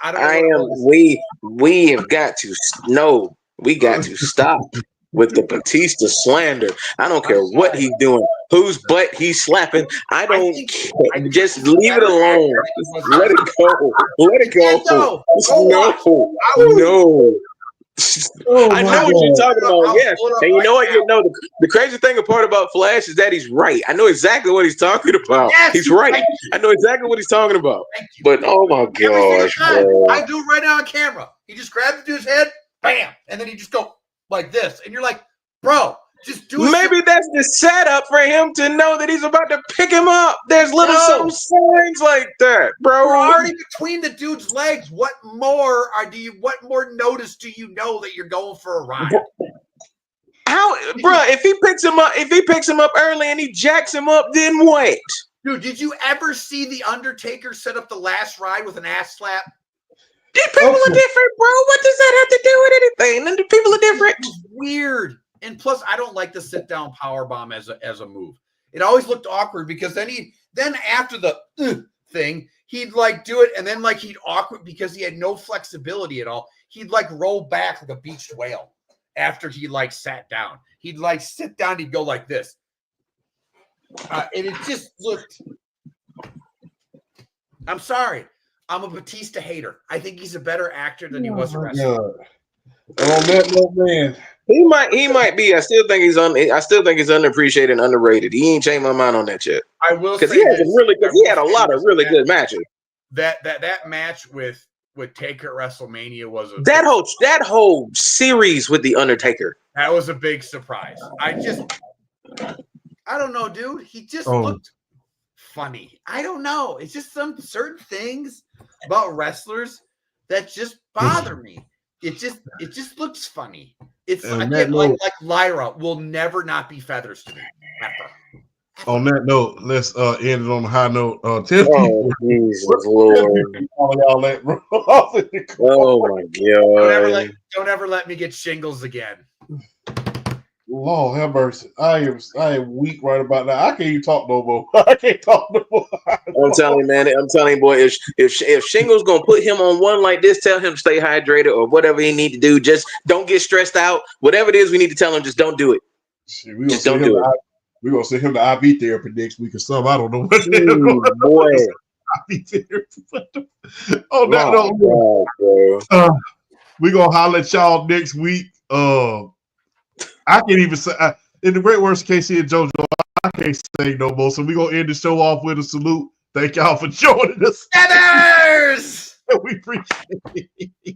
I don't know. We have got to we got to stop with the Batista slander. I don't care what he's doing, whose butt he's slapping. I don't care. Just leave it alone. Just let it go. Let it go. No. I know what you're talking about. Yes. And you know what? The crazy thing apart about Flash is that he's right. I know exactly what he's talking about. Yes, he's right. I know exactly what he's talking about. But oh my gosh. I do it right now on camera. He just grabs the dude's head, bam, and then he just go like this, and you're like, bro, just do it. Maybe that's the setup for him to know that he's about to pick him up. There's some signs like that, bro. We're already between the dude's legs. What more notice do you know that you're going for a ride? How, bro? If he picks him up early and he jacks him up, then what? Dude, did you ever see the Undertaker set up the last ride with an ass slap? People are different, bro. What does that have to do with anything? And the people are different. It's weird. And plus, I don't like the sit down power bomb as a move. It always looked awkward because then after the thing, he'd like do it, and then like he'd awkward because he had no flexibility at all. He'd like roll back like a beached whale after he like sat down. He'd like sit down, he'd go like this. And it just looked. I'm sorry. I'm a Batista hater. I think he's a better actor than he was a wrestler. On that note, man. He might be. I still think he's underappreciated and underrated. He ain't changed my mind on that yet. I will because say he had a lot of really good matches. That match with Taker at WrestleMania was that whole series with the Undertaker. That was a big surprise. I don't know, dude. He just looked funny. I don't know. It's just some certain things about wrestlers that just bother me. It just looks funny. It's again, like Lyra will never not be feathers to me. Ever. On that note, let's end it on a high note. Jesus Lord. Y'all that, bro. Oh my God. Don't ever let me get shingles again. Lord have mercy. I am weak right about now. I can't even talk no more. I can't talk no more. I'm telling you, man. I'm telling you, boy. If Shingle's gonna put him on one like this, tell him to stay hydrated or whatever he need to do. Just don't get stressed out. Whatever it is, we need to tell him. Just don't do it. Shit, just don't do it. We're gonna send him to IV therapy next week or something. I don't know what boy. IV therapy. On that note, we're gonna holler at y'all next week. I can't even say in the great worst case here, JoJo, I can't say no more. So we're gonna end the show off with a salute. Thank y'all for joining us. Feathers! We appreciate it.